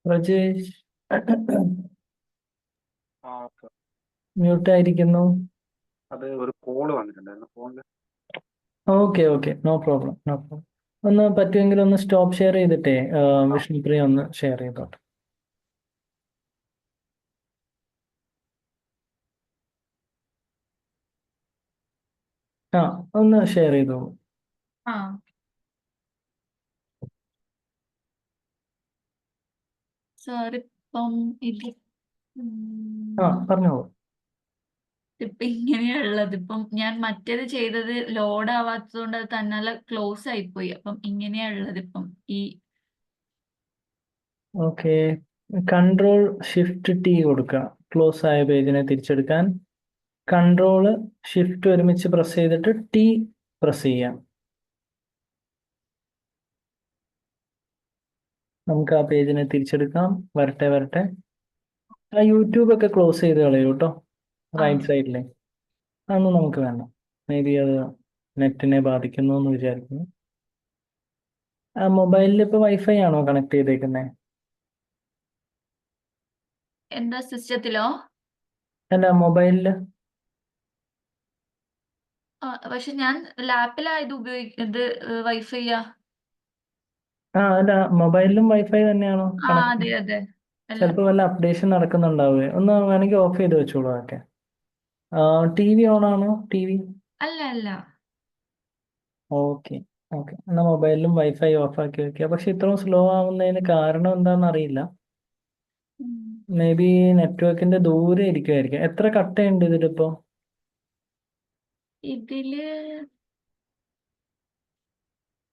പ്രജേഷ് മ്യൂട്ട് ആയിരിക്കുന്നു. അത് ഒരു കോള് വന്നിട്ടുണ്ടായിരുന്നു ഫോണിൽ. Okay no problem. ഒന്ന് പറ്റുമെങ്കിൽ ഒന്ന് സ്റ്റോപ്പ് ഷെയർ ചെയ്തിട്ടേ വിഷ്ണുപ്രിയ ഒന്ന് ഷെയർ ചെയ്തോട്ടെ. ഒന്ന് ഷെയർ ചെയ്തോളൂ. ആ സർ, ഇപ്പം ഇത് പറഞ്ഞോളൂ. ഇപ്പൊ ഇങ്ങനെയുള്ളത്. ഇപ്പം ഞാൻ മറ്റേത് ചെയ്തത് ലോഡ് ആവാത്തത് കൊണ്ട് അത് തന്നാലെ ക്ലോസ് ആയിപ്പോയി. അപ്പം ഇങ്ങനെയാ ഉള്ളത് ഇപ്പം ഈ ഓക്കെ, കൺട്രോൾ ഷിഫ്റ്റ് ടി കൊടുക്കുക ക്ലോസ് ആയ പേജിനെ തിരിച്ചെടുക്കാൻ. കൺട്രോള് ഷിഫ്റ്റ് ഒരുമിച്ച് പ്രസ് ചെയ്തിട്ട് ടി പ്രസ് ചെയ്യാം. നമുക്ക് ആ പേജിനെ തിരിച്ചെടുക്കാം. വരട്ടെ. ആ യൂട്യൂബ് ഒക്കെ ക്ലോസ് ചെയ്ത് കളയൂ കേട്ടോ, റൈറ്റ് സൈഡിലെ. അതൊന്നും നമുക്ക് വേണ്ട. മേ ബി അത് നെറ്റിനെ ബാധിക്കുന്നു എന്ന് വിചാരിക്കുന്നു. ആ മൊബൈലിൽ ഇപ്പോൾ വൈഫൈ ആണോ കണക്ട് ചെയ്തേക്കുന്നത്? എന്താ സിസ്റ്റത്തിലോ? അല്ല, മൊബൈലിൽ. പക്ഷെ ഞാൻ ലാപ്പിലായത് ഇത് വൈഫൈയാ. അല്ല, മൊബൈലിലും വൈഫൈ തന്നെയാണോ കണക്ട്? അതെ അല്ല. ചിലപ്പോൾ വല്ല അപ്ഡേഷൻ നടക്കുന്നുണ്ടാവുക. ഒന്ന് വേണമെങ്കിൽ ഓഫ് ചെയ്ത് വെച്ചോളൂ അതൊക്കെ. ടി വി ഓൺ ആണോ? T V? അല്ല. ഓക്കെ എന്നാൽ മൊബൈലിലും വൈഫൈ ഓഫ് ആക്കി വെക്കുക. പക്ഷെ ഇത്രയും സ്ലോ ആവുന്നതിന് കാരണം എന്താണെന്ന് അറിയില്ല. മേ ബി നെറ്റ്വർക്കിന്റെ ദൂരെ ഇരിക്കുമായിരിക്കും. എത്ര കട്ടയുണ്ട് ഇതിലിപ്പോ? ഇതില്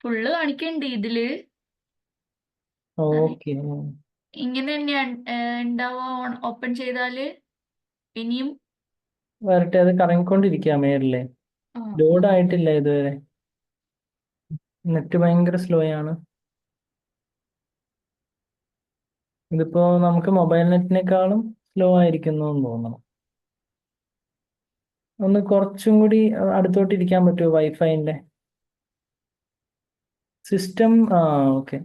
ഫുള്ള് കാണിക്കണ്ട് ഇതില്. ഓക്കെ. ഇങ്ങനെ തന്നെയാ ഉണ്ടാവുക ഓപ്പൺ ചെയ്താല് ഇനിയും. വരട്ടെ, അത് കറങ്ങിക്കൊണ്ടിരിക്കുക മേളില്. ആ, ലോഡ് ആയിട്ടില്ല ഇതുവരെ. നെറ്റ് ഭയങ്കര സ്ലോ ആണ്. ഇതിപ്പോ നമുക്ക് മൊബൈൽ നെറ്റിനേക്കാളും സ്ലോ ആയിരിക്കുന്നു എന്ന് തോന്നണം. ഒന്ന് കുറച്ചും കൂടി അടുത്തോട്ട് ഇരിക്കാൻ പറ്റുമോ വൈഫൈൻ്റെ? System, okay.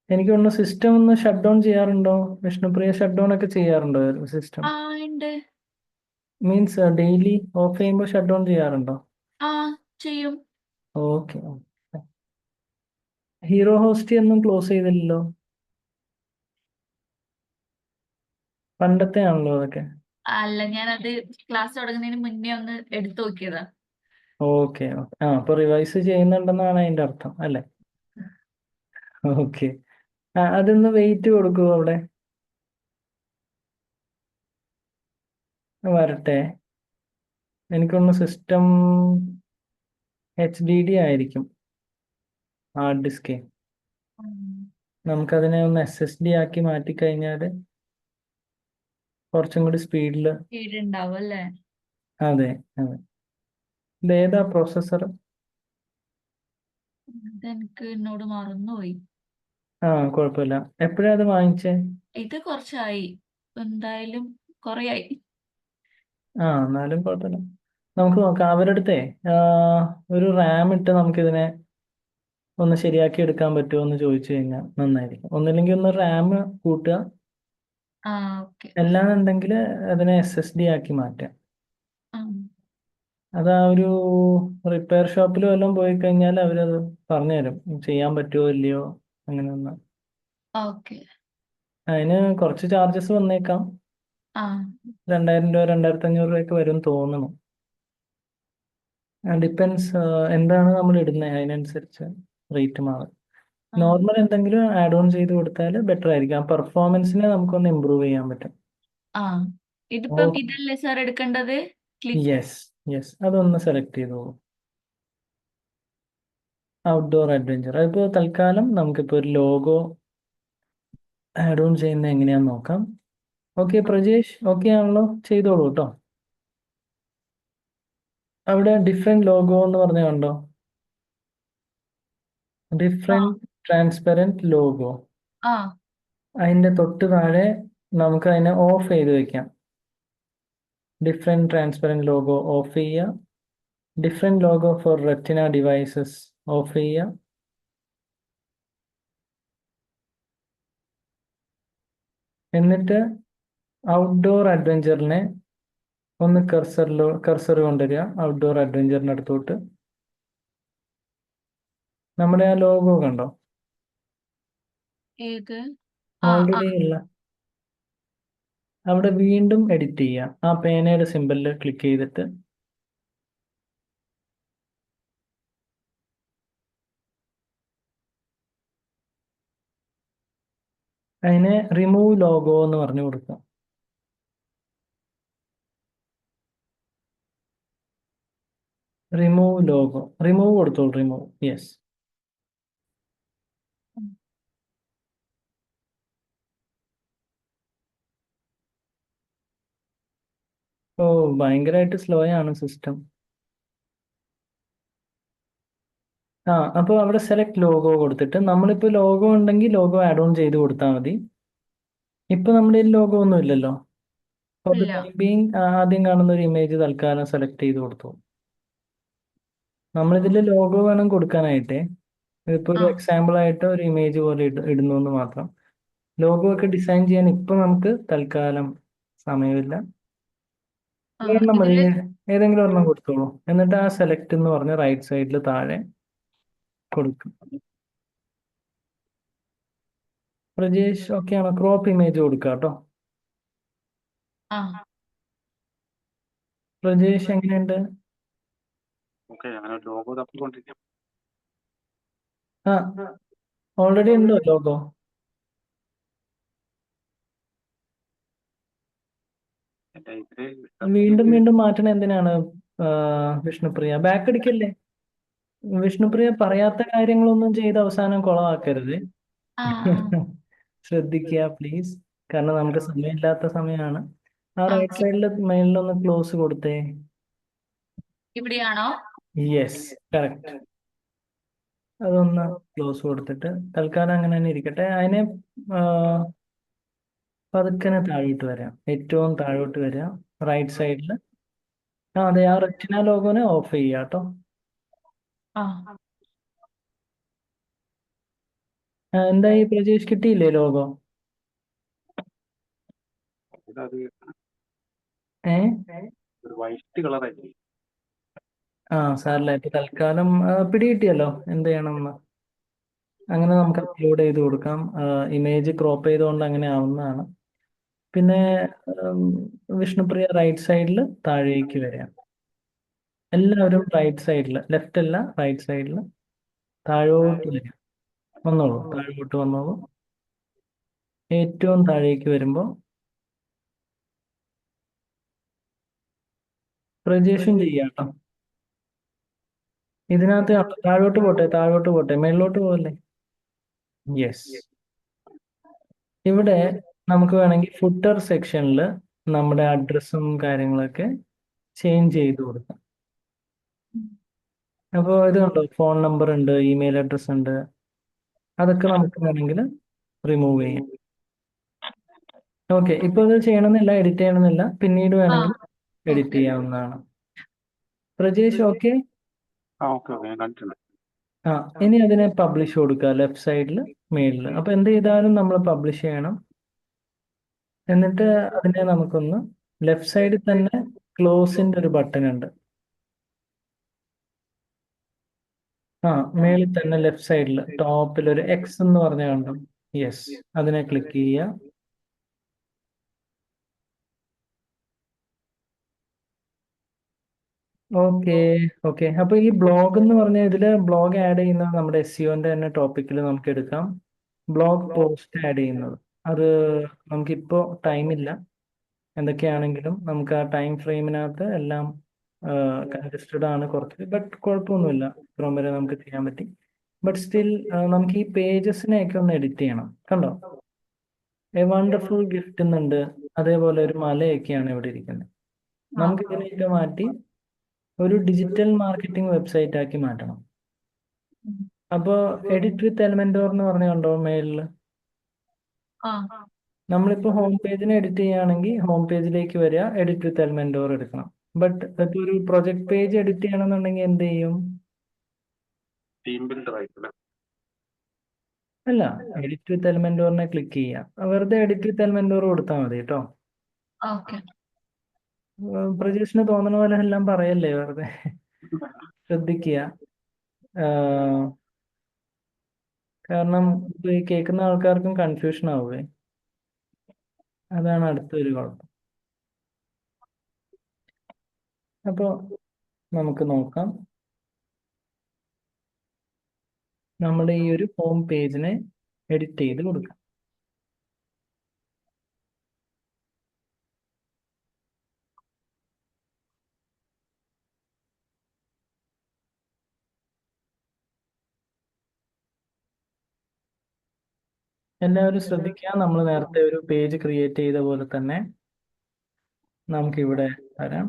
എനിക്ക് തോന്നുന്നു സിസ്റ്റം ഒന്ന് ഷട്ട് ഡൗൺ ചെയ്യാറുണ്ടോ വിഷ്ണുപ്രിയ? ഷട്ട് ഡൗൺ ഒക്കെ ചെയ്യാറുണ്ടോ സിസ്റ്റം? ആ ഉണ്ട്. മീൻസ് ഡെയിലി ഓഫ് ചെയ്യുമ്പോൾ ഷട്ട് ഡൗൺ ചെയ്യാറുണ്ടോ? ആ, ചെയ്യും. ഓക്കെ. ഹീറോ ഹോസ്റ്റ് ഒന്നും ക്ലോസ് ചെയ്തില്ലല്ലോ? പണ്ടത്തെ ആണല്ലോ അതൊക്കെ. അല്ല, ഞാനത് ക്ലാസ് തുടങ്ങുന്നതിന് മുന്നേ ഒന്ന് എടുത്തു നോക്കിയതാ. ഓക്കെ. അപ്പൊ റിവൈസ് ചെയ്യുന്നുണ്ടെന്നാണ് അതിന്റെ അർത്ഥം അല്ലേ? ഓക്കെ. അതൊന്ന് വെയിറ്റ് കൊടുക്കുമോ അവിടെ? വരട്ടെ. എനിക്കൊന്ന് സിസ്റ്റം HDD ആയിരിക്കും ഹാർഡ് ഡിസ്ക്. നമുക്കതിനെ ഒന്ന് SSD ആക്കി മാറ്റിക്കഴിഞ്ഞാൽ കുറച്ചും കൂടി സ്പീഡിൽ. സ്പീഡ് ഉണ്ടാവും അല്ലേ? അതെ, അതെ. ഇതേതാ പ്രോസസ്സർ? അതെനിക്ക് എന്നോട് മറന്നുപോയി. കുഴപ്പമില്ല. എപ്പോഴാ അത് വാങ്ങിച്ചേ? ഇത് കുറച്ചായി, എന്തായാലും കുറേയായി. എന്നാലും കുഴപ്പമില്ല. നമുക്ക് നോക്കാം. അവരുടെ അടുത്തേ ഒരു റാം ഇട്ട് നമുക്കിതിനെ ഒന്ന് ശരിയാക്കി എടുക്കാൻ പറ്റുമോ എന്ന് ചോദിച്ചു കഴിഞ്ഞാൽ നന്നായിരിക്കും. ഒന്നില്ലെങ്കിൽ ഒന്ന് റാം കൂട്ടുക, ആ, ഓക്കെ. അല്ലാന്നുണ്ടെങ്കിൽ അതിനെ SSD ആക്കി മാറ്റാം. ആ, അത് ആ ഒരു റിപ്പയർ ഷോപ്പിൽ വല്ലതും പോയി കഴിഞ്ഞാൽ അവരത് പറഞ്ഞു തരും ചെയ്യാൻ പറ്റുമോ ഇല്ലയോ അങ്ങനെയൊന്ന്. ഓക്കെ. അതിന് കുറച്ച് ചാർജസ് വന്നേക്കാം. ആ, 2000 രൂപ 2500 രൂപയൊക്കെ വരും തോന്നുന്നു. ഡിപ്പെൻസ് എന്താണ് നമ്മൾ ഇടുന്നത് അതിനനുസരിച്ച് റേറ്റ് മാറും. ആ, നോർമൽ എന്തെങ്കിലും ആഡ് ഓൺ ചെയ്ത് കൊടുത്താൽ ബെറ്റർ ആയിരിക്കും. ആ പെർഫോമൻസിനെ നമുക്കൊന്ന് ഇമ്പ്രൂവ് ചെയ്യാൻ പറ്റും. ആ. ഇതിപ്പം ഓക്കെ. ഇതല്ലേ സാർ എടുക്കേണ്ടത്? ക്ലിക്ക്. യെസ്, അതൊന്ന് സെലക്ട് ചെയ്തോളൂ. Outdoor adventure. അതിപ്പോൾ തൽക്കാലം നമുക്കിപ്പോൾ ഒരു ലോഗോ ആഡ് ഓൺ ചെയ്യുന്നത് എങ്ങനെയാന്ന് നോക്കാം. ഓക്കെ പ്രജേഷ്, ഓക്കെ ആണല്ലോ? ചെയ്തോളൂ കേട്ടോ. അവിടെ ഡിഫറെന്റ് ലോഗോ എന്ന് പറഞ്ഞ കണ്ടോ? ആ, ഡിഫറെന്റ് ട്രാൻസ്പെറൻറ്റ് ലോഗോ. ആ, അതിൻ്റെ തൊട്ട് താഴെ നമുക്ക് അതിനെ ഓഫ് ചെയ്ത് വെക്കാം. ഡിഫറെന്റ് ട്രാൻസ്പെറൻറ്റ് ലോഗോ ഓഫ് ചെയ്യുക. Different logo for retina devices off ചെയ്യുക. എന്നിട്ട് ഔട്ട്ഡോർ അഡ്വഞ്ചറിനെ ഒന്ന് കർസർ കൊണ്ടുവരിക ഔട്ട്ഡോർ അഡ്വഞ്ചറിൻ്റെ അടുത്തോട്ട്. നമ്മുടെ ആ ലോഗോ കണ്ടോ? ഏത്? ആ, ആ, ഓൾറെഡി ഉള്ള അവിടെ വീണ്ടും എഡിറ്റ് ചെയ്യുക. ആ പേനയുടെ സിമ്പലിൽ ക്ലിക്ക് ചെയ്തിട്ട് അതിനെ റിമൂവ് ലോഗോ എന്ന് പറഞ്ഞു കൊടുക്കുക. റിമൂവ് ലോഗോ, റിമൂവ് കൊടുത്തോളൂ. Remove, yes. ഭയങ്കരമായിട്ട് സ്ലോ ആണ് സിസ്റ്റം. അപ്പോൾ അവിടെ സെലക്ട് ലോഗോ കൊടുത്തിട്ട് നമ്മളിപ്പോൾ ലോഗോ ഉണ്ടെങ്കിൽ ലോഗോ ആഡ് ഓൺ ചെയ്ത് കൊടുത്താൽ മതി. ഇപ്പൊ നമ്മുടെ ലോഗോ ഒന്നും ഇല്ലല്ലോ. ഫോർ ദ ഇല്ല. ടൈം ബീങ് ആദ്യം കാണുന്ന ഒരു ഇമേജ് തൽക്കാലം സെലക്ട് ചെയ്ത് കൊടുത്തു. നമ്മളിതിൽ ലോഗോ വേണം കൊടുക്കാനായിട്ടേ. ഇതിപ്പോൾ ഒരു ആ, എക്സാമ്പിൾ ആയിട്ട് ഒരു ഇമേജ് പോലെ ഇടുന്നു എന്ന് മാത്രം. ലോഗോ ഒക്കെ ഡിസൈൻ ചെയ്യാൻ ഇപ്പൊ നമുക്ക് തൽക്കാലം സമയമില്ല. ആ, ഒരെണ്ണം മതി, ഇതില്. ഏതെങ്കിലും ഒരെണ്ണം കൊടുത്തോളൂ. എന്നിട്ട് ആ സെലക്ട് എന്ന് പറഞ്ഞ് റൈറ്റ് സൈഡിൽ താഴെ കൊടുക്കും. പ്രജേഷ് ഓക്കെ ആണോ? ക്രോപ്പ് ഇമേജ് കൊടുക്കുക കേട്ടോ. ആ, പ്രജേഷ് എങ്ങനെയുണ്ട്? ഓക്കെ, അങ്ങനെ ലോഗോ തപ്പിക്കൊണ്ടിരിക്കാം. ആ ഓൾറെഡി ഉണ്ടോ ലോഗോ? എന്റെ ഇതില് വീണ്ടും വീണ്ടും മാറ്റണം എന്തിനാണ് വിഷ്ണുപ്രിയ? ബാക്ക് അടിക്കല്ലേ വിഷ്ണുപ്രിയ? പറയാത്ത കാര്യങ്ങളൊന്നും ചെയ്ത് അവസാനം കുളമാക്കരുത്. ആ ശ്രദ്ധിക്കുക പ്ലീസ്, കാരണം നമുക്ക് സമയമില്ലാത്ത സമയമാണ്. ആ റൈറ്റ് ഓക്കെ. സൈഡിൽ മേളിലൊന്ന് ക്ലോസ് കൊടുത്തേ. ഇവിടെയാണോ? Yes, correct. അതൊന്ന് ക്ലോസ് കൊടുത്തിട്ട് തൽക്കാലം അങ്ങനെ തന്നെ ഇരിക്കട്ടെ. അതിനെ ആ, പതുക്കനെ താഴോട്ട് വരാം, ഏറ്റവും താഴോട്ട് വരാം റൈറ്റ് സൈഡിൽ. അതെ, ആ റെറ്റിന ലോഗോനെ ഓഫ് ചെയ്യാം കേട്ടോ. ആ എന്തായി പ്രജേഷ്, കിട്ടിയില്ലേ ലോഗോ? അത് ഏ ഒരു വൈറ്റ് കളറായി. സാറില്ല, ഇപ്പൊ തൽക്കാലം പിടികിട്ടിയല്ലോ എന്ത് ചെയ്യണമെന്ന്. അങ്ങനെ നമുക്ക് അപ്ലോഡ് ചെയ്ത് കൊടുക്കാം. ഇമേജ് ക്രോപ്പ് ചെയ്തുകൊണ്ട് അങ്ങനെ ആവുന്നതാണ്. പിന്നെ വിഷ്ണുപ്രിയ റൈറ്റ് സൈഡിൽ താഴേക്ക് വരാം. എല്ലാവരും റൈറ്റ് സൈഡിൽ, ലെഫ്റ്റ് അല്ല റൈറ്റ് സൈഡിൽ താഴോട്ട് വരാം. വന്നോളൂ, താഴോട്ട് വന്നോളൂ. ഏറ്റവും താഴേക്ക് വരുമ്പോൾ പ്രജേഷും ചെയ്യാം കേട്ടോ. ഇതിനകത്ത് താഴോട്ട് പോട്ടെ, താഴോട്ട് പോട്ടെ, മേളിലോട്ട് പോകല്ലേ. യെസ്. ഇവിടെ നമുക്ക് വേണമെങ്കിൽ ഫുട്ടർ സെക്ഷനിൽ നമ്മുടെ അഡ്രസ്സും കാര്യങ്ങളൊക്കെ ചേഞ്ച് ചെയ്ത് കൊടുക്കാം. അപ്പോൾ ഇത് കണ്ടോ, ഫോൺ നമ്പർ ഉണ്ട്, ഇമെയിൽ അഡ്രസ് ഉണ്ട്. അതൊക്കെ നമുക്ക് വേണമെങ്കിൽ റിമൂവ് ചെയ്യാം. ഓക്കെ, ഇപ്പോൾ ഇത് ചെയ്യണമെന്നില്ല, എഡിറ്റ് ചെയ്യണമെന്നില്ല, പിന്നീട് ആ വേണമെങ്കിൽ എഡിറ്റ് ഓക്കെ. ചെയ്യാവുന്നതാണ്. പ്രജേഷ് ഓക്കെ. ഓക്കെ ഞാൻ കണ്ടിട്ടുണ്ട്. ഇനി അതിനെ പബ്ലിഷ് കൊടുക്കുക ലെഫ്റ്റ് സൈഡിൽ മേളിൽ. അപ്പൊ എന്ത് ചെയ്താലും നമ്മൾ പബ്ലിഷ് ചെയ്യണം. എന്നിട്ട് അതിനെ നമുക്കൊന്ന് ലെഫ്റ്റ് സൈഡിൽ തന്നെ ക്ലോസിന്റെ ഒരു ബട്ടൺ ഉണ്ട്. മേളിൽ തന്നെ ലെഫ്റ്റ് സൈഡിൽ ടോപ്പിൽ ഒരു എക്സ് എന്ന് പറഞ്ഞ കണ്ടോ? യെസ്, അതിനെ ക്ലിക്ക് ചെയ്യുക. ഓക്കെ. ഓക്കെ, അപ്പൊ ഈ ബ്ലോഗ് എന്ന് പറഞ്ഞാൽ ഇതില് ബ്ലോഗ് ആഡ് ചെയ്യുന്നത് നമ്മുടെ SEOന്റെ തന്നെ ടോപ്പിക്കിൽ നമുക്ക് എടുക്കാം. ബ്ലോഗ് പോസ്റ്റ് ആഡ് ചെയ്യുന്നത്, അത് നമുക്കിപ്പോ ടൈമില്ല. എന്തൊക്കെയാണെങ്കിലും നമുക്ക് ആ ടൈം ഫ്രെയിമിനകത്ത് എല്ലാം കൺജസ്റ്റഡ് ആണ് കുറച്ച്, ബട്ട് കുഴപ്പമൊന്നുമില്ല, ഇത്രയും വരെ നമുക്ക് ചെയ്യാൻ പറ്റി. ബട്ട് സ്റ്റിൽ നമുക്ക് ഈ പേജസിനെയൊക്കെ ഒന്ന് എഡിറ്റ് ചെയ്യണം. കണ്ടോ, എ വണ്ടർഫുൾ ഗിഫ്റ്റ് എന്നുണ്ട്, അതേപോലെ ഒരു മലയൊക്കെയാണ് ഇവിടെ ഇരിക്കുന്നത്. നമുക്ക് ഇതിനെയൊക്കെ മാറ്റി ഒരു ഡിജിറ്റൽ മാർക്കറ്റിംഗ് വെബ്സൈറ്റ് ആക്കി മാറ്റണം. അപ്പോൾ എഡിറ്റ് വിത്ത് എലമെന്റോർ എന്ന് പറഞ്ഞ കണ്ടോ മെയിലിൽ? ആ നമ്മളിപ്പോൾ ഹോം പേജിനെ എഡിറ്റ് ചെയ്യുകയാണെങ്കിൽ ഹോം പേജിലേക്ക് വരിക, എഡിറ്റ് വിത്ത് എലമെന്റോർ എടുക്കണം. ബട്ട് ഇപ്പോൾ ഒരു പ്രൊജക്ട് പേജ് എഡിറ്റ് ചെയ്യണമെന്നുണ്ടെങ്കിൽ എന്ത് ചെയ്യും? ടീം ബിൽഡർ ആയിട്ടില്ല. അല്ല, എഡിറ്റ് വിത്ത് എലമെന്റോറിനെ ക്ലിക്ക് ചെയ്യാം, വെറുതെ എഡിറ്റ് വിത്ത് എലമെന്റോർ കൊടുത്താൽ മതി കേട്ടോ. ഓക്കെ. പ്രജേഷിന് തോന്നുന്ന പോലെ എല്ലാം പറയല്ലേ, വെറുതെ ശ്രദ്ധിക്കുക. കാരണം ഇത് ഈ കേൾക്കുന്ന ആൾക്കാർക്കും കൺഫ്യൂഷൻ ആവുകയെ, അതാണ് അടുത്തൊരു കുഴപ്പം. അപ്പോൾ നമുക്ക് നോക്കാം, നമ്മുടെ ഈ ഒരു ഹോം പേജിനെ എഡിറ്റ് ചെയ്ത് കൊടുക്കാം. എല്ലാവരും ശ്രദ്ധിക്കുക, നമ്മൾ നേരത്തെ ഒരു പേജ് ക്രിയേറ്റ് ചെയ്ത പോലെ തന്നെ നമുക്കിവിടെ വരാം.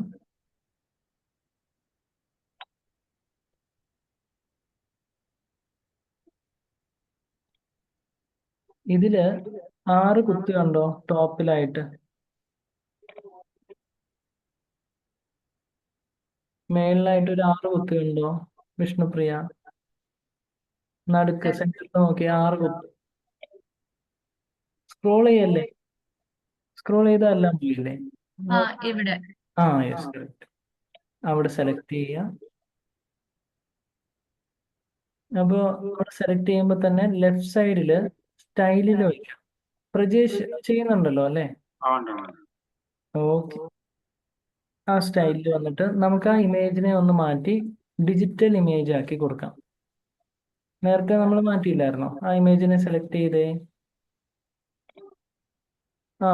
ഇതില് 6 കുത്ത് കണ്ടോ ടോപ്പിലായിട്ട്? മേളിലായിട്ട് ഒരു 6 കുത്ത് കണ്ടോ വിഷ്ണുപ്രിയ? നടുക്ക് സെന്ററിൽ നോക്കി 6 കുത്ത്. സ്ക്രോൾ ചെയ്യല്ലേ, സ്ക്രോൾ ചെയ്താൽ എല്ലാം പോയില്ലേ? ആ ഇവിടെ. Yes, correct. അവിടെ സെലക്ട് ചെയ്യുക. അപ്പോൾ അവിടെ സെലക്ട് ചെയ്യുമ്പോൾ തന്നെ ലെഫ്റ്റ് സൈഡില് സ്റ്റൈലിൽ വയ്ക്കാം. പ്രജേഷ് ചെയ്യുന്നുണ്ടല്ലോ അല്ലേ? ഓക്കെ. ആ സ്റ്റൈലിൽ വന്നിട്ട് നമുക്ക് ആ ഇമേജിനെ ഒന്ന് മാറ്റി ഡിജിറ്റൽ ഇമേജ് ആക്കി കൊടുക്കാം. നേരത്തെ നമ്മൾ മാറ്റിയില്ലായിരുന്നോ? ആ ഇമേജിനെ സെലക്ട് ചെയ്തേ,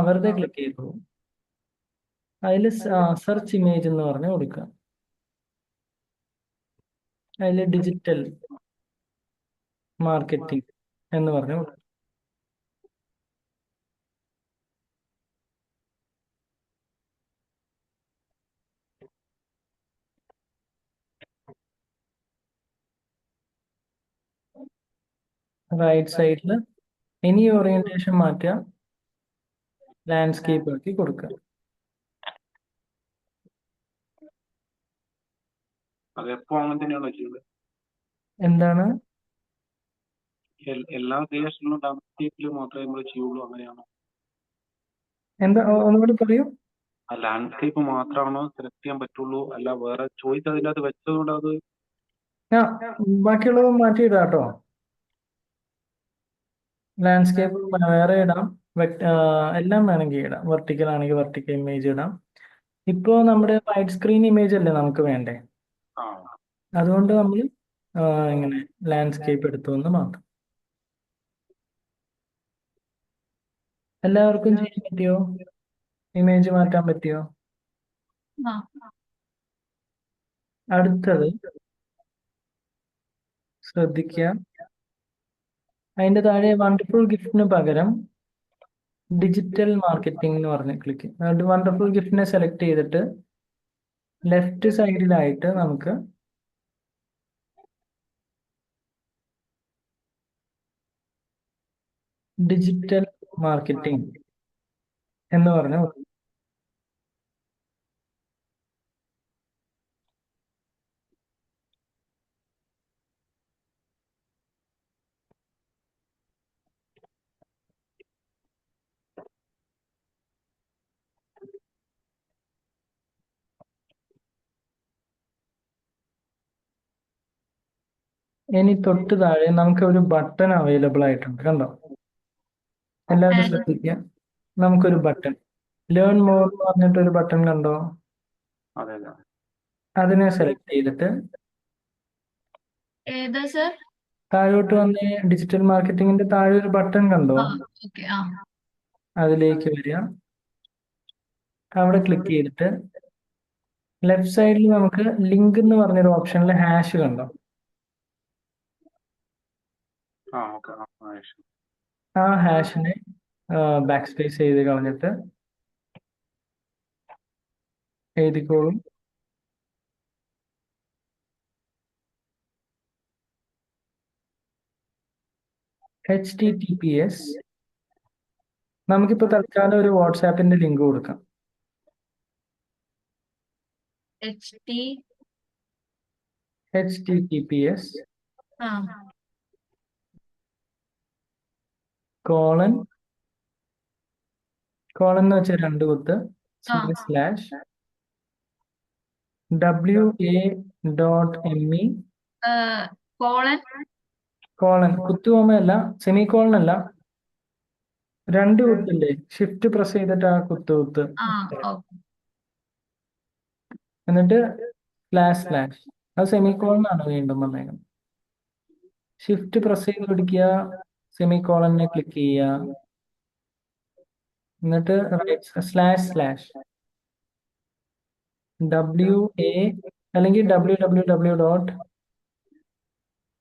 വെറുതെ ക്ലിക്ക് ചെയ്തു. അതിൽ സെർച്ച് ഇമേജ് എന്ന് പറഞ്ഞ് കൊടുക്കുക. അതിൽ ഡിജിറ്റൽ മാർക്കറ്റിംഗ് എന്ന് പറഞ്ഞു കൊടുക്കുക. റൈറ്റ് സൈഡിൽ ഇനി ഓറിയന്റേഷൻ മാറ്റുക, ലാൻഡ്സ്കേപ്പ് ആക്കി കൊടുക്കുക. അതെപ്പോ അങ്ങനെ തന്നെയാണോ ചെയ്യുന്നത്? എന്താണ്? എല്ലാ ക്രിയേഷനിലും ലാൻഡ്സ്കേപ്പിൽ മാത്രമേ നമ്മൾ ചെയ്യുള്ളൂ, അങ്ങനെയാണോ? എന്താ ഒന്നുകൂടി പറയൂ. ആ ലാൻഡ്സ്കേപ്പ് മാത്രമാണോ സെലക്ട് ചെയ്യാൻ പറ്റുള്ളൂ, അല്ല വേറെ ചോയ്സ് അതിൻ്റെ അകത്ത് വെച്ചതുകൊണ്ട് അത് ആ ബാക്കിയുള്ളത് മാറ്റിയിടാം കേട്ടോ. ലാൻഡ്സ്കേപ്പ് വേറെ ഇടാം, എല്ലാം വേണമെങ്കിൽ ഇടാം. വെർട്ടിക്കൽ ആണെങ്കിൽ വെർട്ടിക്കൽ ഇമേജ് ഇടാം. ഇപ്പോൾ നമ്മുടെ വൈഡ് സ്ക്രീൻ ഇമേജ് അല്ലേ നമുക്ക് വേണ്ടേ, ആ അതുകൊണ്ട് നമ്മൾ ഇങ്ങനെ ലാൻഡ്സ്കേപ്പ് എടുത്തു എന്ന് മാത്രം. എല്ലാവർക്കും ചെയ്യാൻ പറ്റിയോ? ഇമേജ് മാറ്റാൻ പറ്റിയോ? ആ അടുത്തത് ശ്രദ്ധിക്കുക, അതിന്റെ താഴെ വണ്ടർഫുൾ ഗിഫ്റ്റിന് പകരം ഡിജിറ്റൽ മാർക്കറ്റിംഗ് എന്ന് പറഞ്ഞ് ക്ലിക്ക്. വണ്ടർഫുൾ ഗിഫ്റ്റിനെ സെലക്ട് ചെയ്തിട്ട് ലെഫ്റ്റ് സൈഡിലായിട്ട് നമുക്ക് ഡിജിറ്റൽ മാർക്കറ്റിംഗ് എന്ന് പറഞ്ഞ ഇനി തൊട്ട് താഴെ നമുക്ക് ഒരു ബട്ടൺ അവൈലബിൾ ആയിട്ടുണ്ട്, കണ്ടോ? എല്ലാവരും ശ്രദ്ധിക്കുക, നമുക്കൊരു ബട്ടൺ ലേൺ മോർ എന്ന് പറഞ്ഞിട്ടൊരു ബട്ടൺ കണ്ടോ? അതെ അതെ. അതിനെ സെലക്ട് ചെയ്തിട്ട് ഏതാ സർ? താഴോട്ട് വന്ന് ഡിജിറ്റൽ മാർക്കറ്റിംഗിന്റെ താഴെ ഒരു ബട്ടൺ കണ്ടോ? ആ ഓക്കെ. ആ അതിലേക്ക് വരിക, അവിടെ ക്ലിക്ക് ചെയ്തിട്ട് ലെഫ്റ്റ് സൈഡിൽ നമുക്ക് ലിങ്ക് എന്ന് പറഞ്ഞൊരു ഓപ്ഷനിൽ ഹാഷ് കണ്ടോ? ആ ഓക്കെ. ആ ഹാഷിനെ ബാക്ക് സ്പേസ് ചെയ്ത് കളഞ്ഞിട്ട് എഴുതിക്കോളും HTTPS. നമുക്കിപ്പോ തൽക്കാലം ഒരു വാട്സാപ്പിന്റെ ലിങ്ക് കൊടുക്കാം. HTTPS ആ കോളൻ എന്ന് വെച്ചാൽ 2 കുത്ത് ആ സ്ലാഷ് WA.ME കോളൻ കോളൻ കുത്തുകോമയല്ല, സെമി കോളൻ അല്ല, 2 കുത്തില്ലേ, ഷിഫ്റ്റ് പ്രസ് ചെയ്തിട്ട് ആ കുത്ത് ആ ഓക്കെ. എന്നിട്ട് സ്ലാഷ് അത് സെമി കോളൻ ആണ് വീണ്ടും വന്നേക്കുന്നത്. ഷിഫ്റ്റ് പ്രസ് ചെയ്ത് പിടിക്കുക, സെമി കോളനെ ക്ലിക്ക് ചെയ്യുക, എന്നിട്ട് സ്ലാഷ് WA അല്ലെങ്കിൽ www ഡോട്ട്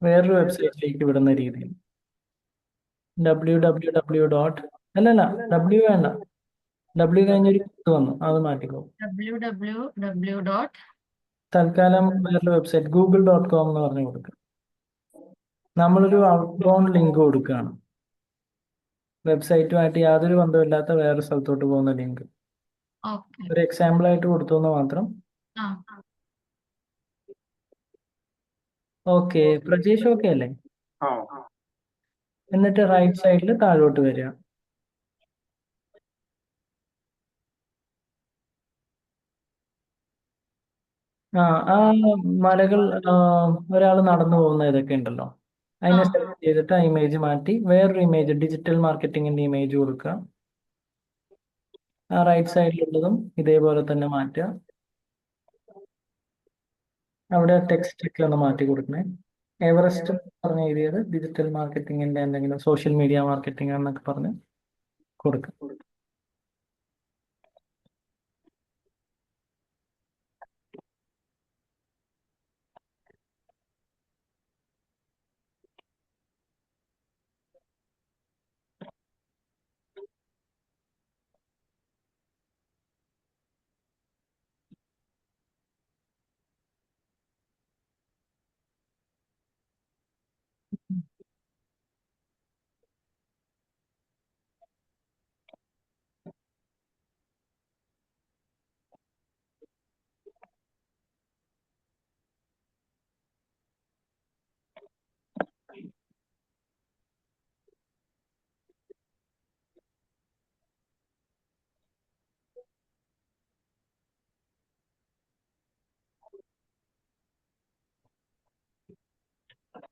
വേറൊരു വെബ്സൈറ്റിലേക്ക് വിടുന്ന രീതിയിൽ www ഡോട്ട് അല്ലല്ല W വേണ്ട, W കഴിഞ്ഞൊരു കുത്ത് വന്നു, അത് മാറ്റിക്കോ. www. തൽക്കാലം വേറൊരു വെബ്സൈറ്റ് google.com എന്ന് പറഞ്ഞു കൊടുക്കുക. നമ്മളൊരു ഔട്ട്ബൗണ്ട് ലിങ്ക് കൊടുക്കുകയാണ്, വെബ്സൈറ്റുമായിട്ട് യാതൊരു ബന്ധമില്ലാത്ത വേറെ സ്ഥലത്തോട്ട് പോകുന്ന ലിങ്ക്. ഓക്കെ. ഒരു എക്സാമ്പിൾ ആയിട്ട് കൊടുത്തു എന്ന് മാത്രം. ആ ഓക്കെ, പ്രജേഷ് ഓക്കെ അല്ലേ? ആ എന്നിട്ട് റൈറ്റ് സൈഡിൽ താഴോട്ട് വരിക, ആ മലകൾ ഒരാൾ നടന്നു പോകുന്ന ഇതൊക്കെ ഉണ്ടല്ലോ, അതിനെ സെലക്ട് ചെയ്തിട്ട് ആ ഇമേജ് മാറ്റി വേറൊരു ഇമേജ് ഡിജിറ്റൽ മാർക്കറ്റിംഗിന്റെ ഇമേജ് കൊടുക്കുക. ആ റൈറ്റ് സൈഡിലുള്ളതും ഇതേപോലെ തന്നെ മാറ്റുക, അവിടെ ടെക്സ്റ്റ് ഒക്കെ ഒന്ന് മാറ്റി കൊടുക്കണേ. എവറസ്റ്റ് പറഞ്ഞ എഴുതിയത് ഡിജിറ്റൽ മാർക്കറ്റിംഗിന്റെ എന്തെങ്കിലും സോഷ്യൽ മീഡിയ മാർക്കറ്റിംഗ് എന്നൊക്കെ പറഞ്ഞ് കൊടുക്കുക.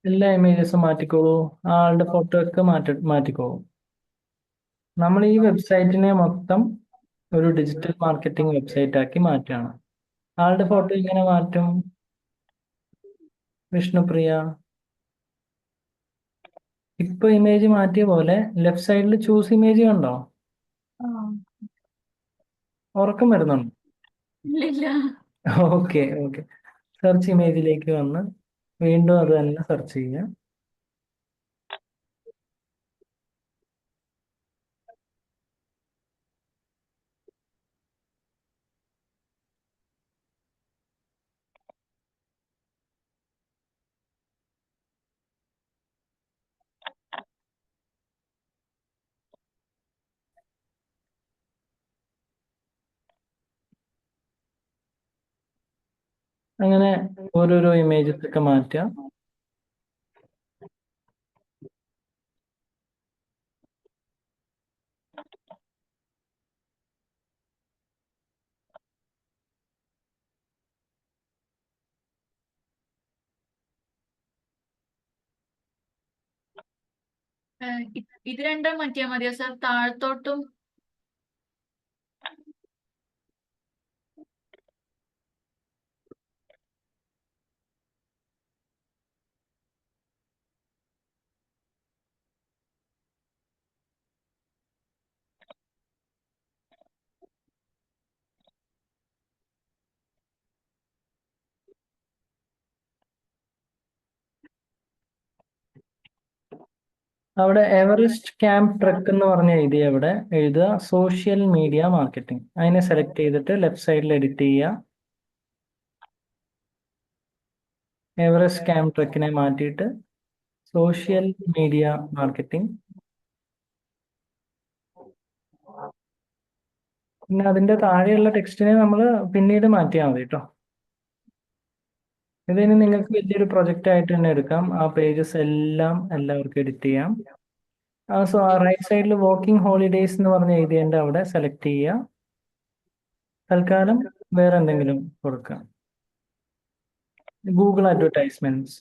എല്ലാ ഇമേജസും മാറ്റിക്കോളൂ. ആ ആളുടെ ഫോട്ടോ ഒക്കെ മാറ്റിക്കോളൂ. നമ്മൾ ഈ വെബ്സൈറ്റിനെ മൊത്തം ഒരു ഡിജിറ്റൽ മാർക്കറ്റിംഗ് വെബ്സൈറ്റ് ആക്കി മാറ്റുകയാണ്. ആളുടെ ഫോട്ടോ ഇങ്ങനെ മാറ്റും വിഷ്ണുപ്രിയ. ഇപ്പൊ ഇമേജ് മാറ്റിയ പോലെ ലെഫ്റ്റ് സൈഡിൽ ചൂസ് ഇമേജ് കണ്ടോ? ഉറക്കം വരുന്നുണ്ടോ? ഇല്ല. Okay okay. സെർച്ച് ഇമേജിലേക്ക് വന്ന് വീണ്ടും അത് തന്നെ സെർച്ച് ചെയ്യുക. അങ്ങനെ ഓരോരോ ഇമേജസ് ഒക്കെ മാറ്റുക. ഇത് രണ്ടും മാറ്റിയാ മതിയോ സാർ? താഴത്തോട്ടും അവിടെ എവറസ്റ്റ് ക്യാമ്പ് ട്രക്ക് എന്ന് പറഞ്ഞ അവിടെ എഴുതുക സോഷ്യൽ മീഡിയ മാർക്കറ്റിംഗ്. അതിനെ സെലക്ട് ചെയ്തിട്ട് ലെഫ്റ്റ് സൈഡിൽ എഡിറ്റ് ചെയ്യുക. എവറസ്റ്റ് ക്യാമ്പ് ട്രക്കിനെ മാറ്റിയിട്ട് സോഷ്യൽ മീഡിയ മാർക്കറ്റിംഗ്. പിന്നെ അതിന്റെ താഴെയുള്ള ടെക്സ്റ്റിനെ നമ്മൾ പിന്നീട് മാറ്റിയാൽ മതി കേട്ടോ. ഇതിന് നിങ്ങൾക്ക് വലിയൊരു പ്രൊജക്റ്റ് ആയിട്ട് തന്നെ എടുക്കാം. ആ പേജസ് എല്ലാം എല്ലാവർക്കും എഡിറ്റ് ചെയ്യാം. സോ ആ റൈറ്റ് സൈഡിൽ വർക്കിംഗ് ഹോളിഡേയ്സ് എന്ന് പറഞ്ഞ എഴുതിയതിൻ്റെ അവിടെ സെലക്ട് ചെയ്യുക. തൽക്കാലം വേറെ എന്തെങ്കിലും കൊടുക്കാം. Google advertisements.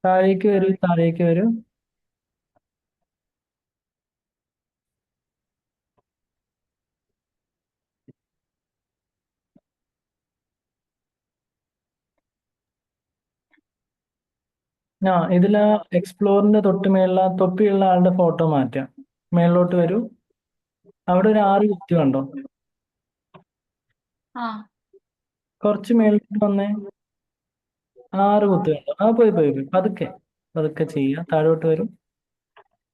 താഴേക്ക് വരൂ, താഴേക്ക് വരൂ. ഇതിലാ എക്സ്പ്ലോറിന്റെ തൊട്ട് മേളിൽ തൊപ്പിയുള്ള ആളുടെ ഫോട്ടോ മാറ്റാം. മേളിലോട്ട് വരൂ. അവിടെ ഒരു 6 കുത്തി കണ്ടോ? ആ കുറച്ച് മേളിലോട്ട് വന്നേ. 6 കുത്ത് കണ്ടോ? പോയി പോയി പോയി. പതുക്കെ പതുക്കെ ചെയ്യുക. താഴോട്ട് വരും.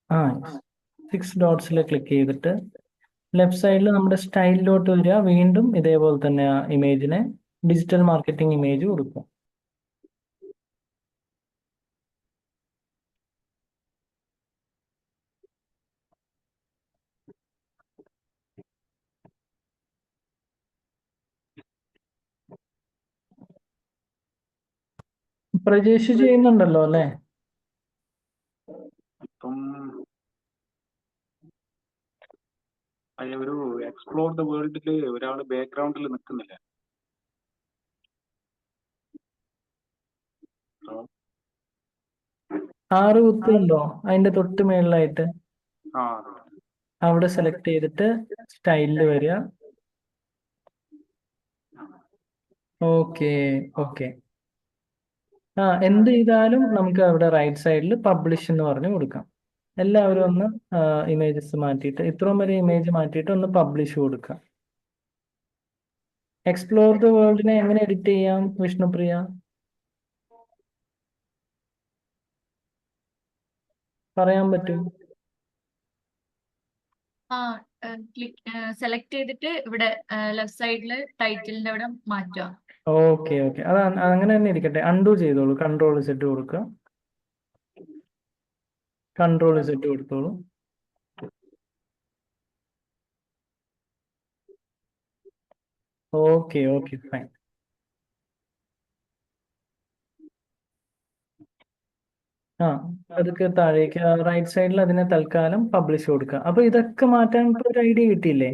6 ഡോട്ട്സിൽ ക്ലിക്ക് ചെയ്തിട്ട് ലെഫ്റ്റ് സൈഡിൽ നമ്മുടെ സ്റ്റൈലിലോട്ട് വരിക. വീണ്ടും ഇതേപോലെ തന്നെ ആ ഇമേജിനെ ഡിജിറ്റൽ മാർക്കറ്റിംഗ് ഇമേജ് കൊടുക്കുക. പ്രജേഷ് ചെയ്യുന്നുണ്ടല്ലോ അല്ലേ? ഇപ്പം ഒരു എക്സ്പ്ലോർ ദ വേൾഡില് ഒരാൾ ബാക്ക്ഗ്രൗണ്ടിൽ നിൽക്കുന്നില്ല. 6 കുത്തുണ്ടോ അതിന്റെ തൊട്ട് മേളിലായിട്ട്? ആ അവിടെ സെലക്ട് ചെയ്തിട്ട് സ്റ്റൈലിൽ വരിക. Okay okay. എന്ത് ചെയ്താലും നമുക്ക് അവിടെ റൈറ്റ് സൈഡിൽ പബ്ലിഷ് എന്ന് പറഞ്ഞു കൊടുക്കാം. എല്ലാവരും ഒന്ന് ഇമേജസ് മാറ്റിയിട്ട് ഇത്രയും വരെ ഇമേജ് മാറ്റിയിട്ട് ഒന്ന് പബ്ലിഷ് കൊടുക്കാം. എക്സ്പ്ലോർ ദ വേൾഡിനെ എങ്ങനെ എഡിറ്റ് ചെയ്യാം വിഷ്ണുപ്രിയ? പറയാൻ പറ്റും? സെലക്ട് ചെയ്തിട്ട് ഇവിടെ ലെഫ്റ്റ് സൈഡില് ടൈറ്റിലിന്റെ അവിടെ മാറ്റുക. Okay okay. അത് അങ്ങനെ തന്നെ ഇരിക്കട്ടെ. അൺഡു ചെയ്തോളൂ. കൺട്രോൾ സെറ്റ് കൊടുക്കുക. കൺട്രോൾ സെറ്റ് കൊടുത്തോളൂ. Okay okay fine. ആ അതൊക്കെ താഴേക്ക് റൈറ്റ് സൈഡിൽ അതിനെ തൽക്കാലം പബ്ലിഷ് കൊടുക്കുക. അപ്പൊ ഇതൊക്കെ മാറ്റാൻ ഇപ്പൊ ഒരു ഐഡിയ കിട്ടിയില്ലേ?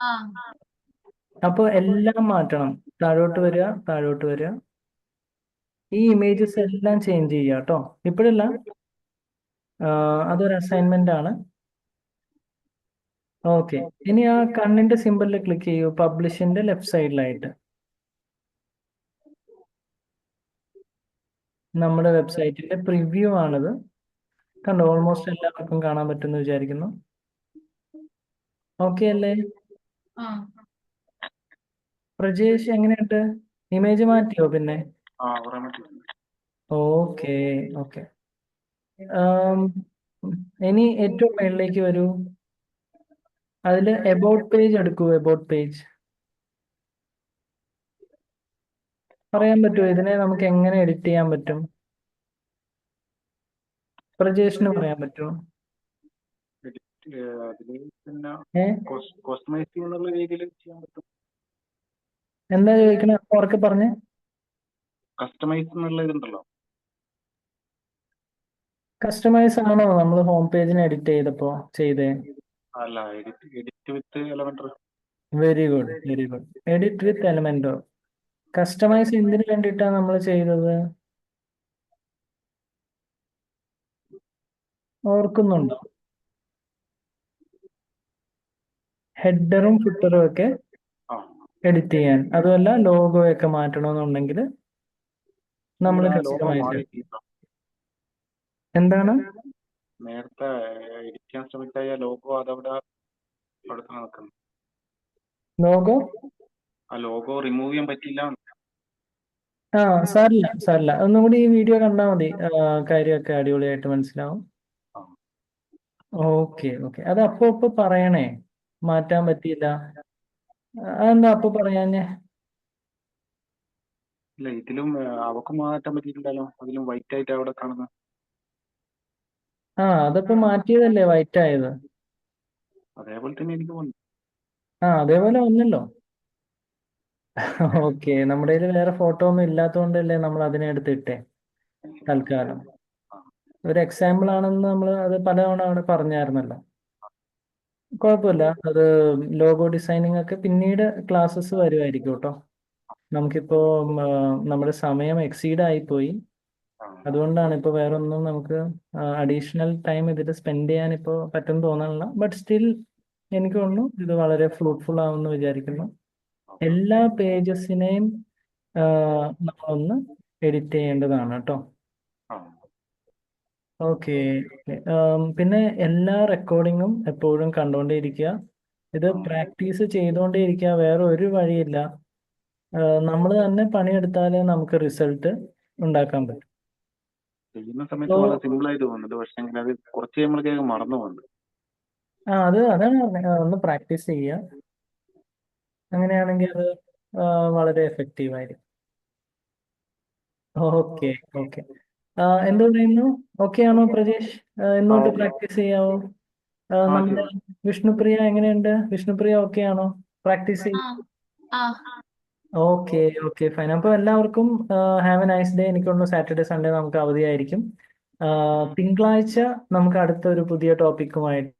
ആ അപ്പൊ എല്ലാം മാറ്റണം. താഴോട്ട് വരിക, താഴോട്ട് വരിക. ഈ ഇമേജസ് എല്ലാം ചേഞ്ച് ചെയ്യുക കേട്ടോ. ഇപ്പോഴല്ല, അതൊരു അസൈൻമെന്റ് ആണ്. ഓക്കെ, ഇനി ആ കണ്ണിന്റെ സിമ്പലിൽ ക്ലിക്ക് ചെയ്യൂ, പബ്ലിഷിന്റെ ലെഫ്റ്റ് സൈഡിലായിട്ട്. നമ്മുടെ വെബ്സൈറ്റിന്റെ പ്രിവ്യൂ ആണിത്. കണ്ടോ, ഓൾമോസ്റ്റ് എല്ലാവർക്കും കാണാൻ പറ്റുമെന്ന് വിചാരിക്കുന്നു. ഓക്കെ അല്ലേ? ആ പ്രജേഷ് എങ്ങനെയുണ്ട്? ഇമേജ് മാറ്റിയോ പിന്നെ? പറയാൻ പറ്റില്ല. Okay okay. ഇനി ഏറ്റവും മുകളിലേക്ക് വരൂ. അതിൽ എബൌട്ട് പേജ് എടുക്കൂ. എബൌട്ട് പേജ് പറയാൻ പറ്റുമോ? ഇതിനെ നമുക്ക് എങ്ങനെ എഡിറ്റ് ചെയ്യാൻ പറ്റും? പ്രജേഷിന് പറയാൻ പറ്റുമോ? അതില് പിന്നെ ഏ കസ്റ്റമൈസിംഗ് എന്നുള്ള രീതിയിൽ ചെയ്യാൻ പറ്റും. എന്താ ചോദിക്കണേ? ഉറക്കെ പറഞ്ഞേ. കസ്റ്റമൈസ് എന്നുള്ള ഇതുണ്ടല്ലോ. കസ്റ്റമൈസ് ആണോ നമ്മൾ ഹോം പേജിന് എഡിറ്റ് ചെയ്തപ്പോ ചെയ്തേ? അല്ല, edit with Elementor. Very good, very good. Edit with Elementor. Customise എന്തിനു വേണ്ടിയിട്ടാണ് നമ്മൾ ചെയ്തത്? ഓർക്കുന്നുണ്ടോ? ഹെഡറും ഫുട്ടറും ഒക്കെ ആ എഡിറ്റ് ചെയ്യാൻ, അതുമല്ല ലോഗോ ഒക്കെ മാറ്റണമെന്നുണ്ടെങ്കിൽ നമ്മൾ ലോഗോ കസ്റ്റമൈസ് മാറിയിട്ടില്ല. എന്താണ്? നേരത്തെ എഡിറ്റ് ചെയ്യാൻ ശ്രമിച്ചാൽ ലോഗോ അതവിടെ അടുത്ത് നടക്കുന്നു. ലോഗോ ആ ലോഗോ റിമൂവ് ചെയ്യാൻ പറ്റില്ല. ആ സാരില്ല സാരില്ല, ഒന്നും കൂടി ഈ വീഡിയോ കണ്ടാൽ മതി. കാര്യമൊക്കെ അടിപൊളിയായിട്ട് മനസ്സിലാവും. ആ. ഓക്കെ ഓക്കെ, അത് അപ്പൊ പറയണേ, മാറ്റാൻ പറ്റിയില്ല. അതെന്താ അപ്പൊ പറയാഞ്ഞേ? ഇല്ല, ഇതിലും അവക്ക് മാറ്റാൻ പറ്റിയിട്ടുണ്ടല്ലോ. അതിലും വൈറ്റ് ആയിട്ട് അവിടെ കാണുന്നത്. അതപ്പോ മാറ്റിയതല്ലേ വൈറ്റ് ആയത്? അതേപോലെ തന്നെ എനിക്ക് തോന്നുന്നു. അതേപോലെ വന്നല്ലോ. ഓക്കെ, നമ്മുടെ കയ്യിൽ വേറെ ഫോട്ടോ ഒന്നും ഇല്ലാത്തതുകൊണ്ടല്ലേ നമ്മൾ അതിനെ എടുത്തിട്ടേ തൽക്കാലം. ഒരു എക്സാമ്പിൾ ആണെന്ന് നമ്മൾ അത് പലതവണ അവിടെ പറഞ്ഞായിരുന്നല്ലോ. കുഴപ്പമില്ല, അത് ലോഗോ ഡിസൈനിങ് ഒക്കെ പിന്നീട് ക്ലാസ്സസ് വരുമായിരിക്കും കേട്ടോ. നമുക്കിപ്പോ നമ്മുടെ സമയം എക്സീഡ് ആയിപ്പോയി. അതുകൊണ്ടാണ് ഇപ്പോൾ വേറെ ഒന്നും നമുക്ക് അഡീഷണൽ ടൈം ഇതിൽ സ്പെൻഡ് ചെയ്യാൻ ഇപ്പോൾ പറ്റുമെന്ന് തോന്നണില്ല. ബട്ട് സ്റ്റിൽ എനിക്ക് തോന്നുന്നു ഇത് വളരെ ഫ്രൂട്ട്ഫുൾ ആവുമെന്ന് വിചാരിക്കുന്നു. എല്ലാ പേജസിനെയും നമ്മളൊന്ന് എഡിറ്റ് ചെയ്യേണ്ടതാണ് കേട്ടോ. ഓക്കെ. പിന്നെ എല്ലാ റെക്കോർഡിങ്ങും എപ്പോഴും കണ്ടുകൊണ്ടേയിരിക്കുക. ഇത് പ്രാക്ടീസ് ചെയ്തുകൊണ്ടേയിരിക്കുക. വേറെ ഒരു വഴിയില്ല. നമ്മൾ തന്നെ പണിയെടുത്താലേ നമുക്ക് റിസൾട്ട് ഉണ്ടാക്കാൻ പറ്റും. ചെയ്യുന്ന സമയത്ത് വളരെ സിമ്പിൾ ആയിട്ട് തോന്നുന്നുണ്ട്, പക്ഷെ അത് കുറച്ച് കഴിയുമ്പോഴേക്ക് മറന്നു പോകുന്നുണ്ട്. അതാണ് പറഞ്ഞത്, ഒന്ന് പ്രാക്ടീസ് ചെയ്യുക. അങ്ങനെയാണെങ്കിൽ അത് വളരെ എഫക്റ്റീവ് ആയിരിക്കും. Okay okay. എന്ത് പറയുന്നു? ഓക്കെ ആണോ പ്രജേഷ്? ഇന്നോട്ട് പ്രാക്ടീസ് ചെയ്യാവോ? നമ്മുടെ വിഷ്ണുപ്രിയ എങ്ങനെയുണ്ട്? വിഷ്ണുപ്രിയ ഓക്കെ ആണോ? പ്രാക്ടീസ് ചെയ്യും. ആ ഓക്കെ ഓക്കെ ഫൈൻ. അപ്പോൾ എല്ലാവർക്കും ഹാവ് എ നൈസ് ഡേ. എനിക്കൊന്ന് സാറ്റർഡേ സൺഡേ നമുക്ക് അവധിയായിരിക്കും. തിങ്കളാഴ്ച നമുക്ക് അടുത്ത ഒരു പുതിയ ടോപ്പിക്കുമായിട്ട്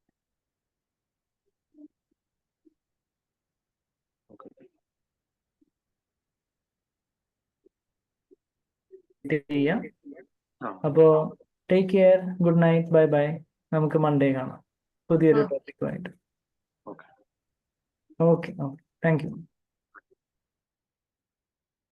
ചെയ്യാം. അപ്പോൾ take care, good night, bye bye. നമുക്ക് മൺഡേ കാണാം പുതിയൊരു ടോപ്പിക്കുമായിട്ട്. Okay okay, thank U.